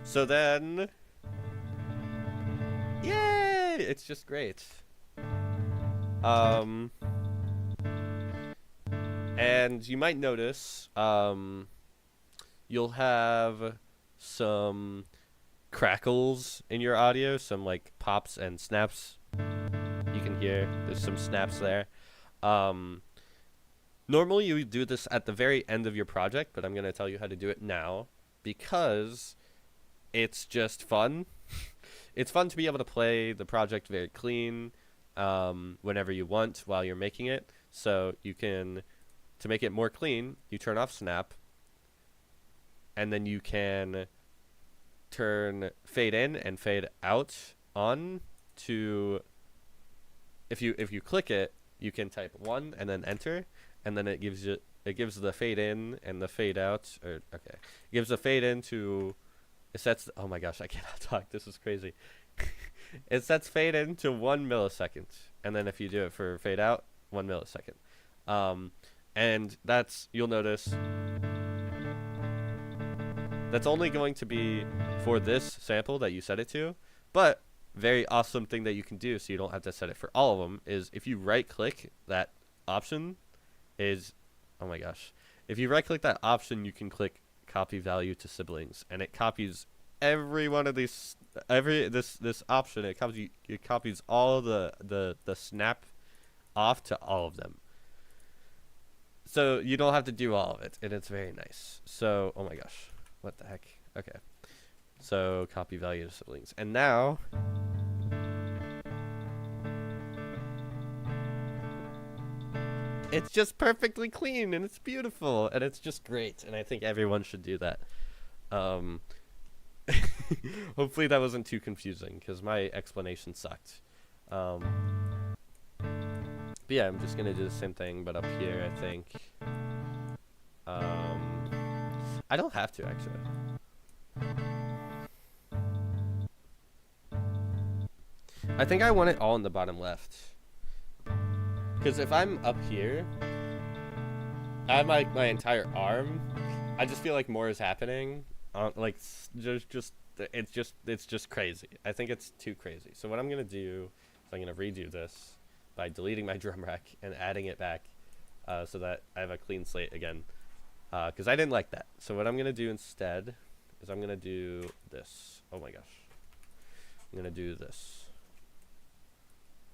So then, yay! It's just great. And you might notice, you'll have some crackles in your audio, some like pops and snaps. You can hear there's some snaps there. Normally you would do this at the very end of your project, but I'm going to tell you how to do it now because it's just fun. It's fun to be able to play the project very clean whenever you want while you're making it. So you can, to make it more clean, you turn off snap, and then you can turn fade in and fade out on to, if you click it, you can type 1 and then enter, and then it gives the fade in and the fade out, or okay, it gives the fade in to, it sets, oh my gosh, I cannot talk, this is crazy. It sets fade in to 1 millisecond, and then if you do it for fade out, 1 millisecond. And that's, you'll notice, that's only going to be for this sample that you set it to, but very awesome thing that you can do so you don't have to set it for all of them is if you right click that option is, oh my gosh, if you right click that option, you can click copy value to siblings, and it copies every one of these, this option, it copies all the snap off to all of them. So you don't have to do all of it, and it's very nice. So, oh my gosh, what the heck? Okay, so copy value to siblings, and now it's just perfectly clean, and it's beautiful, and it's just great, and I think everyone should do that. Hopefully that wasn't too confusing, because my explanation sucked. But yeah, I'm just gonna do the same thing, but up here, I think. I don't have to, actually. I think I want it all in the bottom left. Because if I'm up here, I have my entire arm, I just feel like more is happening. Like, it's just crazy. I think it's too crazy. So what I'm gonna do is I'm gonna redo this by deleting my drum rack and adding it back, so that I have a clean slate again, because I didn't like that. So what I'm gonna do instead is I'm gonna do this. Oh my gosh, I'm gonna do this.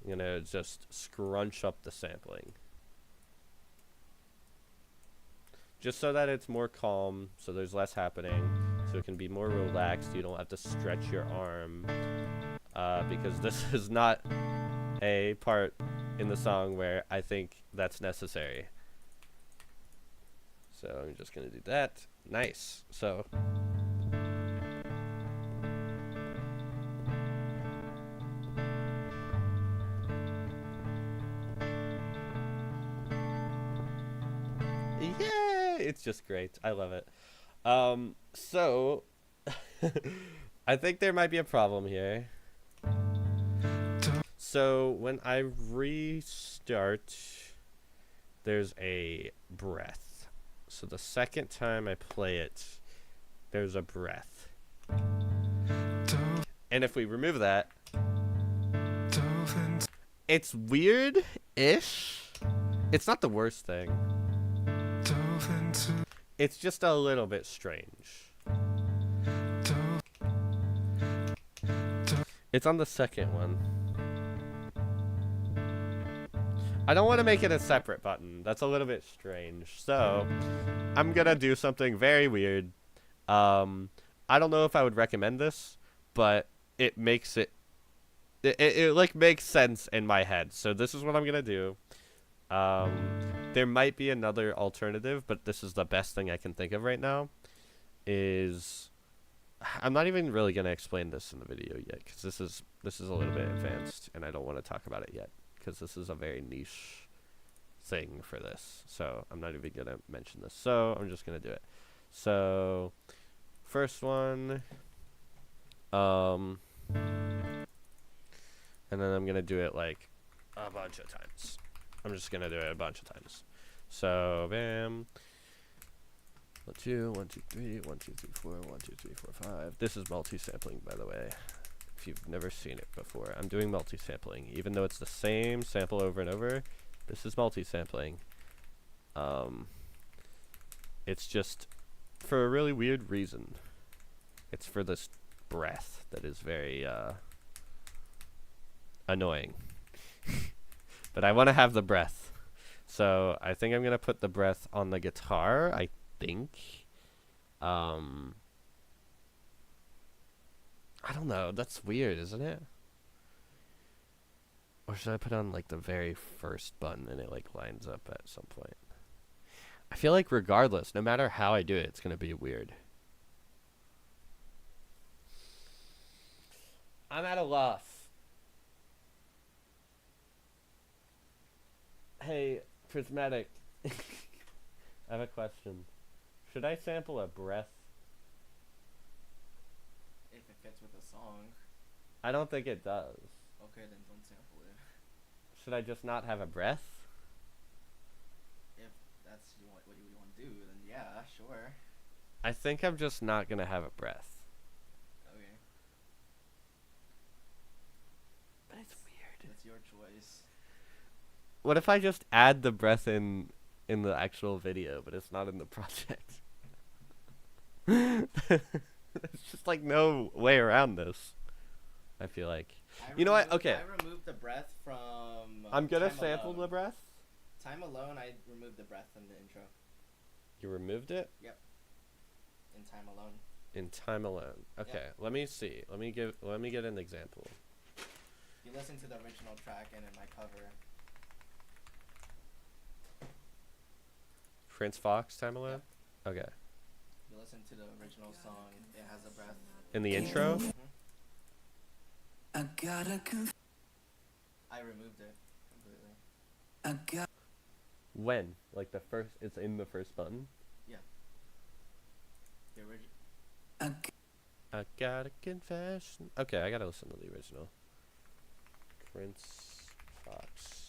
I'm gonna just scrunch up the sampling, just so that it's more calm, so there's less happening, so it can be more relaxed. You don't have to stretch your arm, because this is not a part in the song where I think that's necessary. So I'm just gonna do that. Nice. So yeah, it's just great. I love it. So I think there might be a problem here. So when I restart, there's a breath. So the second time I play it, there's a breath. And if we remove that, it's weird-ish. It's not the worst thing. It's just a little bit strange. It's on the second one. I don't want to make it a separate button. That's a little bit strange. So I'm gonna do something very weird. I don't know if I would recommend this, but it makes it like makes sense in my head. So this is what I'm gonna do. There might be another alternative, but this is the best thing I can think of right now. Is I'm not even really gonna explain this in the video yet, because this is a little bit advanced, and I don't want to talk about it yet, because this is a very niche thing for this. So I'm not even gonna mention this. So I'm just gonna do it. So first one, and then I'm gonna do it like a bunch of times. I'm just gonna do it a bunch of times. So bam. 1 2 1 2 3 1 2 3 4 1 2 3 4 5. This is multi-sampling, by the way. If you've never seen it before, I'm doing multi-sampling, even though it's the same sample over and over. This is multi-sampling. It's just for a really weird reason. It's for this breath that is very annoying. But I want to have the breath. So I think I'm going to put the breath on the guitar, I think. I don't know. That's weird, isn't it? Or should I put on like the very first button and it like lines up at some point? I feel like regardless, no matter how I do it, it's going to be weird. I'm at a loss. Hey, Prismatic. I have a question. Should I sample a breath? If it fits with the song. I don't think it does. Okay, then don't sample it. Should I just not have a breath? If that's what you want to do, then yeah, sure. I think I'm just not going to have a breath. Okay. But it's weird. That's your choice. What if I just add the breath in the actual video, but it's not in the project? There's just like no way around this, I feel like. You know what? Okay. I removed the breath from I'm gonna Time sample Alone. the breath. Time Alone, I removed the breath from the intro. You removed it? In Time Alone. In Time Alone. Okay, let me see. Let me get an example. You listen to the original track and in my cover. Prince Fox, Time Alone? Okay. You listen to the original song, it has a breath. In the intro? I gotta I removed it completely. When? Like the first, it's in the first button? The original. I got a confession. Okay, I gotta listen to the original. Prince Fox.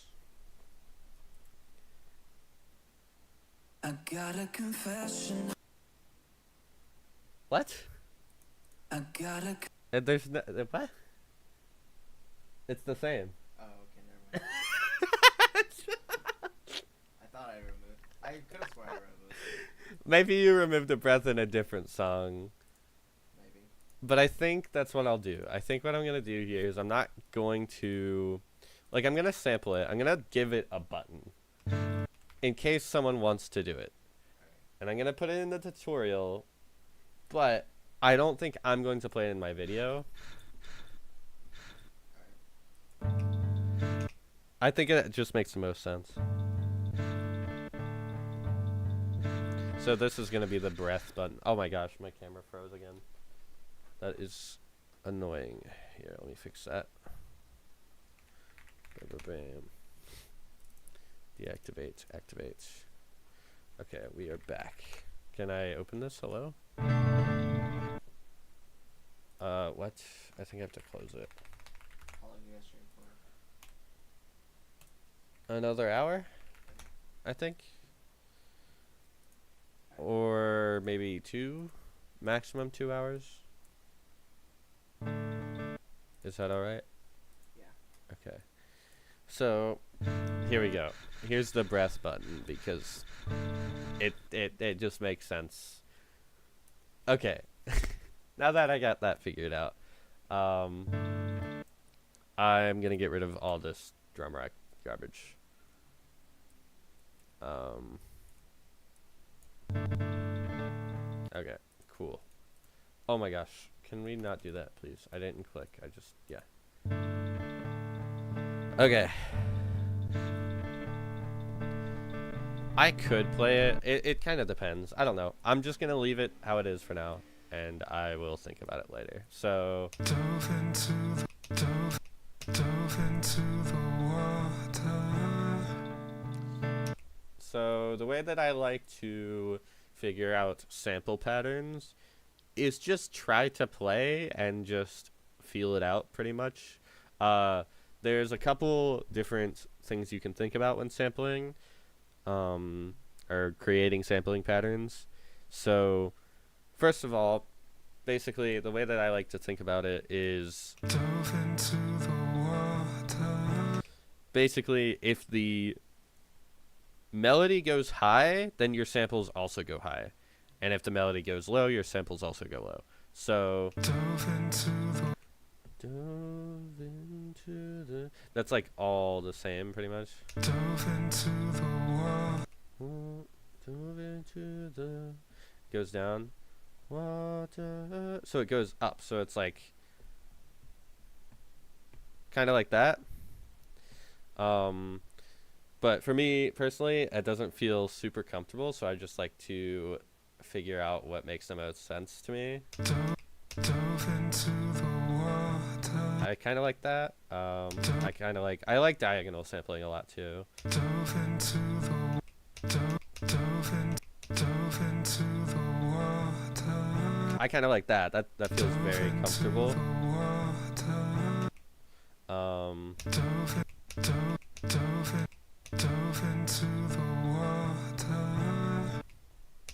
I got a confession. What? I got a There's no, what? It's the same. Oh, okay, never mind. I thought I removed. I could have sworn I removed it. Maybe you removed the breath in a different song. Maybe. But I think that's what I'll do. I think what I'm going to do here is I'm not going to... Like, I'm going to sample it. I'm going to give it a button. In case someone wants to do it. And I'm going to put it in the tutorial. But I don't think I'm going to play it in my video. I think it just makes the most sense. So this is going to be the breath button. Oh my gosh, my camera froze again. That is annoying. Here, let me fix that. Bam, bam, bam. Deactivate, activate. Okay, we are back. Can I open this? Hello? What? I think I have to close it. How long you guys stream for? Another hour? I think. Or maybe 2? Maximum 2 hours? Is that alright? Yeah. Okay. So, here we go. Here's the breath button because it just makes sense. Okay. Now that I got that figured out, I'm gonna get rid of all this drum rack garbage. Okay, cool. Oh my gosh, can we not do that, please? I didn't click. I just, yeah. Okay. I could play it. It kind of depends. I don't know. I'm just gonna leave it how it is for now, and I will think about it later. So Dove into the water. So the way that I like to figure out sample patterns is just try to play and just feel it out pretty much. There's a couple different things you can think about when sampling, or creating sampling patterns. So first of all, basically the way that I like to think about it is Dove into the water. basically if the melody goes high, then your samples also go high. And if the melody goes low, your samples also go low. So Dove into the that's like all the same pretty much. Dove into the water. Dove into the goes down. Water. So it goes up. So it's like kind of like that. But for me personally, it doesn't feel super comfortable, so I just like to figure out what makes the most sense to me. Dove into the water. I kind of like that. I like diagonal sampling a lot too. Dove into the water. I kind of like that. That feels very comfortable. Dove into the water.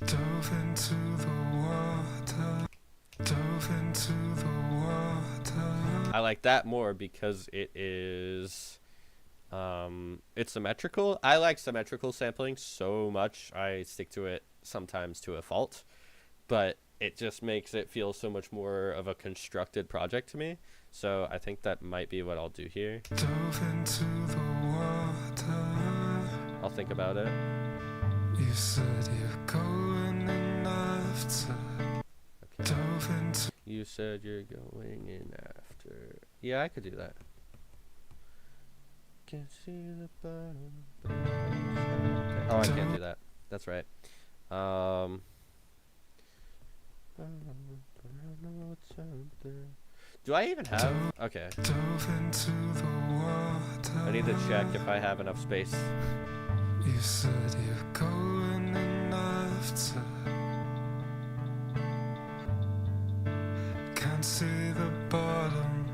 Dove into the water. Dove into the water. I like that more because it is it's symmetrical. I like symmetrical sampling so much. I stick to it sometimes to a fault, but it just makes it feel so much more of a constructed project to me. So I think that might be what I'll do here. Dove into the water. I'll think about it. You said you're going in after. Okay. Dove into You said you're going in after. Yeah, I could do that. Can't see the bottom. Okay. Oh, I can't do that. That's right. I don't know what's out there. Do I even have? Okay. Dove into the water. I need to check if I have enough space. You said you're going in after. Can't see the bottom,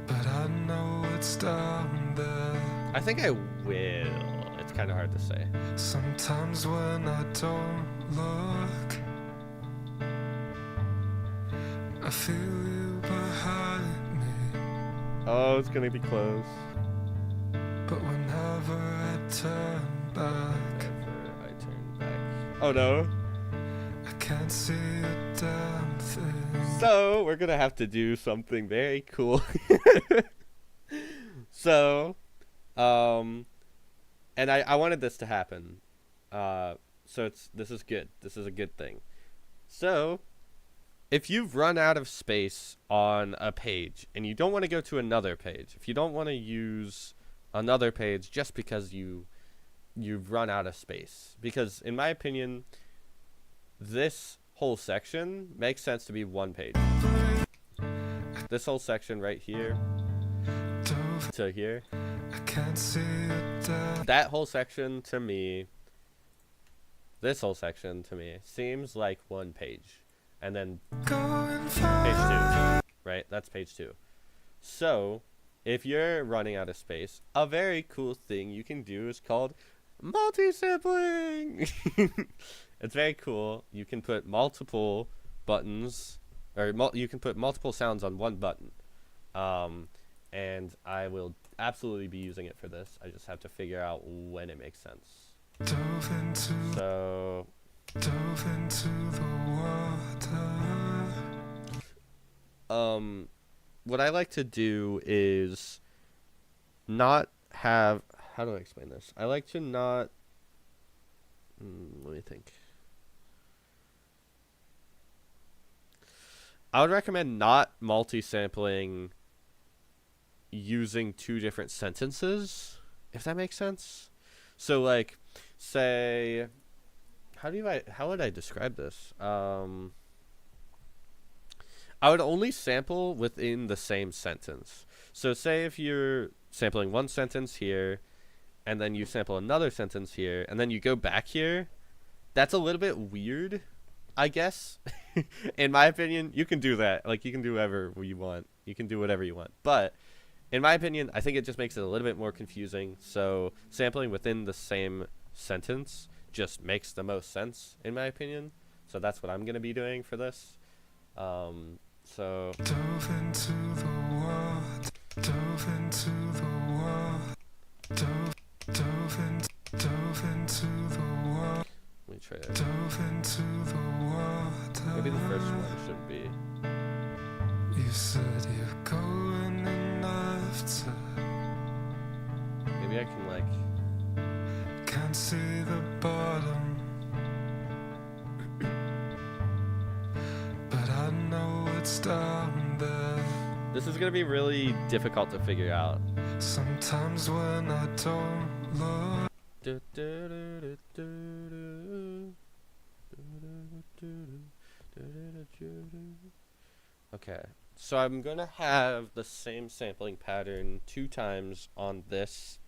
but I know it's down there. I think I will. It's kind of hard to say. Sometimes when I don't look, I feel you behind me. Oh, it's gonna be close. But whenever I turn back, Whenever I turn back. Oh no. I can't see a damn thing. So we're gonna have to do something very cool. So, and I wanted this to happen. So this is good. This is a good thing. So, if you've run out of space on a page and you don't want to go to another page, if you don't want to use another page just because you've run out of space, because in my opinion, this whole section makes sense to be one page. This whole section right here to here, I can't see a damn. that whole section to me, this whole section to me seems like one page. And then Going page far. 2, right? That's page 2. So, if you're running out of space, a very cool thing you can do is called multi-sampling. It's very cool. You can put multiple buttons, or you can put multiple sounds on one button. And I will absolutely be using it for this. I just have to figure out when it makes sense. Dove into So, the water. what I like to do is not have, how do I explain this? I like to not, let me think. I would recommend not multi-sampling using two different sentences if that makes sense. So like, say, how would I describe this? I would only sample within the same sentence. So say if you're sampling one sentence here, and then you sample another sentence here, and then you go back here, that's a little bit weird, I guess. In my opinion, you can do that. Like, you can do whatever you want. You can do whatever you want. But in my opinion, I think it just makes it a little bit more confusing. So sampling within the same sentence just makes the most sense, in my opinion. So that's what I'm going to be doing for this. So Dove into the water, dove into the water, dove into the water, let me try it. dove into the water. Maybe the first one should be. You said you're going enough to. Maybe I can like. Can't see the bottom. But I know it's down there. This is gonna be really difficult to figure out. Sometimes when I don't look. Okay, so I'm gonna have the same sampling pattern 2 times on this,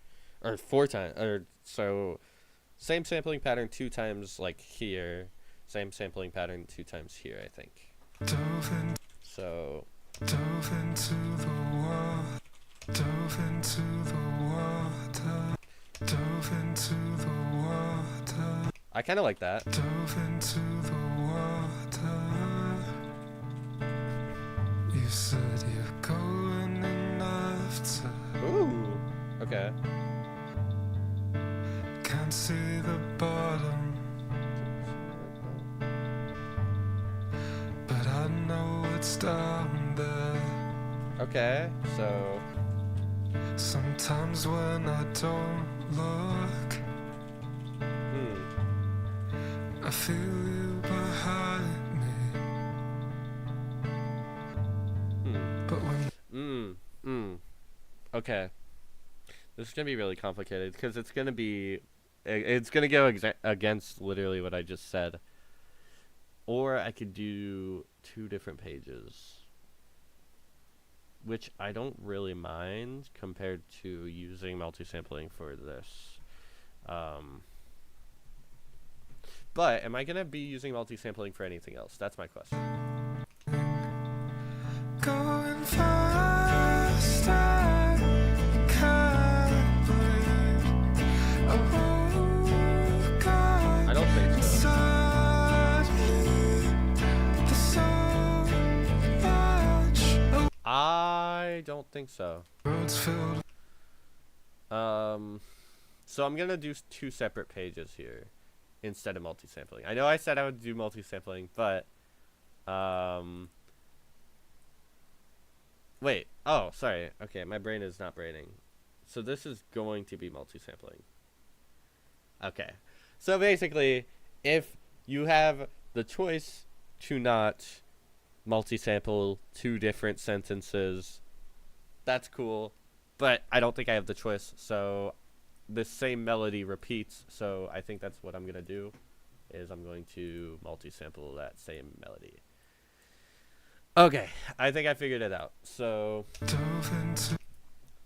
or 4 times, or so same sampling pattern 2 times like here, same sampling pattern 2 times here, I think. So Dove into the water, dove into the water, dove into the water, I kind of like that. dove into the water. You said you're going enough to. Ooh. Okay. Can't see the bottom, but I know it's down there. Okay. So Sometimes when I don't look, I feel you behind me. But when Okay. This is gonna be really complicated because it's gonna go against literally what I just said. Or I could do 2 different pages, which I don't really mind compared to using multi-sampling for this. But am I gonna be using multi-sampling for anything else? That's my question. going fast, I can't breathe. I woke up I don't think and so. suddenly there's so much. I don't think so. Roads filled. So I'm gonna do 2 separate pages here instead of multi-sampling. I know I said I would do multi-sampling, but wait. Oh, sorry. Okay, my brain is not braining. So this is going to be multi-sampling. Okay. So basically, if you have the choice to not multi-sample 2 different sentences, that's cool. But I don't think I have the choice, so the same melody repeats, so I think that's what I'm going to do, is I'm going to multi-sample that same melody. Okay, I think I figured it out. So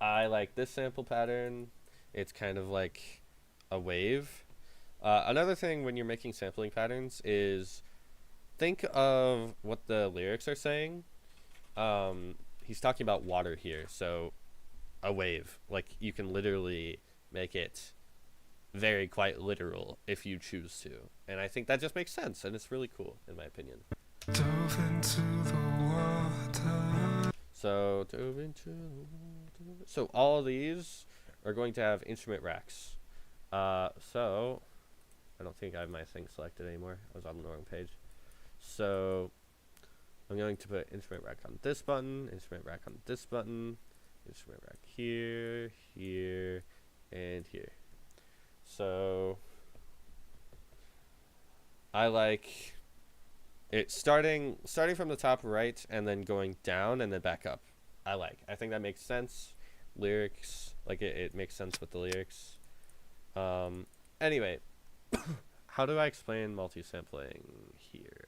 I like this sample pattern. It's kind of like a wave. Another thing when you're making sampling patterns is think of what the lyrics are saying. He's talking about water here, so a wave. Like, you can literally make it very quite literal if you choose to. And I think that just makes sense, and it's really cool, in my opinion. Dove into the water. So, dove into the water. So all of these are going to have instrument racks. So, I don't think I have my thing selected anymore. I was on the wrong page. So, I'm going to put instrument rack on this button, instrument rack on this button, instrument rack here, here, and here. So I like it starting from the top right and then going down and then back up. I think that makes sense. lyrics. Like it makes sense with the lyrics. Anyway, how do I explain multi-sampling here?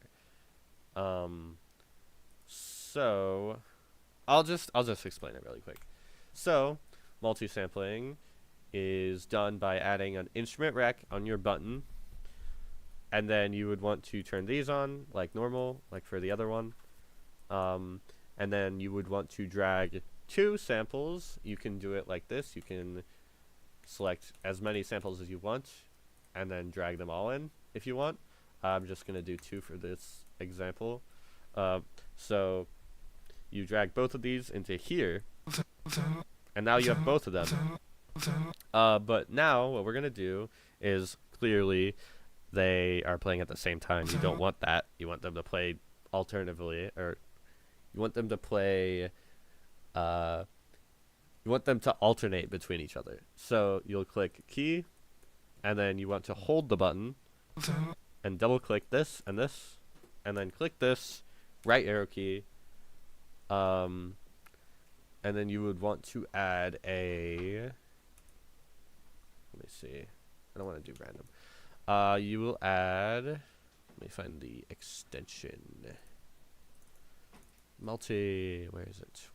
So I'll just explain it really quick. So multi-sampling is done by adding an instrument rack on your button, and then you would want to turn these on like normal, like for the other one. And then you would want to drag 2 samples. You can do it like this. You can select as many samples as you want and then drag them all in if you want. I'm just going to do 2 for this example. So you drag both of these into here, and now you have both of them. But now what we're going to do is, clearly they are playing at the same time. You don't want that. You want them to play alternatively, or you want them to play, you want them to alternate between each other. So you'll click key, and then you want to hold the button, and double click this, and then click this, right arrow key, and then you would want to add a, let me see, I don't want to do random. You will add, let me find the extension. Multi, where is it?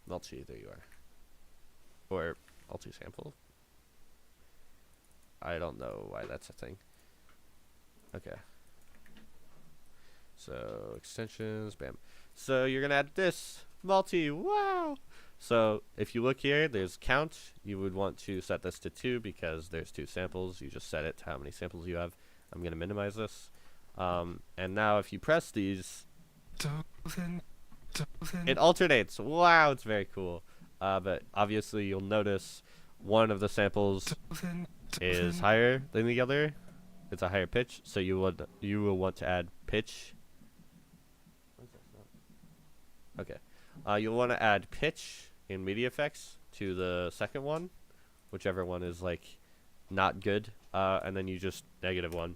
Multi, there you are. Or multi-sample. I don't know why that's a thing. Okay. So, extensions, bam. So, you're going to add this. Multi, wow! So, if you look here, there's count. You would want to set this to 2 because there's 2 samples. You just set it to how many samples you have. I'm going to minimize this. And now if you press these, it alternates. Wow, it's very cool. But obviously you'll notice one of the samples is higher than the other. It's a higher pitch, so you will want to add pitch. Okay. You'll want to add pitch in media effects to the second one, whichever one is like not good, and then you just -1.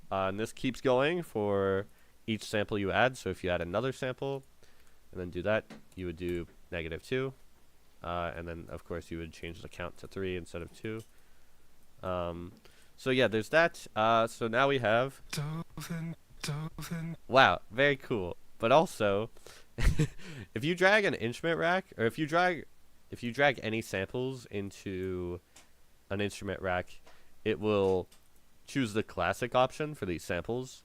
And this keeps going for each sample you add. So if you add another sample and then do that, you would do -2, and then of course you would change the count to 3 instead of 2. So yeah, there's that. So now we have, wow, very cool. But also, if you drag an instrument rack, or if you drag any samples into an instrument rack, it will choose the classic option for these samples.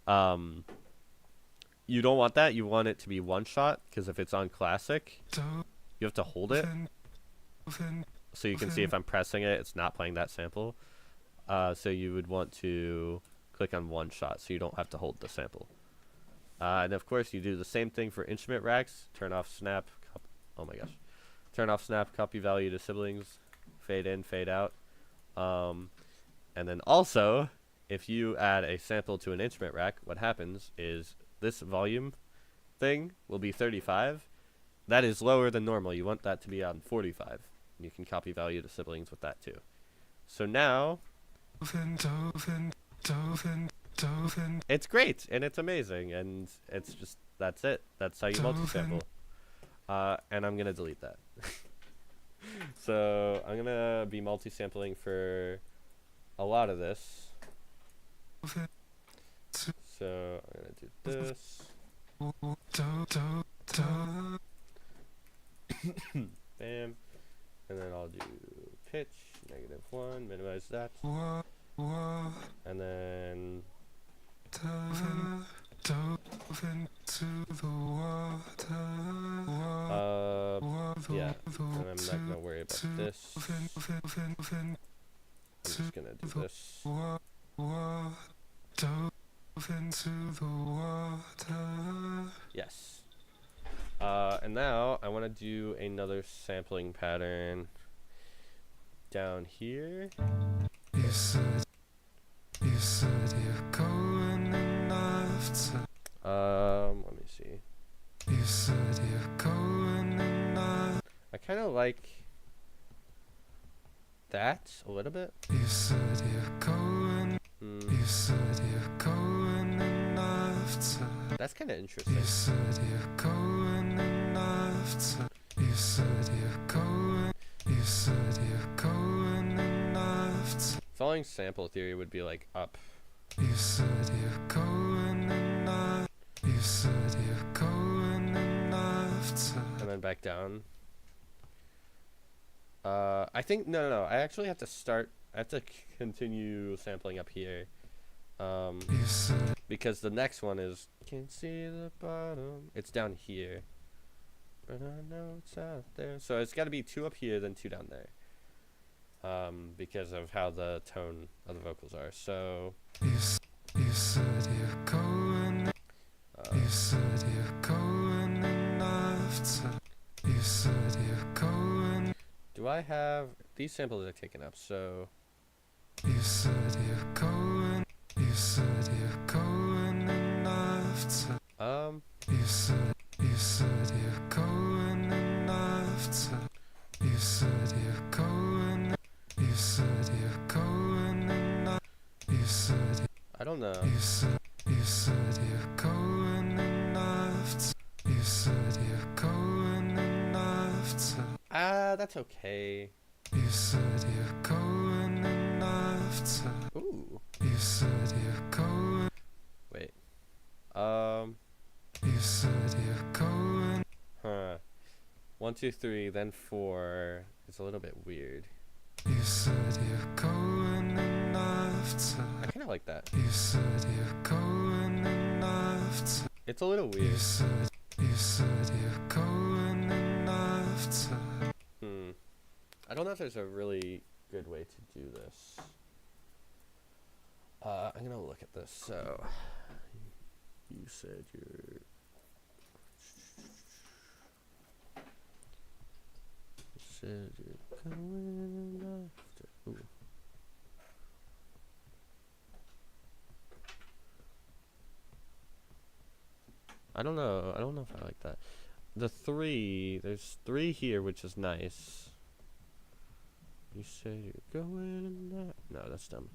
You don't want that. You want it to be one shot, because if it's on classic, you have to hold it. So you can see if I'm pressing it, it's not playing that sample. So you would want to click on one shot so you don't have to hold the sample. And of course you do the same thing for instrument racks. Turn off snap. Oh my gosh. Turn off snap, copy value to siblings, fade in, fade out. And then also, if you add a sample to an instrument rack, what happens is this volume thing will be 35. That is lower than normal. You want that to be on 45. You can copy value to siblings with that too. So now, it's great and it's amazing, and it's just, that's it. That's how you multi-sample. And I'm gonna delete that. So I'm gonna be multi-sampling for a lot of this. So I'm gonna do this. Bam. And then I'll do pitch, -1, minimize that. And then yeah, and I'm not gonna worry about this. I'm just gonna do this. Yes. And now I want to do another sampling pattern down here. Let me see. I kind of like that a little bit. That's kind of interesting. You said you're going enough to. You said you're going. You said you're going enough to. Following sample theory would be like up. You said you're going enough. You said you're going enough to. And then back down. I think no. I actually have to start. I have to continue sampling up here. You said Because the next one is can't see the bottom. It's down here, but I know it's out there. So it's got to be 2 up here, then 2 down there. Because of how the tone of the vocals are. So. you said you're going. You said you're going enough to. You said you're going. Do I have these samples are taken up? So. You said you're going. You said you're going enough to. You said you're going enough to. You said you're going. You said you're going enough. You said I don't know. you said you're going enough to. You said you're going enough to. That's okay. You said you're going enough to. Ooh. You said you're going. Wait. You said you're going. Huh. 1, 2, 3, then 4. It's a little bit weird. You said you're going enough to. I kind of like that. You said you're going enough to. It's a little You weird. said you're going enough to. I don't know if there's a really good way to do this. I'm gonna look at this. So, you said you're. You said you're going after. Ooh. I don't know. I don't know if I like that. The 3, there's 3 here, which is nice. You said you're going that. No, that's dumb.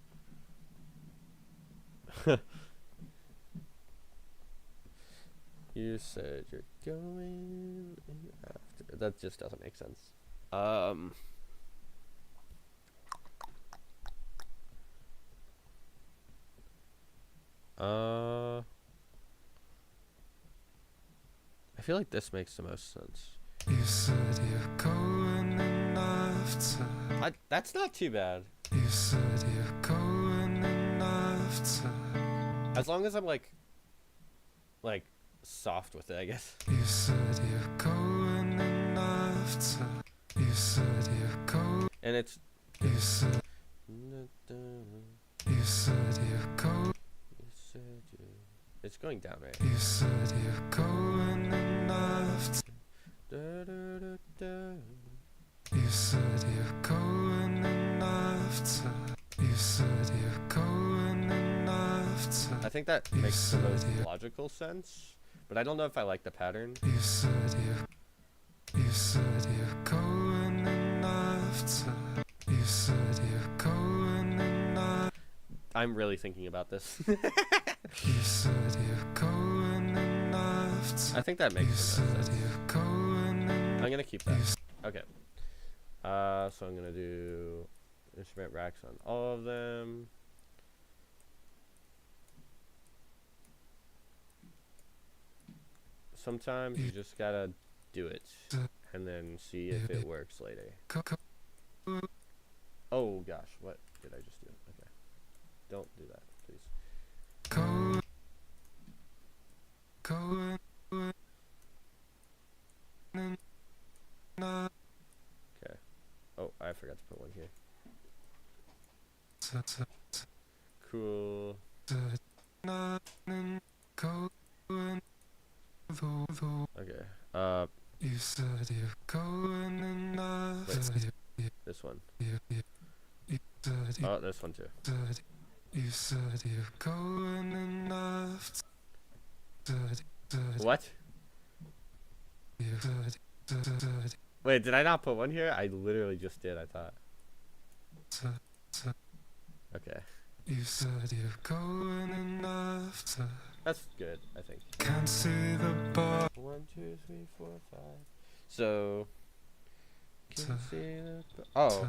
You said you're going in after. That just doesn't make sense. I feel like this makes the most sense. You said you're going enough to. That's not too bad. You said you're going enough to. As long as I'm like soft with it, I guess. You said you're going enough to. You said you're going. And it's. You said You you're going. said you. It's going down, right? You said you're going enough to. You said you're going enough to. You said you're going enough to. I think that makes the most logical sense, but I don't know if I like the pattern. You said you're going enough to. You said you're going enough. I'm really thinking about this. You said you're going enough to. I think that makes the most Said sense. you're going enough. I'm gonna keep that. Okay. So I'm gonna do instrument racks on all of them. Sometimes you just gotta do it and then see if it works later. Oh gosh, what did I just do? Okay. Don't do that, please. Okay. Oh, I forgot to put one here. Cool. Okay. You said you're going enough. This one. You said Oh, this one too. you said you're going enough. What? Wait, did I not put one here? I literally just did, I thought. Okay. You said you're going enough. That's good, I think. Can't see the bar. 1, 2, 3, 4, 5. So. Can see the. Oh.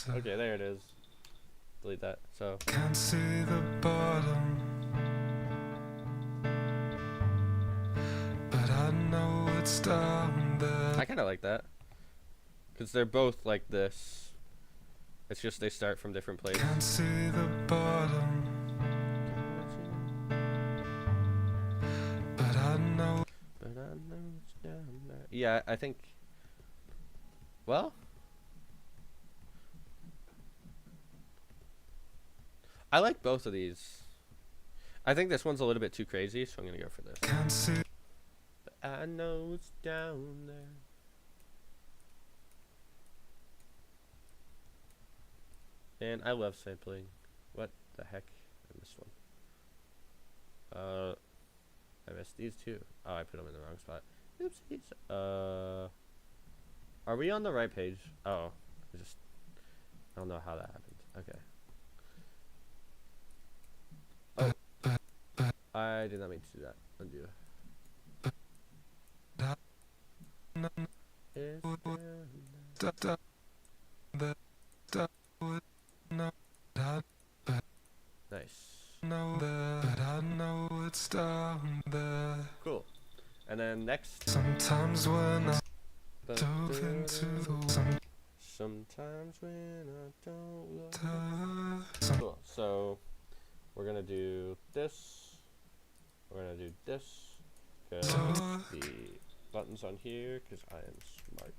Okay, there it is. Delete that. So. Can't see the bottom, but I know it's down there. I kind of like that. Because they're both like this. It's just they start from different places. Can't see the bottom, but I know. But I know it's down there. Yeah, I think. Well. I like both of these. I think this one's a little bit too crazy, so I'm going to go for this. Can't see. But I know it's down there. And I love sampling. What the heck? I missed one. I missed these two. Oh, I put them in the wrong spot. Oopsies. Are we on the right page? Oh, I don't know how that happened. Okay. Oh, I did not mean to do that. Undo. Nice. But I know it's down there. Cool. And then next. Sometimes when I dove into the Sometimes when I don't look. Cool. So we're gonna do this. We're gonna do this. Cause the buttons on here, because I am smart.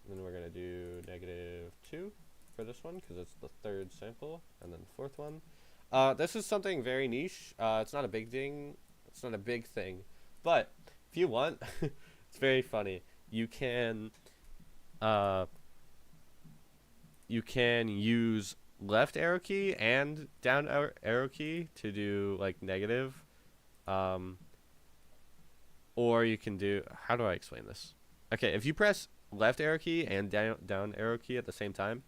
And then we're gonna do -2 for this one, because it's the third sample, and then the fourth one. This is something very niche. It's not a big thing. It's not a big thing, but if you want, it's very funny. You can use left arrow key and down arrow key to do like negative, or you can do, how do I explain this? Okay, if you press left arrow key and down arrow key at the same time,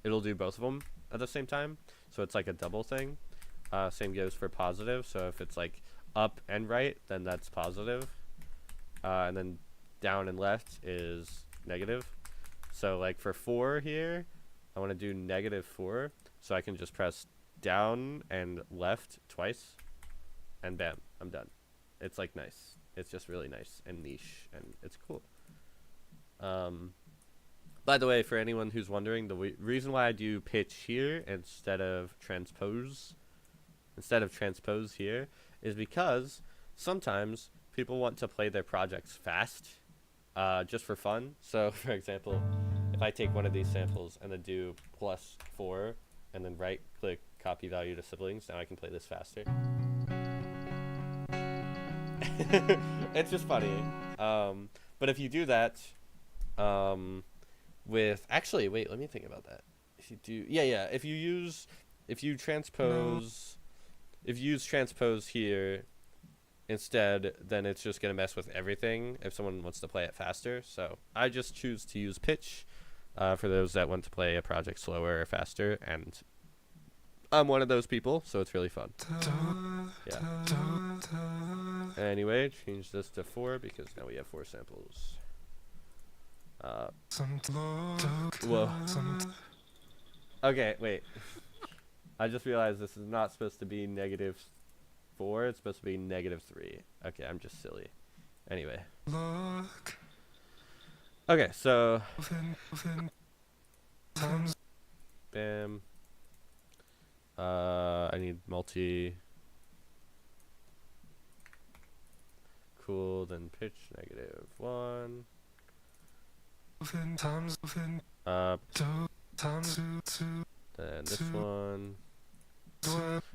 it'll do both of them at the same time, so it's like a double thing. Same goes for positive, so if it's like up and right, then that's positive, and then down and left is negative. So like for 4 here, I want to do -4, so I can just press down and left twice, and bam, I'm done. It's like nice. It's just really nice and niche, and it's cool. By the way, for anyone who's wondering, the reason why I do pitch here instead of transpose here is because sometimes people want to play their projects fast, just for fun. So for example, if I take one of these samples and then do +4 and then right click copy value to siblings, now I can play this faster. It's just funny. But if you do that with, actually wait, let me think about that. If you do, if you use transpose here instead, then it's just gonna mess with everything if someone wants to play it faster. So I just choose to use pitch for those that want to play a project slower or faster, and I'm one of those people, so it's really fun. Yeah. Anyway, change this to 4 because now we have 4 samples. Whoa. Okay, wait. I just realized this is not supposed to be -4. It's supposed to be -3. Okay, I'm just silly. Anyway. Okay, so. Bam. I need multi. Cool, then pitch -1. Then this one.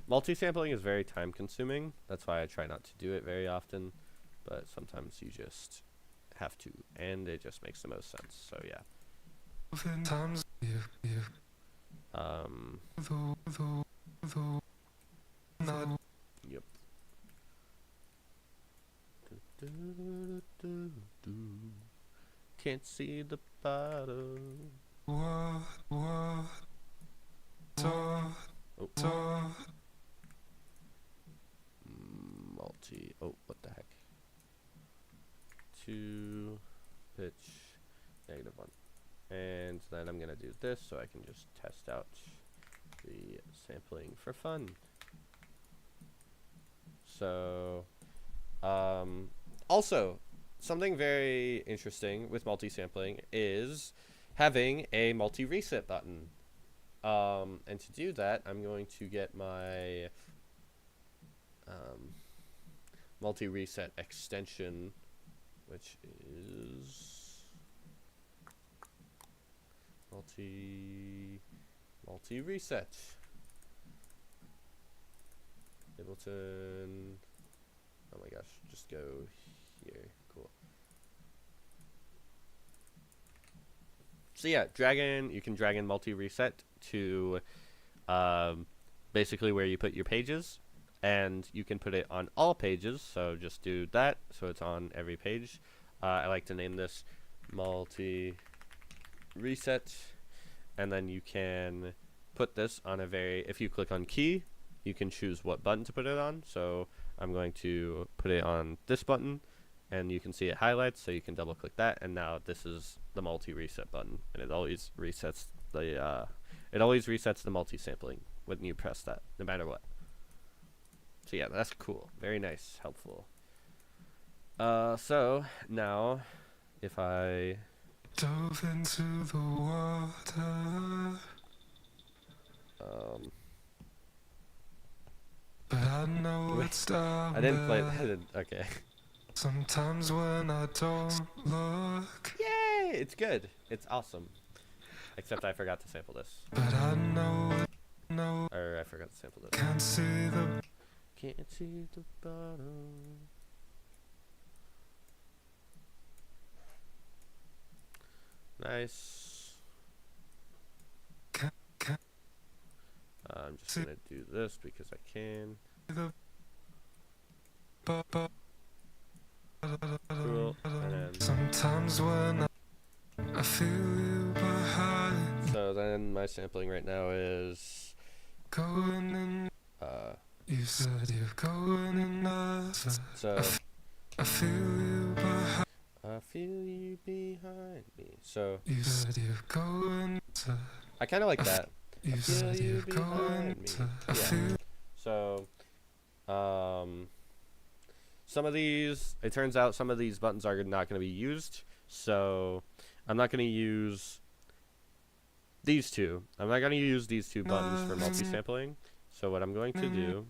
Multi-sampling is very time consuming. That's why I try not to do it very often, but sometimes you just have to, and it just makes the most sense. So yeah. Yep. Can't see the bottom. Oh. multi. Oh, what the heck? 2 pitch -1. And then I'm gonna do this so I can just test out the sampling for fun. So, also, something very interesting with multi-sampling is having a multi-reset button. And to do that, I'm going to get my multi-reset extension, which is multi-reset. Ableton. Oh my gosh, just go here. Cool. So yeah, you can drag in multi-reset to basically where you put your pages, and you can put it on all pages, so just do that so it's on every page. I like to name this multi-reset, and then you can put this on if you click on key, you can choose what button to put it on. So I'm going to put it on this button, and you can see it highlights, so you can double click that, and now this is the multi-reset button, and it always resets the multi-sampling when you press that, no matter what. So yeah, that's cool. Very nice, helpful. So now if I dove into the water, but I know it's down I didn't play there. that. Okay. Sometimes when I don't look, Yay! It's good. It's awesome. Except I forgot to sample this. but I know Or I forgot to sample this. can't see the Can't see the bottom. Nice. I'm just gonna do this because I can. Cool. And then, sometimes when I feel you behind, so then my sampling right now is going in. You said you're going enough. so I feel you behind. I feel you behind me. So You said you're going to. I kind of like that. You I feel said you you're going behind me. to. I Yeah. feel. So, some of these, it turns out some of these buttons are not going to be used. So, I'm not going to use these two. I'm not going to use these two buttons for multi-sampling. So, what I'm going to do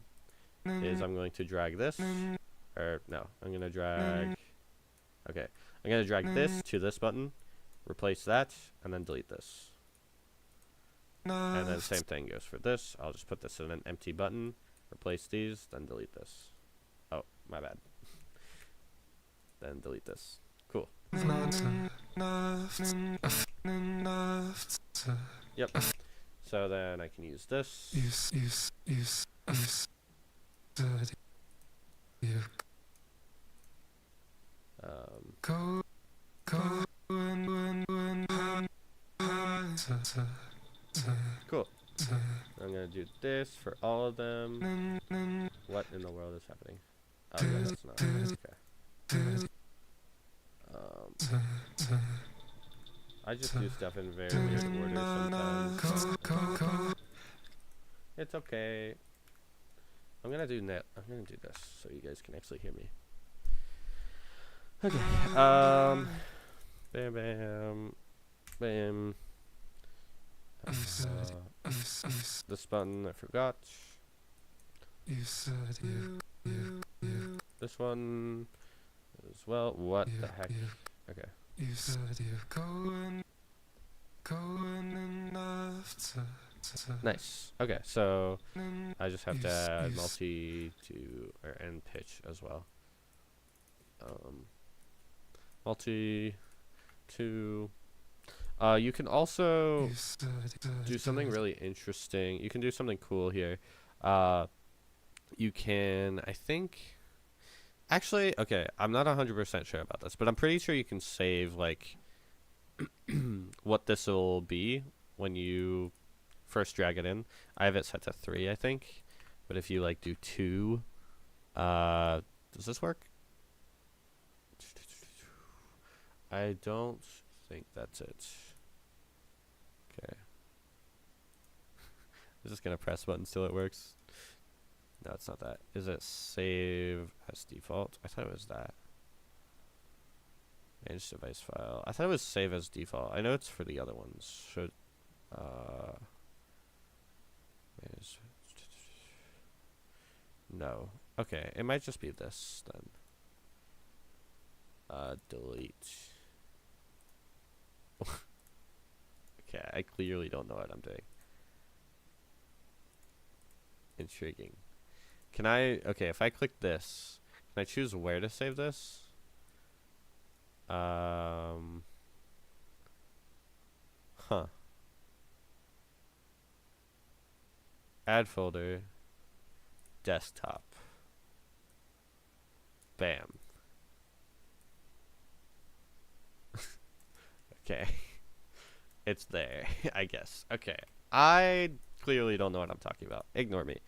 is I'm going to drag this. Or, no, I'm going to drag. Okay. I'm going to drag this to this button, replace that, and then delete this. And then same thing goes for this. I'll just put this in an empty button, replace these, then delete this. Oh, my bad. Then delete this. Cool. Yep. So then I can use this. Cool. I'm gonna do this for all of them. What in the world is happening? Oh, yeah, that's not okay. I just do stuff in very weird order sometimes. It's okay. I'm gonna do this so you guys can actually hear me. Okay. Bam, bam, bam. This button I forgot. This one as well. What the heck? Okay. You said you're going enough to. Nice. Okay, so I just have to add multi to and pitch as well. Multi to. You can also do something really interesting. You can do something cool here. You can, I think. Actually, okay, I'm not 100% sure about this, but I'm pretty sure you can save like what this will be when you first drag it in. I have it set to 3, I think, but if you like do 2, Does this work? I don't think that's it. Okay. I'm just gonna press buttons till it works. No, it's not that. Is it save as default? I thought it was that. Manage device file. I thought it was save as default. I know it's for the other ones. Should manage. No. Okay, it might just be this then. Delete. Okay, I clearly don't know what I'm doing. Intriguing. Can I, okay, if I click this, can I choose where to save this? Huh. Add folder. Desktop. Bam. Okay. It's there, I guess. Okay. I clearly don't know what I'm talking about. Ignore me.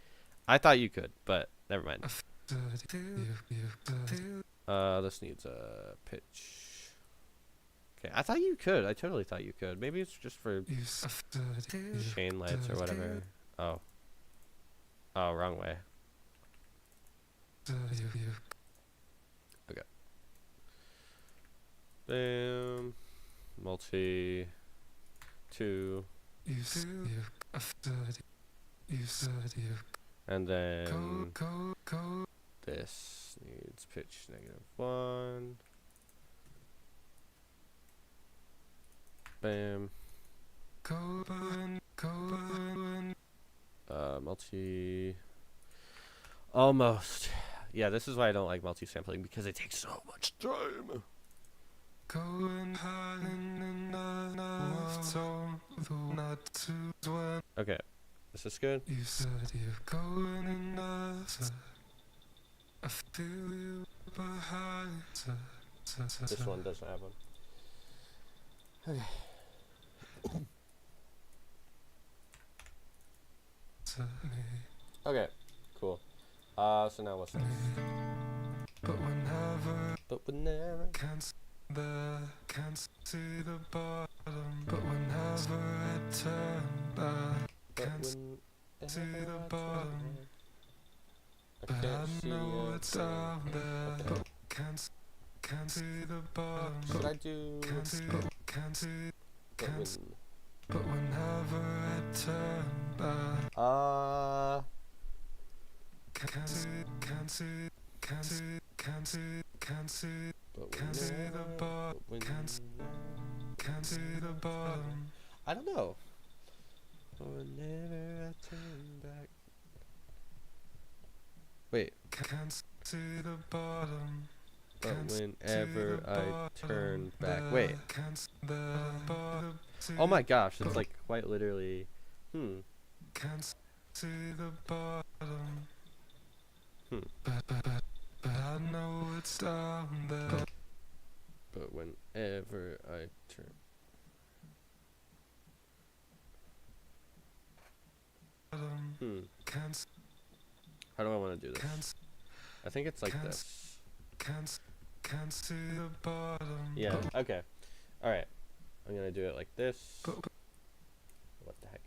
I thought you could, but never mind. This needs a pitch. Okay, I thought you could. I totally thought you could. Maybe it's just for chain lights or whatever. Oh. Oh, wrong way. Okay. Boom. Multi. 2. And then this needs pitch -1. Bam. Multi. Almost. Yeah, this is why I don't like multi-sampling, because it takes so much time. Okay, is this good? You said you're going enough. I feel you behind. This one doesn't have one. Okay. Okay, cool. So now what's next? But whenever can't see the bottom. But whenever I turn back, can't see the bottom. But I know it's down there. Okay. But can't see the bottom. Should I do? But whenever I turn back, can't see the bottom. Can't see the bottom. I don't know. Whenever I turn back. Wait. Can't see the bottom. But whenever I turn back. Wait. Oh my gosh, it's like quite literally. Can't see the bottom. But I know it's down there. But whenever I turn. How do I want to do this? I think it's like this. Can't see the bottom. Yeah, okay. Alright. I'm gonna do it like this. What the heck?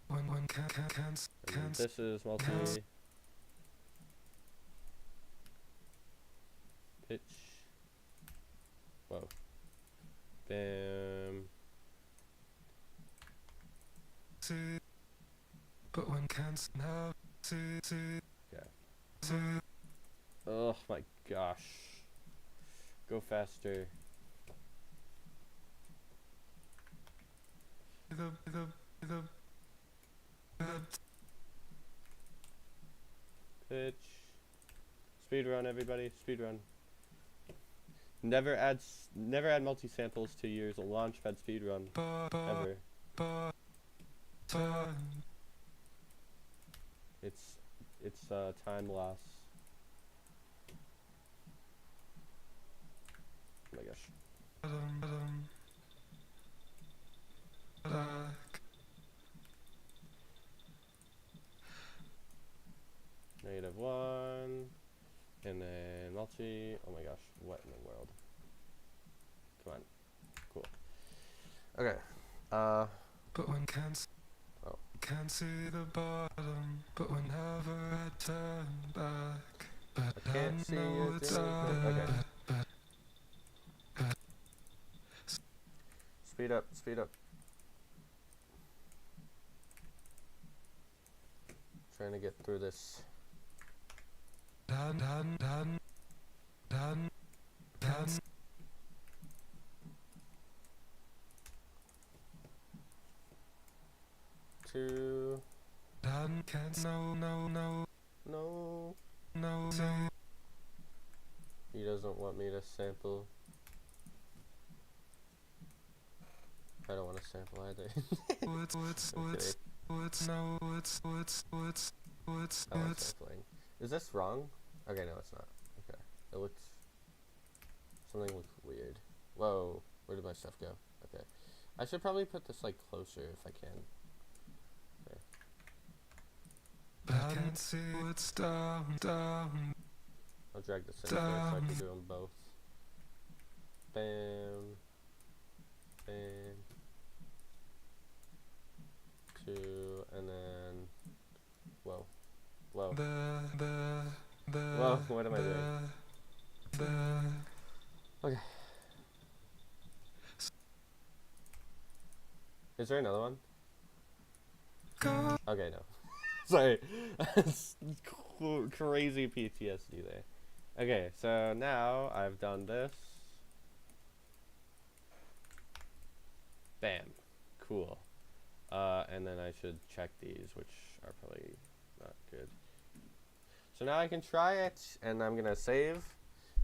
And this is multi. Pitch. Whoa. Bam. But when can't now see. Yeah. Oh my gosh. Go faster. Pitch. Speed run, everybody. Speed run. Never add multi-samples to your Launchpad speed run. Ever. It's time loss. Oh my gosh. -1. multi. Oh my gosh, what in the world? Come on, cool. Okay. But when can't see the bottom. But whenever I turn back, but I can't see know it. it's there. Okay. But Speed up, speed up. Trying to get through this. done. 2. Can't no. He doesn't want me to sample. I don't want to sample either. I like sampling. Is this wrong? Okay, no, it's not. Okay, it looks. Something looks weird. Whoa, where did my stuff go? Okay, I should probably put this like closer if I can. I can't see what's down. I'll drag this in here so I can do them both. Bam. Bam. 2, and then. Whoa. Whoa. Whoa, what am I doing? Okay. Is there another one? Okay, no. Sorry. Crazy PTSD there. Okay, so now I've done this. Bam. Cool. And then I should check these, which are probably not good. So now I can try it, and I'm gonna save.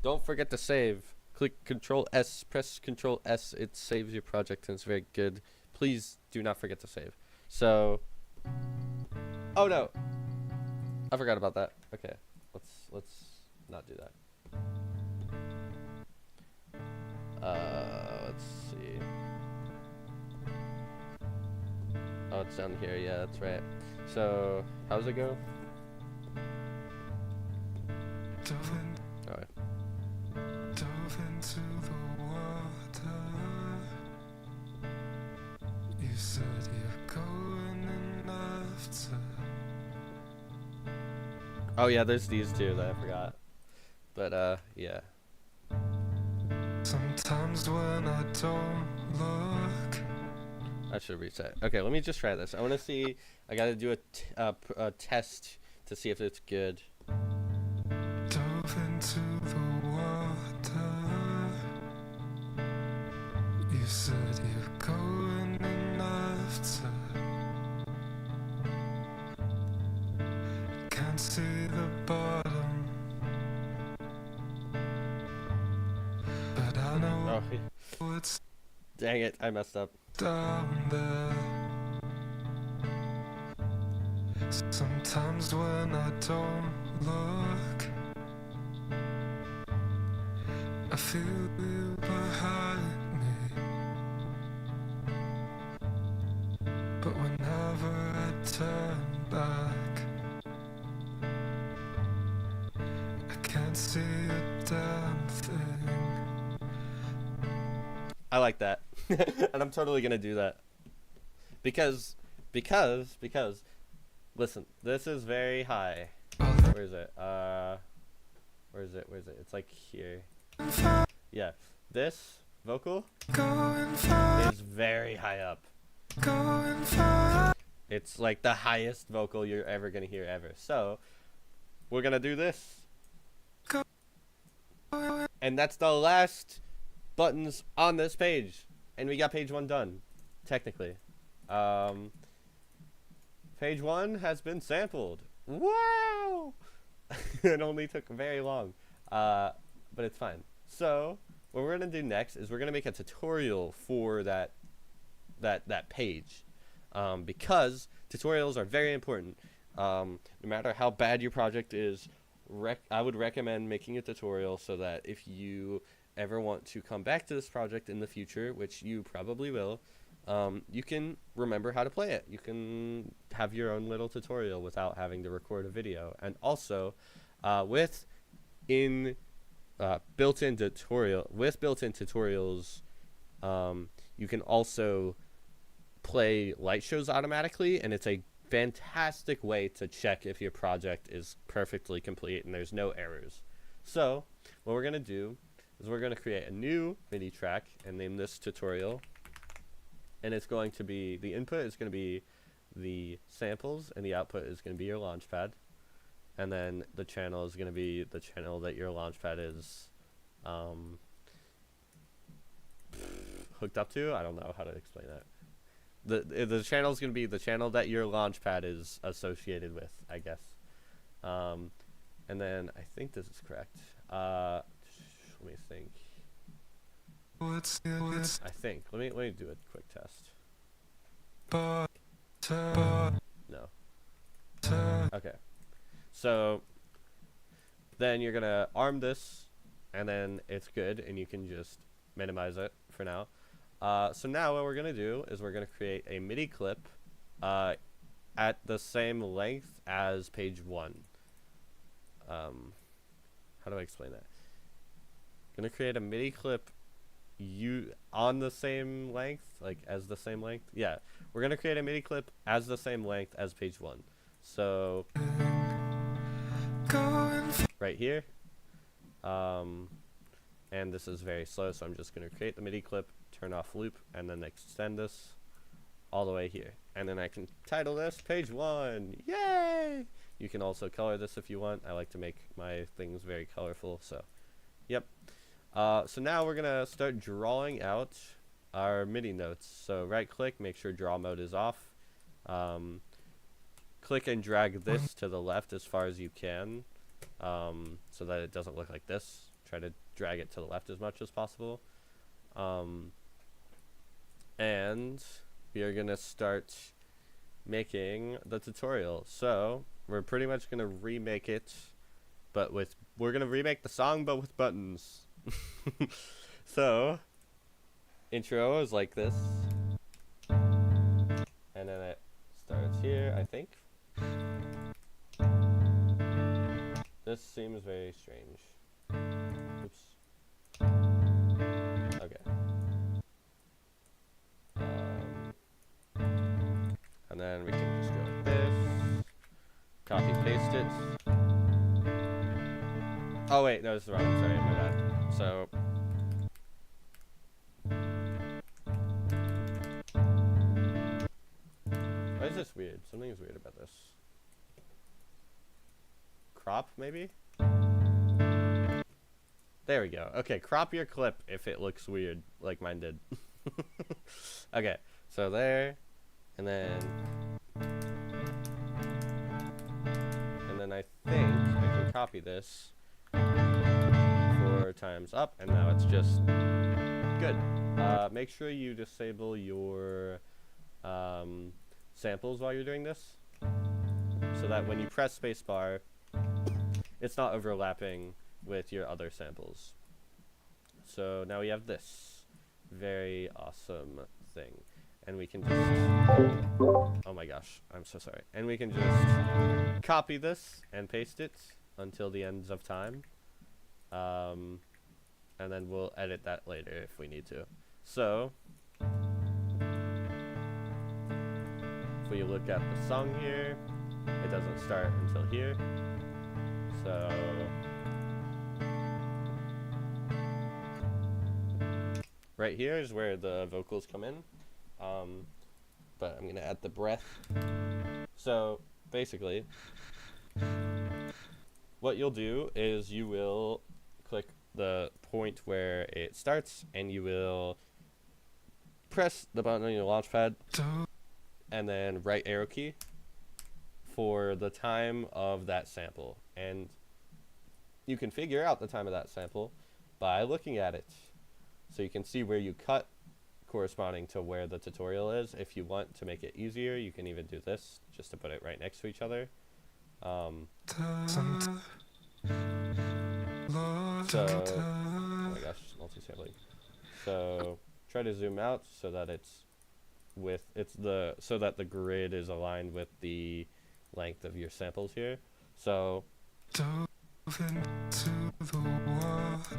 Don't forget to save. Click Control S, press Control S. It saves your project, and it's very good. Please do not forget to save. So, oh no, I forgot about that. Okay, let's not do that. Let's see. Oh, it's down here. Yeah, that's right. So, how's it go? Alright. Dove into the water. You said you're going in after. Oh yeah, there's these two that I forgot. But yeah. Sometimes when I don't look. I should reset. Okay, let me just try this. I want to see. I gotta do a test to see if it's good. Dove into the water. You said you're going in after. Can't see the bottom, but I know it's Dang it, I messed up. down there. Sometimes when I don't look, I feel you behind me. But whenever I turn back, I can't see a damn thing. I like that. And I'm totally gonna do that. Because, listen, this is very high. Where is it? Where is it? It's like here. Yeah, this vocal is very high up. It's like the highest vocal you're ever gonna hear ever. So, we're gonna do this. And that's the last buttons on this page. And we got page 1 done, technically. Page 1 has been sampled. Wow! It only took very long, but it's fine. So what we're gonna do next is we're gonna make a tutorial for that page, because tutorials are very important. No matter how bad your project is, I would recommend making a tutorial so that if you ever want to come back to this project in the future, which you probably will, you can remember how to play it. You can have your own little tutorial without having to record a video. And also, built-in tutorial with built-in tutorials. You can also play light shows automatically, and it's a fantastic way to check if your project is perfectly complete and there's no errors. So what we're going to do is we're going to create a new MIDI track and name this tutorial, and it's going to be, the input is going to be the samples and the output is going to be your Launchpad, and then the channel is going to be the channel that your Launchpad is hooked up to. I don't know how to explain that. The channel is going to be the channel that your Launchpad is associated with, I guess. And then I think this is correct. Let me think. I think. Let me do a quick test. No. Okay. So then you're gonna arm this, and then it's good, and you can just minimize it for now. So now what we're gonna do is we're gonna create a MIDI clip at the same length as page 1. How do I explain that? Gonna create a MIDI clip on the same length, like as the same length. Yeah, we're gonna create a MIDI clip as the same length as page 1. So right here, and this is very slow, so I'm just gonna create the MIDI clip, turn off loop, and then extend this all the way here, and then I can title this page 1. Yay! You can also color this if you want. I like to make my things very colorful, so yep. So now we're gonna start drawing out our MIDI notes. So right click, make sure draw mode is off. Click and drag this to the left as far as you can, so that it doesn't look like this. Try to drag it to the left as much as possible. And we are gonna start making the tutorial. So we're pretty much gonna remake it, but we're gonna remake the song but with buttons. So intro is like this, and then it starts here, I think. This seems very strange. Oops. Okay. And then we can just go like this, copy paste it. Oh wait, no, this is wrong. Sorry, my bad. So why is this weird? Something's weird about this. Crop, maybe? There we go. Okay, crop your clip if it looks weird, like mine did. Okay, so there, and then I think I can copy this 4 times up, and now it's just good. Make sure you disable your samples while you're doing this, so that when you press spacebar, it's not overlapping with your other samples. So now we have this very awesome thing, and we can just, oh my gosh, I'm so sorry, and we can just copy this and paste it until the ends of time, and then we'll edit that later if we need to. So if we look at the song here, it doesn't start until here. So right here is where the vocals come in, but I'm gonna add the breath. So basically what you'll do is you will click the point where it starts, and you will press the button on your Launchpad and then right arrow key for the time of that sample, and you can figure out the time of that sample by looking at it, so you can see where you cut corresponding to where the tutorial is. If you want to make it easier, you can even do this just to put it right next to each other. So oh my gosh, multi-sampling. So try to zoom out so that so that the grid is aligned with the length of your samples here. So dove into the water.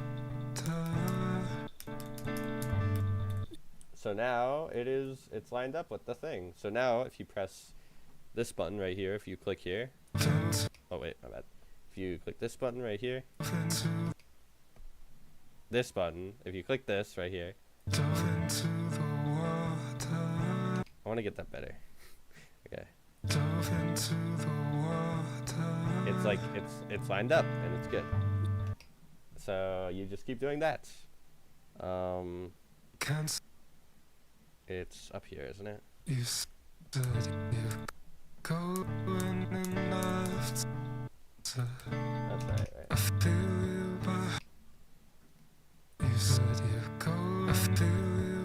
So now it's lined up with the thing. So now if you press this button right here, if you click here. Oh wait, my bad. If you click this button right here. This button, if you click this right here. I want to get that better. Okay. It's like it's lined up and it's good. So you just keep doing that. It's up here, isn't it? That's right.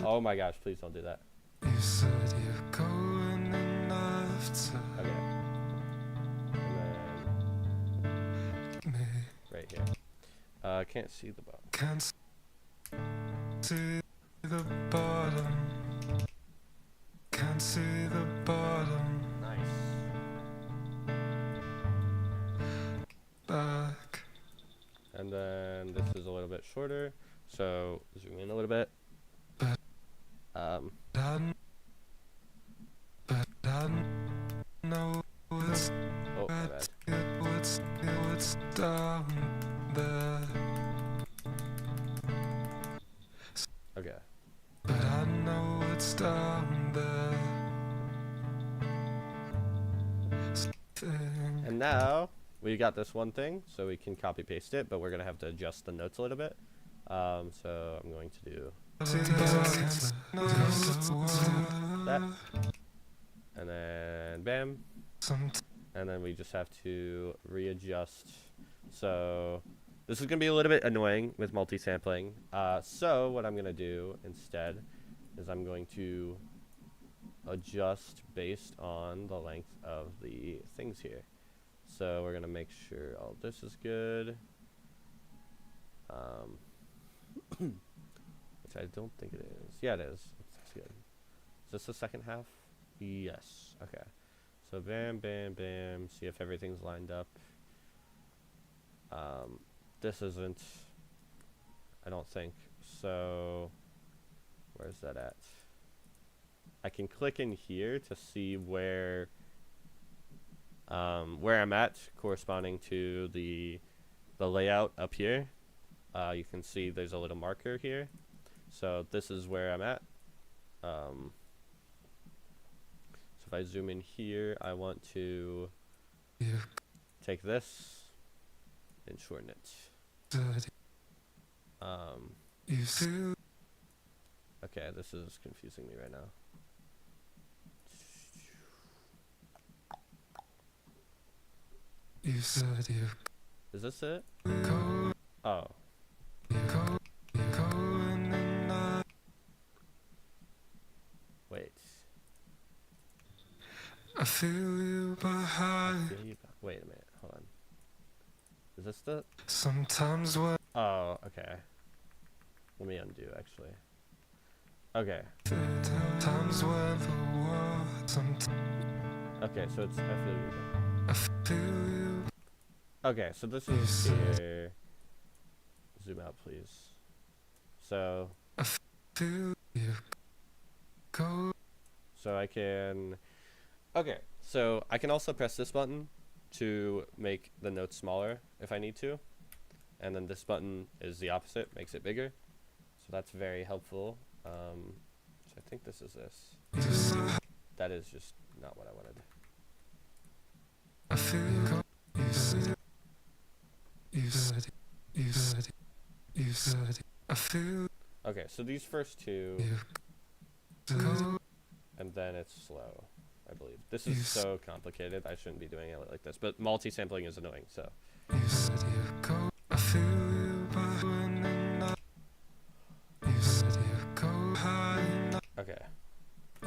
Oh my gosh, please don't do that. Okay. And then right here. I can't see the bottom. Can't see the bottom. Can't see the bottom. Nice. Back. And then this is a little bit shorter, so zoom in a little bit. But I know it's Oh, my bad. what's down there. Okay. But I know it's down there. And now we got this one thing, so we can copy paste it, but we're gonna have to adjust the notes a little bit. So I'm going to do that, and then bam, and then we just have to readjust. So this is gonna be a little bit annoying with multi-sampling. So what I'm gonna do instead is I'm going to adjust based on the length of the things here. So we're gonna make sure all this is good. Which I don't think it is. Yeah, it is. It's good. Is this the second half? Yes. Okay. So bam, bam, bam. See if everything's lined up. This isn't. I don't think. So where's that at? I can click in here to see where I'm at, corresponding to the layout up here. You can see there's a little marker here. So this is where I'm at. So if I zoom in here, I want to take this and shorten it. Okay, this is confusing me right now. You said you Is this it? go, Oh. going and I Wait. feel you behind. Wait a minute. Hold on. Is this the? Sometimes when Oh, okay. Let me undo, actually. Okay. times when the world, Okay, so it's. I feel you. I feel you. Okay, so this is here. Zoom out, please. So. Feel you go. So I can. Okay, so I can also press this button to make the notes smaller if I need to. And then this button is the opposite, makes it bigger. So that's very helpful. So I think this is this. That is just not what I wanted. I feel you go. You said you said you said you said I feel Okay, so these first two, you go. and then it's slow, I believe. This is so complicated, I shouldn't be doing it like this. But multi-sampling is annoying, so. You said you go. I feel you behind and I. You said you go high and I. Okay.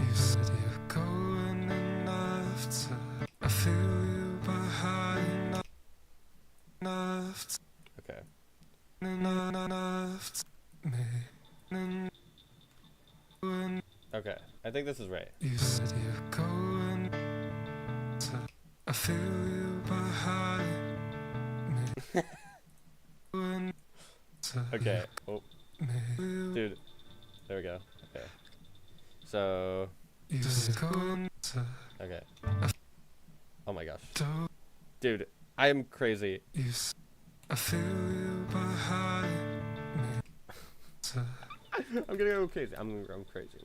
You said you going and after. I feel you behind and after. Okay. And after me. And when Okay, I think this is right. you said you going to. I feel you behind me. Okay. Oh, Me. dude. There we go. Okay. So, You said going to okay. Oh my gosh. do. Dude, I am crazy. You said I feel you behind me. So, I'm gonna go crazy. I'm crazy. I'm crazy.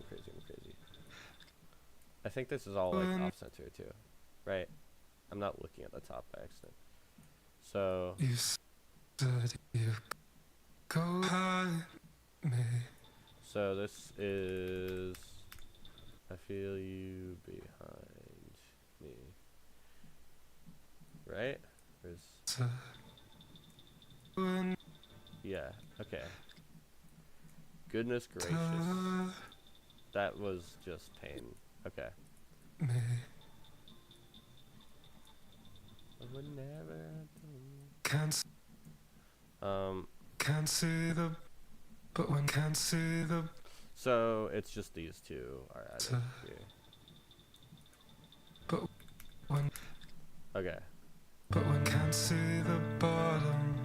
I think this is all like off center too, right? I'm not looking at the top by accident. So you said you go behind me. so this is I feel you behind me, right? There's So, when yeah. Okay. Goodness gracious, that was just pain. Okay. me. I would never. Can't can't see the, but when can't see the. So it's just these two are added here. But when Okay. but when can't see the bottom.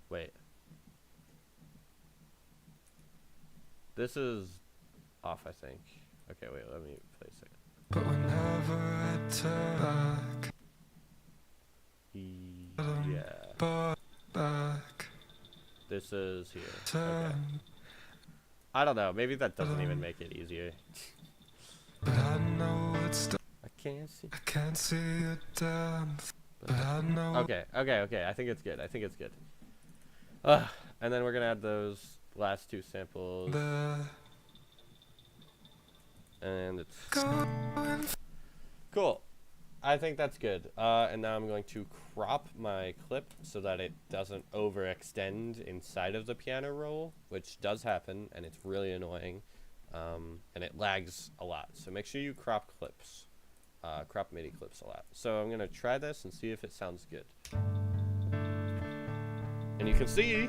Wait. This is off, I think. Okay, wait, let me play a second. But whenever I turn back, Yeah. but back, This is here. Okay. turn. I don't know, maybe that doesn't even make it easier. But I know it's I can't see. I can't see a damn. But I know. Okay. I think it's good. And then we're gonna add those last two samples. And it's Going cool. I think that's good. And now I'm going to crop my clip so that it doesn't overextend inside of the piano roll, which does happen, and it's really annoying. And it lags a lot. So make sure you crop clips, crop MIDI clips a lot. So I'm gonna try this and see if it sounds good. And you can see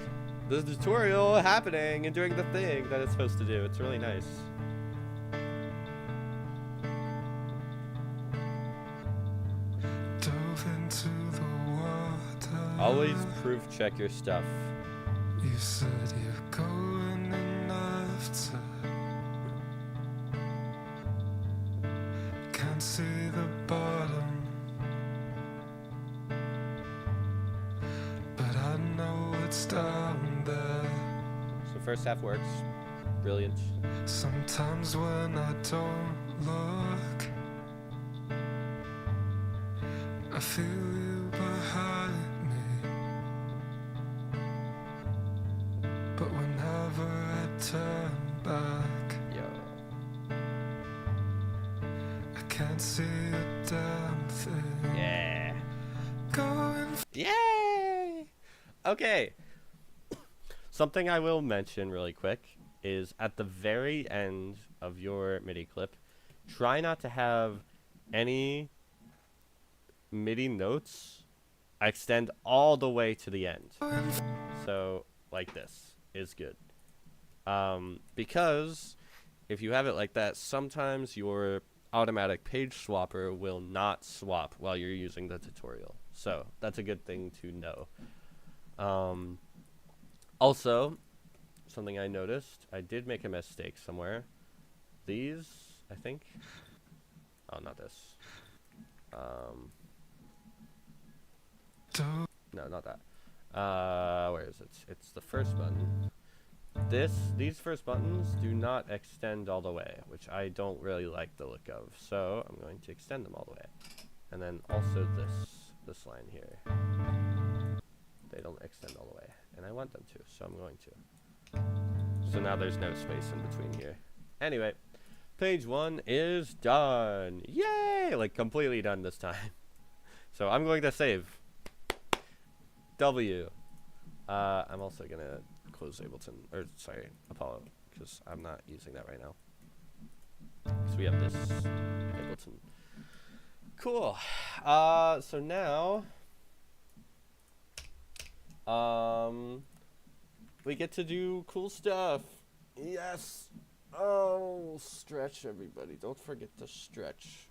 the tutorial happening and doing the thing that it's supposed to do. It's really nice. dove into the water. Always proof check your stuff. You said you're going enough to. Can't see the bottom. But I know it's down there. So first half works. Brilliant. Sometimes when I don't look, I feel you behind me. But whenever I turn back, Yo. I can't see a damn thing. Yeah. Going Yay! Okay. Something I will mention really quick is at the very end of your MIDI clip, try not to have any MIDI notes extend all the way to the end. So, like this is good. Because if you have it like that, sometimes your automatic page swapper will not swap while you're using the tutorial. So, that's a good thing to know. Also, something I noticed, I did make a mistake somewhere. These, I think. Oh, not this. to. No, not that. Where is it? It's the first button. These first buttons do not extend all the way, which I don't really like the look of. So I'm going to extend them all the way. And then also this line here. They don't extend all the way, and I want them to, so I'm going to. So now there's no space in between here. Anyway, page 1 is done. Yay! Like completely done this time. So I'm going to save. W. I'm also gonna close Ableton, or sorry, Apollo, because I'm not using that right now. Because we have this Ableton. Cool. So now, we get to do cool stuff. Yes. Oh, stretch, everybody. Don't forget to stretch.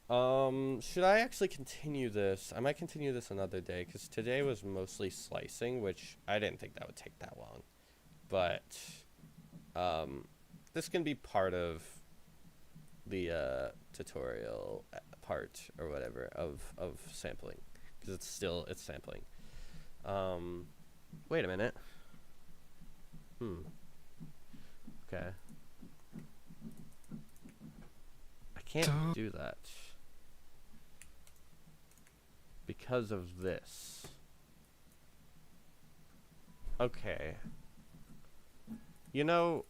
Should I actually continue this? I might continue this another day, because today was mostly slicing, which I didn't think that would take that long. but this can be part of the tutorial part or whatever of sampling, because it's sampling. Wait a minute. Okay. I can't do that because of this. Okay. You know,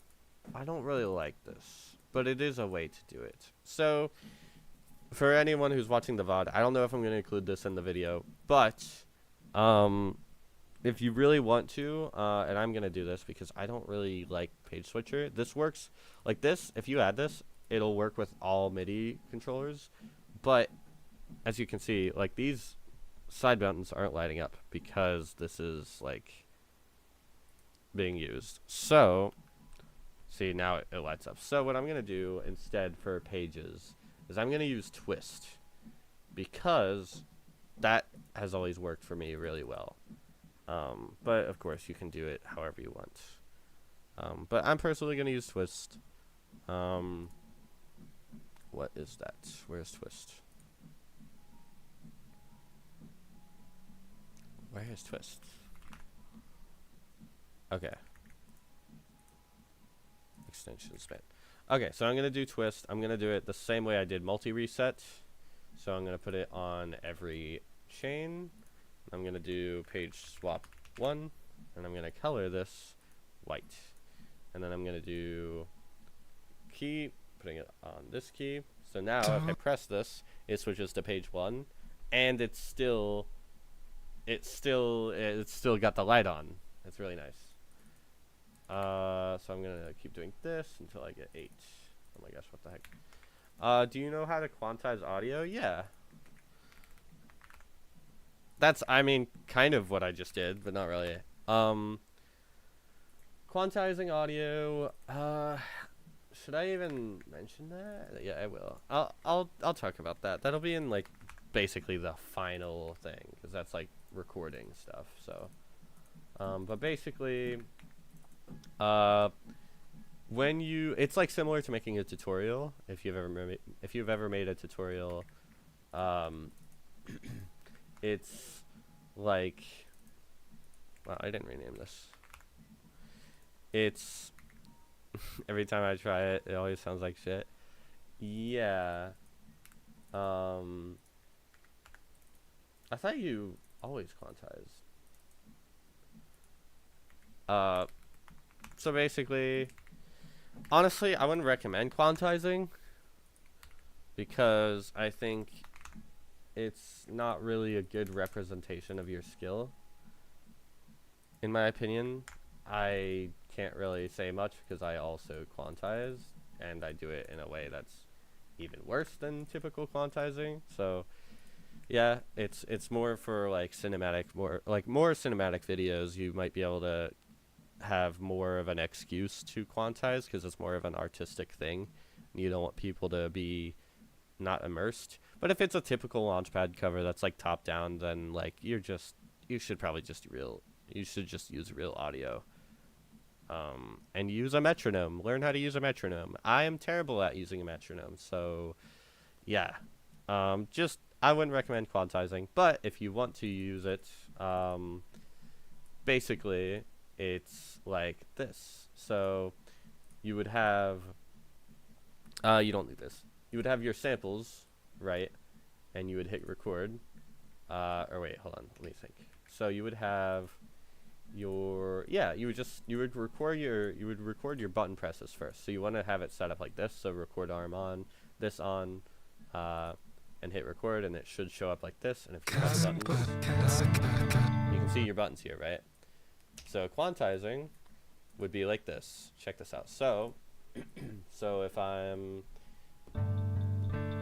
I don't really like this, but it is a way to do it. So, for anyone who's watching the VOD, I don't know if I'm going to include this in the video, but if you really want to, and I'm going to do this because I don't really like Page Switcher, this works like this. If you add this, it'll work with all MIDI controllers, but as you can see, like, these side buttons aren't lighting up because this is, like, being used. So, see, now it lights up. So what I'm going to do instead for pages is I'm going to use twist, because that has always worked for me really well. But of course you can do it however you want. But I'm personally going to use twist. What is that? Where's twist? Where is twist? Okay. Extension span. Okay, so I'm going to do twist. I'm going to do it the same way I did multi-reset. So I'm going to put it on every chain. I'm going to do page swap 1, and I'm going to color this white. And then I'm going to do key, putting it on this key. So now if I press this, it switches to page 1, and it's still got the light on. It's really nice. So I'm gonna keep doing this until I get 8. Oh my gosh, what the heck? Do you know how to quantize audio? Yeah. That's, I mean, kind of what I just did, but not really. Quantizing audio, should I even mention that? Yeah, I will. I'll talk about that. That'll be in, like, basically the final thing, because that's, like, recording stuff, so. But basically, when you, it's like similar to making a tutorial. If you've ever made a tutorial, it's like, well, I didn't rename this. It's every time I try it, it always sounds like shit. Yeah. I thought you always quantized. So basically, honestly, I wouldn't recommend quantizing, because I think it's not really a good representation of your skill. In my opinion, I can't really say much because I also quantize, and I do it in a way that's even worse than typical quantizing. So yeah, it's more for like cinematic, more cinematic videos. You might be able to have more of an excuse to quantize because it's more of an artistic thing. You don't want people to be not immersed. But if it's a typical Launchpad cover that's like top down, then like you should probably just use real audio. And use a metronome. Learn how to use a metronome. I am terrible at using a metronome, so yeah. I wouldn't recommend quantizing, but if you want to use it, basically it's like this. So you would have, you don't do this. You would have your samples, right? And you would hit record. Or wait, hold on, let me think. So you would have your, you would record your button presses first. So you want to have it set up like this. So record arm on, this on, and hit record, and it should show up like this. And if you press buttons, you can see your buttons here, right? So quantizing would be like this. Check this out. So, so if I'm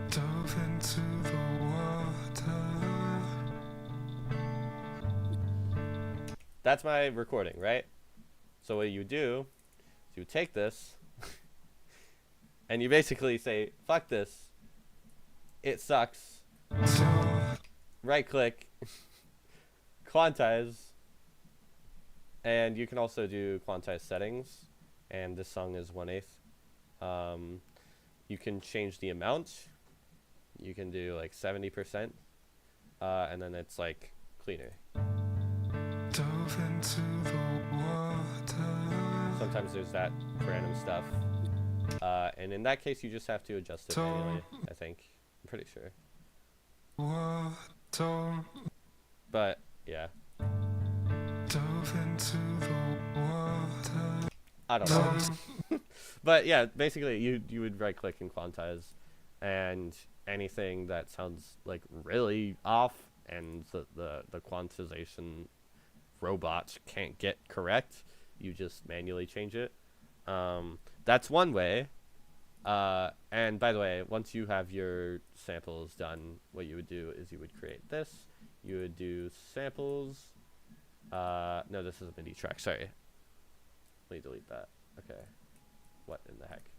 dove into the water. That's my recording, right? So what you do is you take this and you basically say, fuck this, it sucks, right click, quantize, And you can also do quantize settings, and this song is 1/8. You can change the amount. You can do like 70%, and then it's like cleaner. Dove into the water. Sometimes there's that random stuff. And in that case, you just have to adjust it manually, I think. I'm pretty sure. Water. But, yeah. Dove into the water. I don't know. But, yeah, basically, you would right-click and quantize. And anything that sounds, like, really off and the quantization robot can't get correct, you just manually change it. That's one way. And by the way, once you have your samples done, what you would do is you would create this. You would do samples. No, this is a MIDI track. Sorry. Let me delete that. Okay. What in the heck?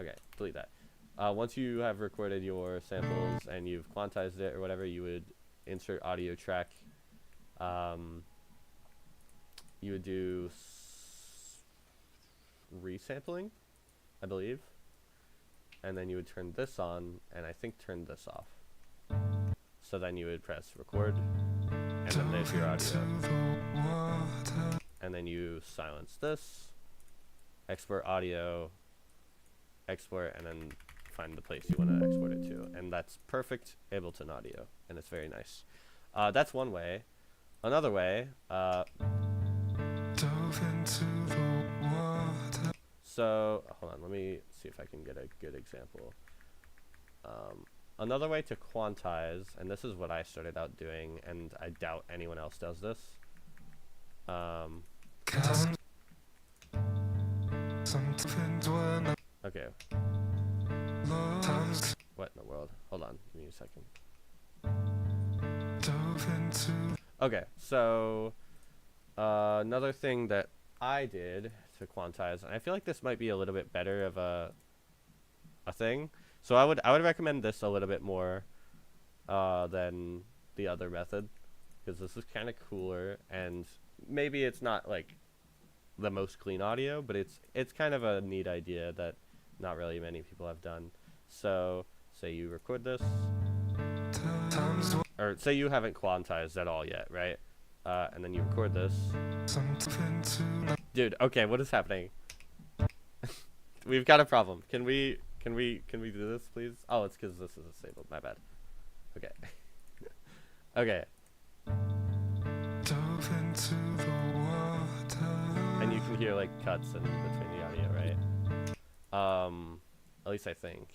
Okay, delete that. Once you have recorded your samples and you've quantized it or whatever, you would insert audio track. You would do resampling, I believe. And then you would turn this on, and I think turn this off. So then you would press record, and then there's your audio. And then you silence this, export audio, export, and then find the place you want to export it to. And that's perfect Ableton audio, and it's very nice. That's one way. Another way, so, hold on, let me see if I can get a good example. Another way to quantize, and this is what I started out doing, and I doubt anyone else does this. Okay. What in the world? Hold on, give me a second. Okay, so another thing that I did to quantize, and I feel like this might be a little bit better of a thing. So I would recommend this a little bit more than the other method, because this is kind of cooler, and maybe it's not like the most clean audio, but it's kind of a neat idea that not really many people have done. So say you record this, or say you haven't quantized at all yet, right? And then you record this. Dude, okay, what is happening? We've got a problem. Can we do this, please? Oh, it's because this is disabled. My bad. Okay. Okay. And you can hear like cuts in between the audio, right? At least I think.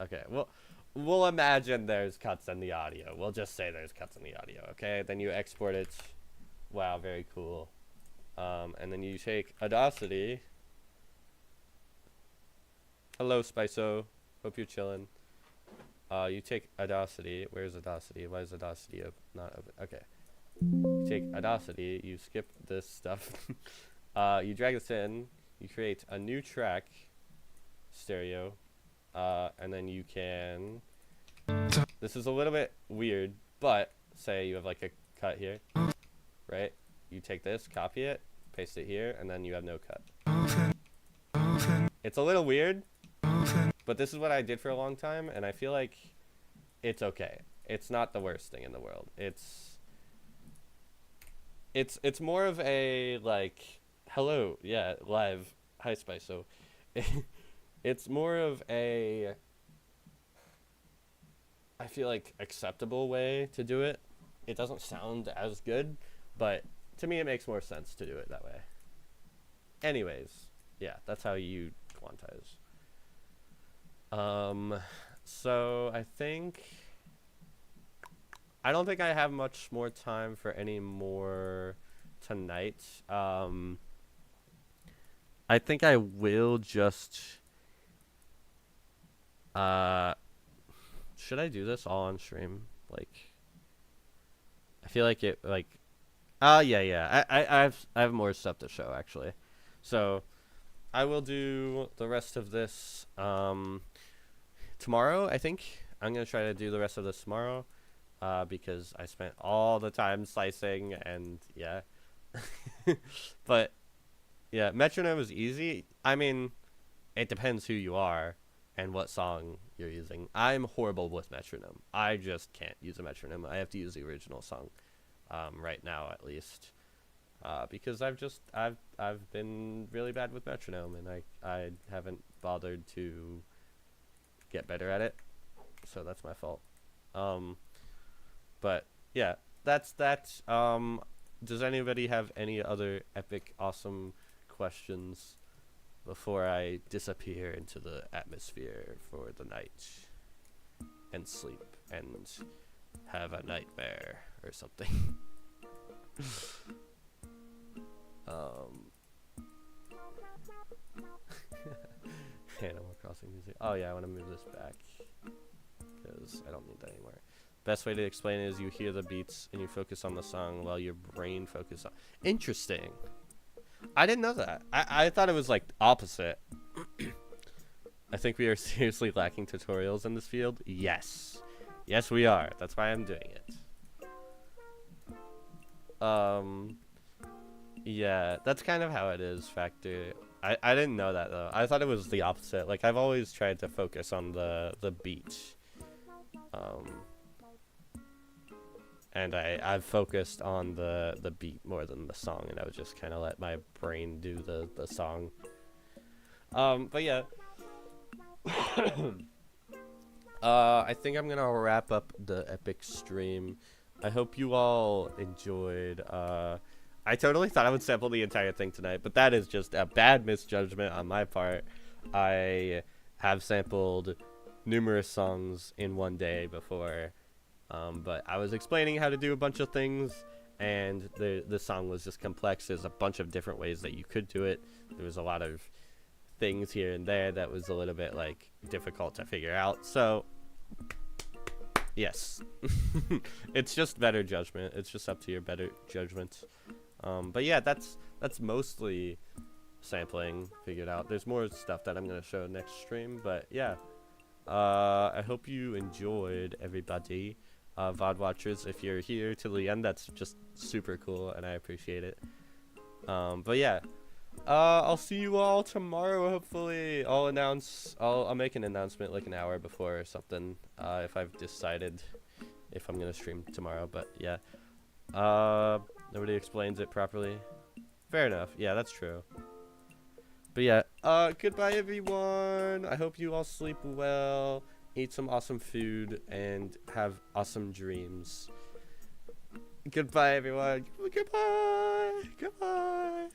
Okay, well, we'll imagine there's cuts in the audio. We'll just say there's cuts in the audio, okay? Then you export it. Wow, very cool. And then you take Audacity. Hello, Spiso. Hope you're chilling. You take Audacity. Where's Audacity? Why is Audacity not open? Okay. You take Audacity. You skip this stuff. You drag this in. You create a new track. Stereo. And then you can... This is a little bit weird, but say you have like a cut here, right? You take this, copy it, paste it here, and then you have no cut. It's a little weird, but this is what I did for a long time, and I feel like it's okay. It's not the worst thing in the world. It's more of a like, hello, yeah, live, hi Spice. So it's more of a, I feel like, acceptable way to do it. It doesn't sound as good, but to me it makes more sense to do it that way. Anyways, yeah, that's how you quantize. So I don't think I have much more time for any more tonight. I think I will just should I do this all on stream? Like, I feel like it, like, yeah. I have more stuff to show actually. So I will do the rest of this tomorrow. I think I'm gonna try to do the rest of this tomorrow, because I spent all the time slicing and yeah. But yeah, metronome is easy. I mean, it depends who you are and what song you're using. I'm horrible with metronome. I just can't use a metronome. I have to use the original song, right now at least, because I've been really bad with metronome, and I haven't bothered to get better at it, so that's my fault. But yeah, that's that. Does anybody have any other epic, awesome questions before I disappear into the atmosphere for the night and sleep and have a nightmare or something? Animal Crossing music. Oh yeah, I want to move this back because I don't need that anymore. Best way to explain it is you hear the beats and you focus on the song while your brain focuses on. Interesting. I didn't know that. I thought it was like opposite. I think we are seriously lacking tutorials in this field. Yes. Yes, we are. That's why I'm doing it. Yeah, that's kind of how it is, Factor. I didn't know that, though. I thought it was the opposite. Like, I've always tried to focus on the beat. And I've focused on the beat more than the song, and I would just kind of let my brain do the song. But yeah. I think I'm gonna wrap up the epic stream. I hope you all enjoyed. I totally thought I would sample the entire thing tonight, but that is just a bad misjudgment on my part. I have sampled numerous songs in one day before, but I was explaining how to do a bunch of things, and the song was just complex. There's a bunch of different ways that you could do it. There was a lot of things here and there that was a little bit like difficult to figure out. So yes, it's just better judgment. It's just up to your better judgment. But yeah, that's mostly sampling figured out. There's more stuff that I'm gonna show next stream, but yeah. I hope you enjoyed, everybody. VOD watchers, if you're here till the end, that's just super cool, and I appreciate it. But yeah, I'll see you all tomorrow. Hopefully, I'll make an announcement like an hour before or something, if I've decided if I'm gonna stream tomorrow. But yeah, nobody explains it properly. Fair enough. Yeah, that's true. But yeah, goodbye everyone. I hope you all sleep well, eat some awesome food, and have awesome dreams. Goodbye everyone. Goodbye. Goodbye.